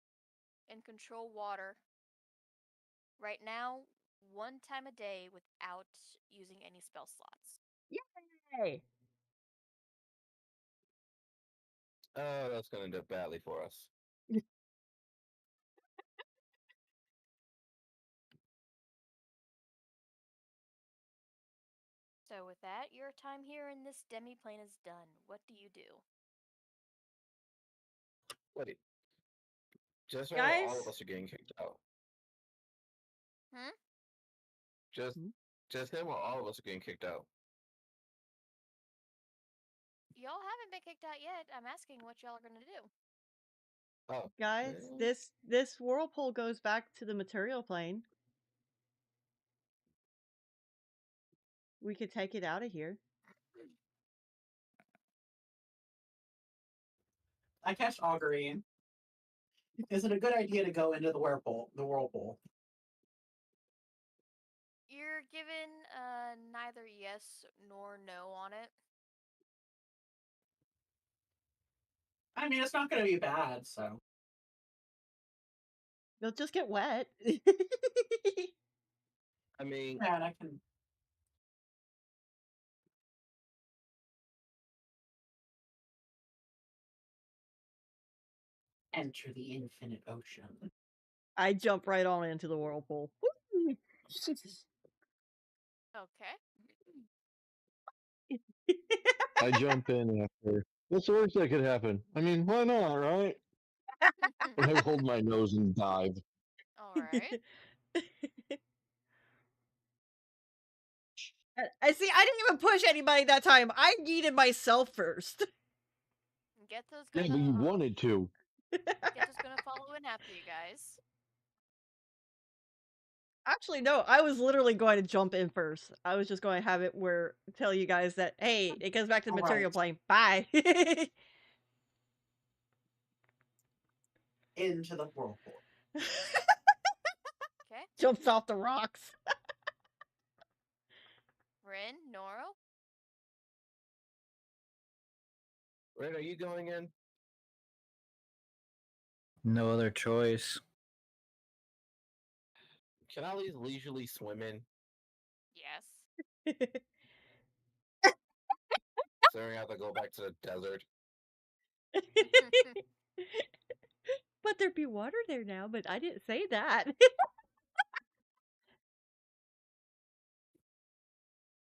and control water. Right now, one time a day without using any spell slots. Yay! Oh, that's going to end up badly for us. So with that, your time here in this demi-plane is done. What do you do? Wait. Just now, Guys? all of us are getting kicked out. Hmm? Just then, while all of us are getting kicked out. Y'all haven't been kicked out yet. I'm asking what y'all are gonna do. Oh, Guys, this whirlpool goes back to the material plane. We could take it out of here. I cast Augury. Is it a good idea to go into the whirlpool? You're given neither yes nor no on it. I mean, it's not going to be bad, so. They'll just get wet. I mean, Yeah, and I can. Enter the infinite ocean. I jump right on into the whirlpool. Okay. I jump in after. What's the worst that could happen? I mean, why not, right? I hold my nose and dive. All right. I see. I didn't even push anybody that time. I needed myself first. Ghetto's Yeah, gonna but you wanted to. Ghetto's gonna follow in after you guys. Actually, no. I was literally going to jump in first. I was just going to have it where tell you guys that hey, it goes back to the All material right. plane. Bye. Into the whirlpool. Okay. Jumps off the rocks. Rin, Noro. Red, are you going in? No other choice. Can I at least leisurely swim in? Yes. So I have to go back to the desert. But there'd be water there now, but I didn't say that.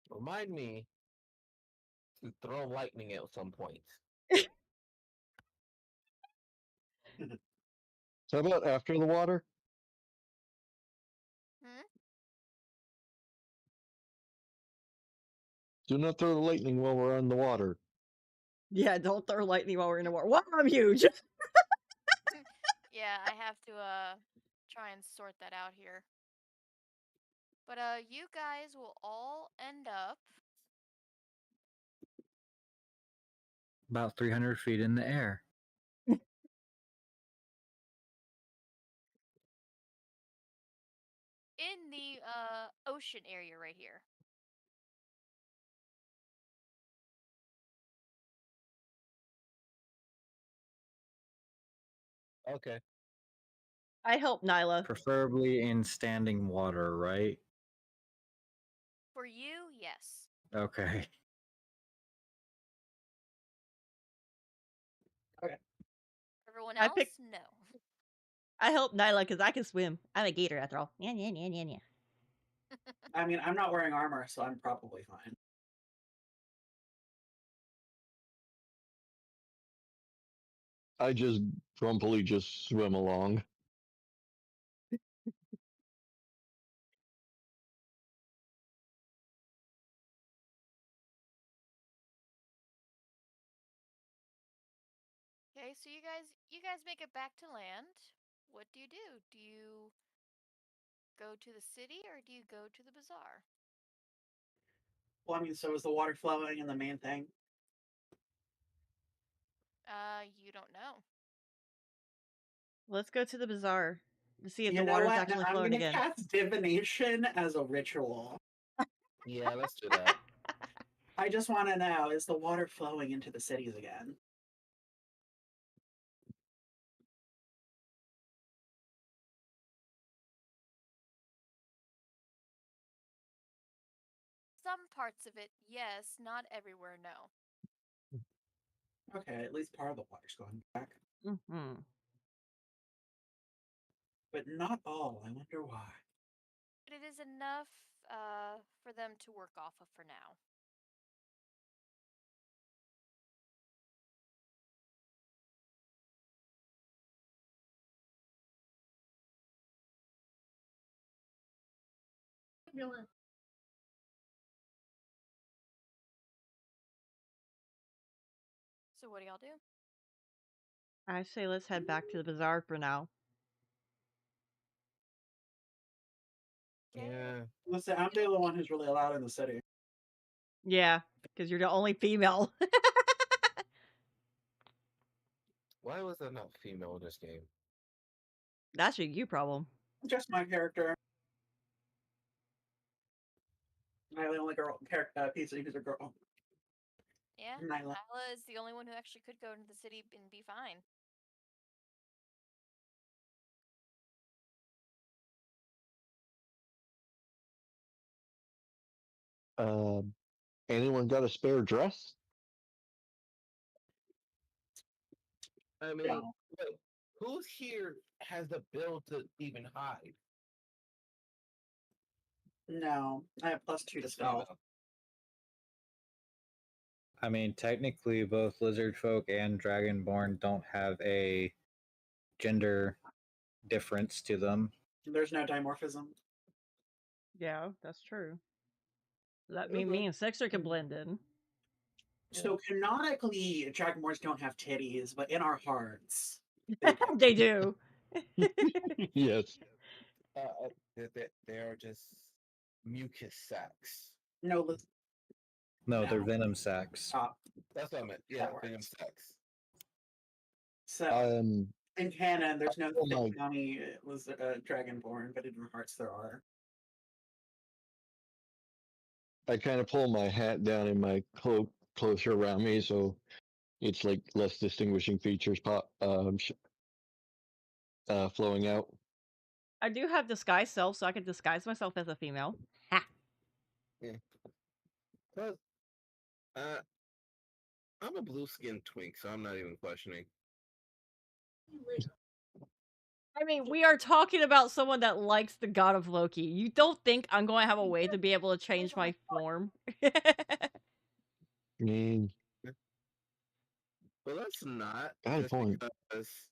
Remind me to throw lightning at some point. How about after the water? Hmm? Do not throw the lightning while we're on the water. Yeah, don't throw lightning while we're in the water. Wow, I'm huge. Yeah, I have to try and sort that out here. But you guys will all end up About 300 feet in the air. in the ocean area right here. Okay. I help Nyla. Preferably in standing water, right? For you, yes. Okay. Everyone I else, pick. no. I help Nyla because I can swim. I'm a gator after all. Yeah, yeah, yeah, yeah, yeah. I mean, I'm not wearing armor, so I'm probably fine. I just grumpily just swim along. Okay, so you guys make it back to land. What do? Do you go to the city or do you go to the bazaar? Well, I mean, so is the water flowing in the main thing? You don't know. Let's go to the bazaar to see if You the know water's what? actually I'm flowing gonna again. cast divination as a ritual. Yeah, let's do that. I just want to know: is the water flowing into the cities again? Some parts of it, yes. Not everywhere, no. Okay, at least part of the water's going back, Mm-hmm. but not all. I wonder why. But it is enough for them to work off of for now. So what do y'all do? I say let's head back to the bazaar for now. Okay. Yeah. Listen, I'm the only one who's really allowed in the city. Yeah, because you're the only female. Why was there not female in this game? That's a you problem. Just my character. I'm the only girl character piece who's a girl. Yeah, Nyla. Nyla is the only one who actually could go into the city and be fine. Um, anyone got a spare dress? I mean, Yeah. wait, who's here has the build to even hide? No, I have +2 to Just stealth. female. I mean, technically, both lizard folk and dragonborn don't have a gender difference to them. There's no dimorphism. Yeah, that's true. That mean Mhm. me and Sexter can blend in. So canonically, Dragonborns don't have titties, but in our hearts, they do. They do. Yes. They are just mucus sacs. No, let's No, they're now venom sacs. stop. That's what I meant. Yeah, That works. venom sacs. So Um, in canon, there's no oh my- thick gummy was dragonborn, but in Hearts there are. I kind of pull my hat down and my cloak closer around me, so it's like less distinguishing features flowing out. I do have disguise self, so I can disguise myself as a female. Ha! Yeah. Plus, I'm a blue skinned twink, so I'm not even questioning. I mean, we are talking about someone that likes the god of Loki. You don't think I'm going to have a way to be able to change my form? I mean, But let's not. got a Just point. because.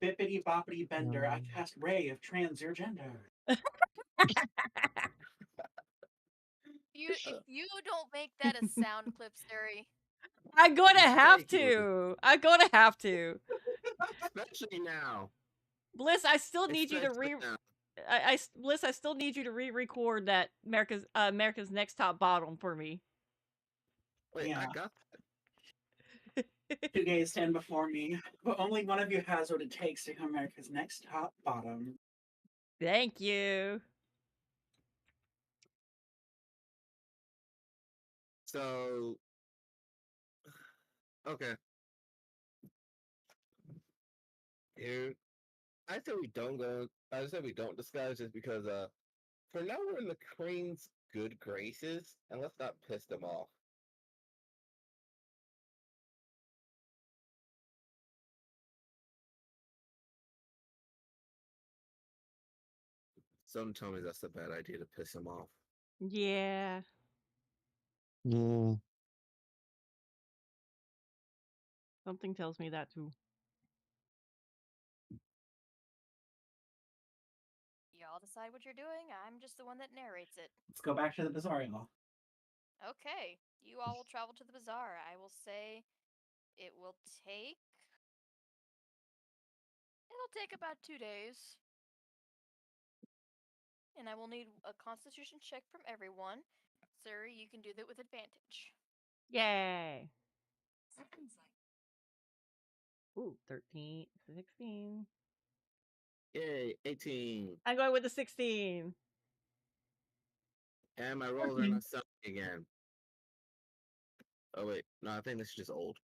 Bippity boppity bender. I cast Ray of trans your gender. If you don't make that a sound clip, Siri. I'm going to have Thank you. to. I'm going to have to. Especially now. Bliss, I still need you to Especially now. Bliss, I still need you to re-record that America's Next Top Bottom for me. Wait, Yeah. I got 2 gays stand before me, but only one of you has what it takes to become America's next top bottom. Thank you. So, okay. Here, I said we don't go. I said we don't disguise just because, for now we're in the Queen's good graces, and let's not piss them off. Some tell me that's a bad idea to piss them off. Yeah. Yeah. Something tells me that too. Y'all decide what you're doing. I'm just the one that narrates it. Let's go back to the bazaar, y'all. Okay, you all will travel to the bazaar. I will say it will take. It'll take about 2 days. And I will need a constitution check from everyone. Sir, you can do that with advantage. Yay. Ooh, 13, 16. Yay, 18. I'm going with the 16. And my rolls are not sucking again. Oh, wait. No, I think this is just old.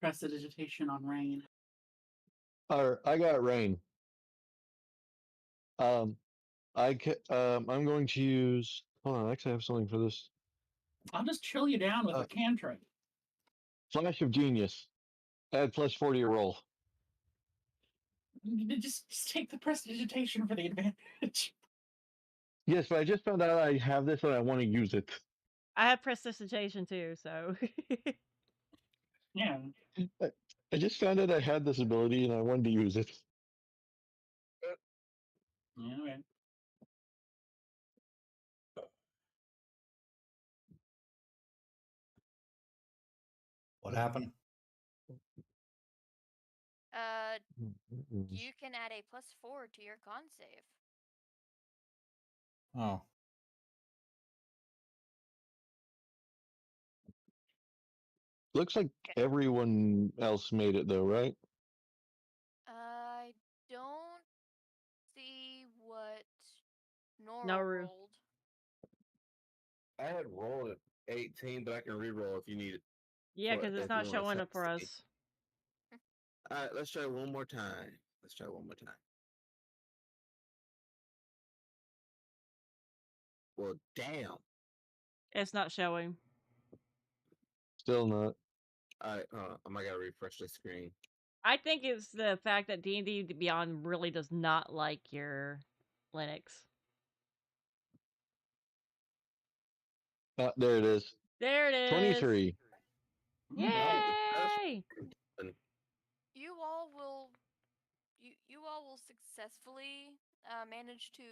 Prestidigitation on rain. I got rain. I'm going to use. Hold on, I actually have something for this. I'll just chill you down with a cantrip. Flash of Genius. Add +4 to your roll. Just take the prestidigitation for the advantage. Yes, but I just found out I have this and I want to use it. I have prestidigitation too, so. Yeah. I just found out I had this ability and I wanted to use it. Yeah, okay. What happened? You can add a +4 to your con save. Oh. Looks like everyone else made it though, right? I don't see what Nora Naru. rolled. I had rolled at 18, but I can re-roll if you need it. Yeah, because it's not showing up for us. Alright, let's try one more time. Well, damn. It's not showing. Still not. Alright, I might gotta refresh the screen. I think it's the fact that D&D Beyond really does not like your Linux. There it is. There it is. 23. Yay! You all will successfully manage to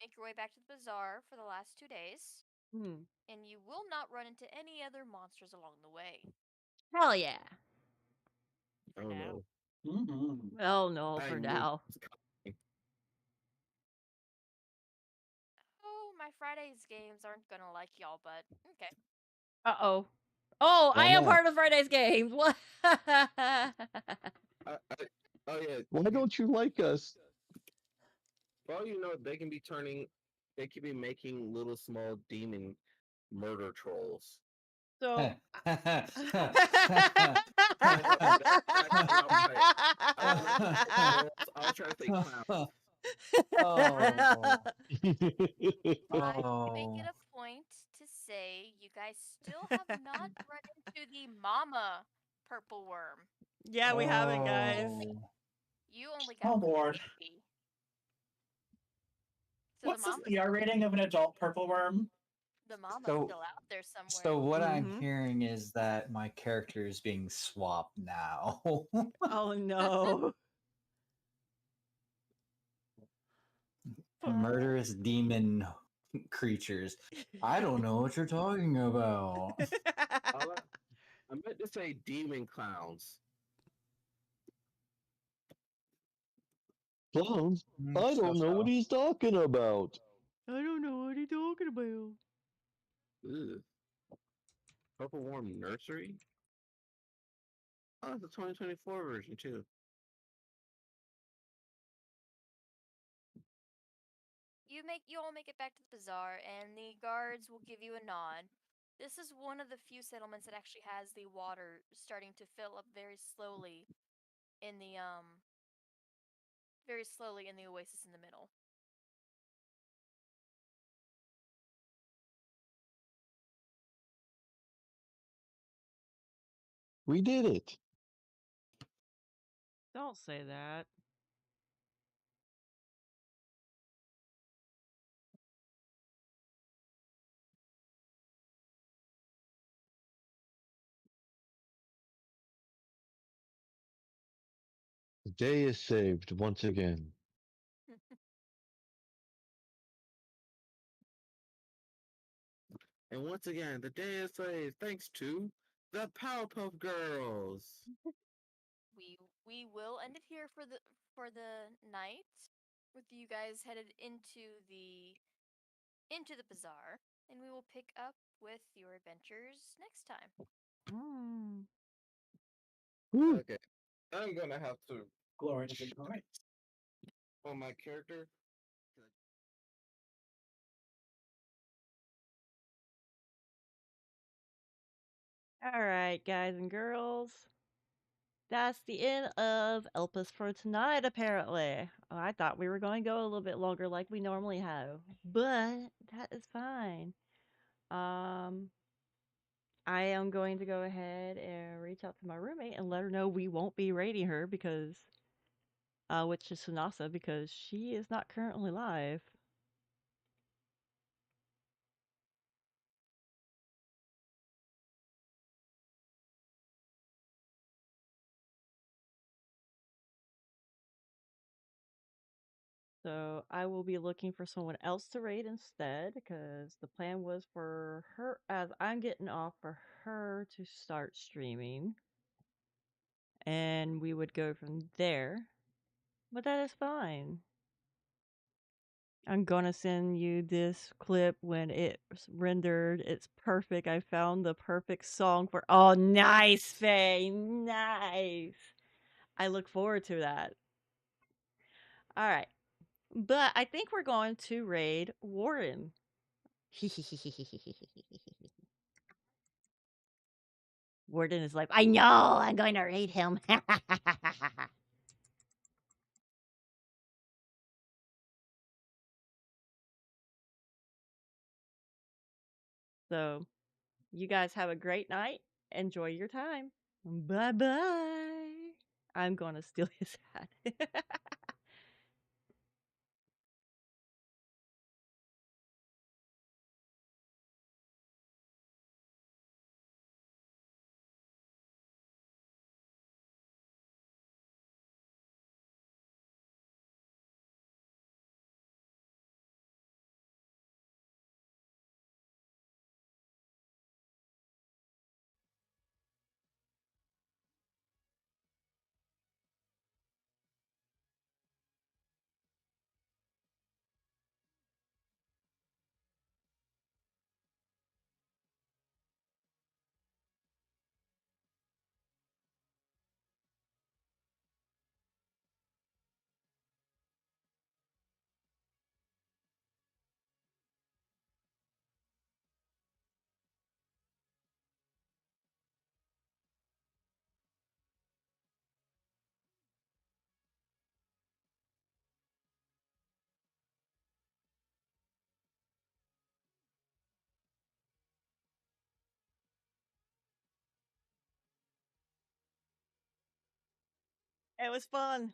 make your way back to the bazaar for the last 2 days, Hmm. and you will not run into any other monsters along the way. Hell yeah. For Oh now. no. Mm-hmm. Oh no, I for knew now. it was coming. Oh, my Friday's games aren't gonna like y'all, but okay. Uh-oh. Oh, Why I am not? part of Friday's games. What? I, oh yeah. Why don't you like us? Well, you know, they can be turning. They could be making little small demon murder trolls. So. I know that came out right. I was trying to say trolls. I was trying to say clowns. Oh. I make it Oh. a point to say you guys still have not run into the mama purple worm. Yeah, we haven't, guys. Oh. You only Oh got the Lord. baby. So What's the CR rating of an adult purple worm? the mama's So, still out there somewhere. so what I'm Mhm. hearing is that my character is being swapped now. Oh no. Murderous demon creatures. I don't know what you're talking about. I meant to say demon clowns. Clowns? I So, don't know what he's talking about. I don't know what he's talking about. Ugh. Purple Worm Nursery? Oh, it's the 2024 version too. You all make it back to the bazaar, and the guards will give you a nod. This is one of the few settlements that actually has the water starting to fill up in the very slowly in the oasis in the middle. We did it. Don't say that. The day is saved once again. And once again, the day is saved thanks to the Powerpuff Girls. We will end it here for the night, with you guys headed into the bazaar, and we will pick up with your adventures next time. Mm. Woo. Okay, I'm gonna have to Glory to the glory. on my character. All right, guys and girls. That's the end of Elpis for tonight, apparently. Oh, I thought we were going to go a little bit longer like we normally have, but that is fine. I am going to go ahead and reach out to my roommate and let her know we won't be raiding her because, which is Sunasa, because she is not currently live. So I will be looking for someone else to raid instead because the plan was for her, as I'm getting off, for her to start streaming. And we would go from there. But that is fine. I'm gonna send you this clip when it's rendered. It's perfect. I found the perfect song for. Oh, nice, Faye. Nice. I look forward to that. All right. But I think we're going to raid Warren. Warden is like, I know, I'm going to raid him. So, you guys have a great night. Enjoy your time. Bye bye. I'm going to steal his hat. It was fun.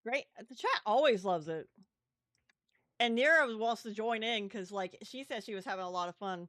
Great. The chat always loves it. And Nira wants to join in because, like, she said she was having a lot of fun.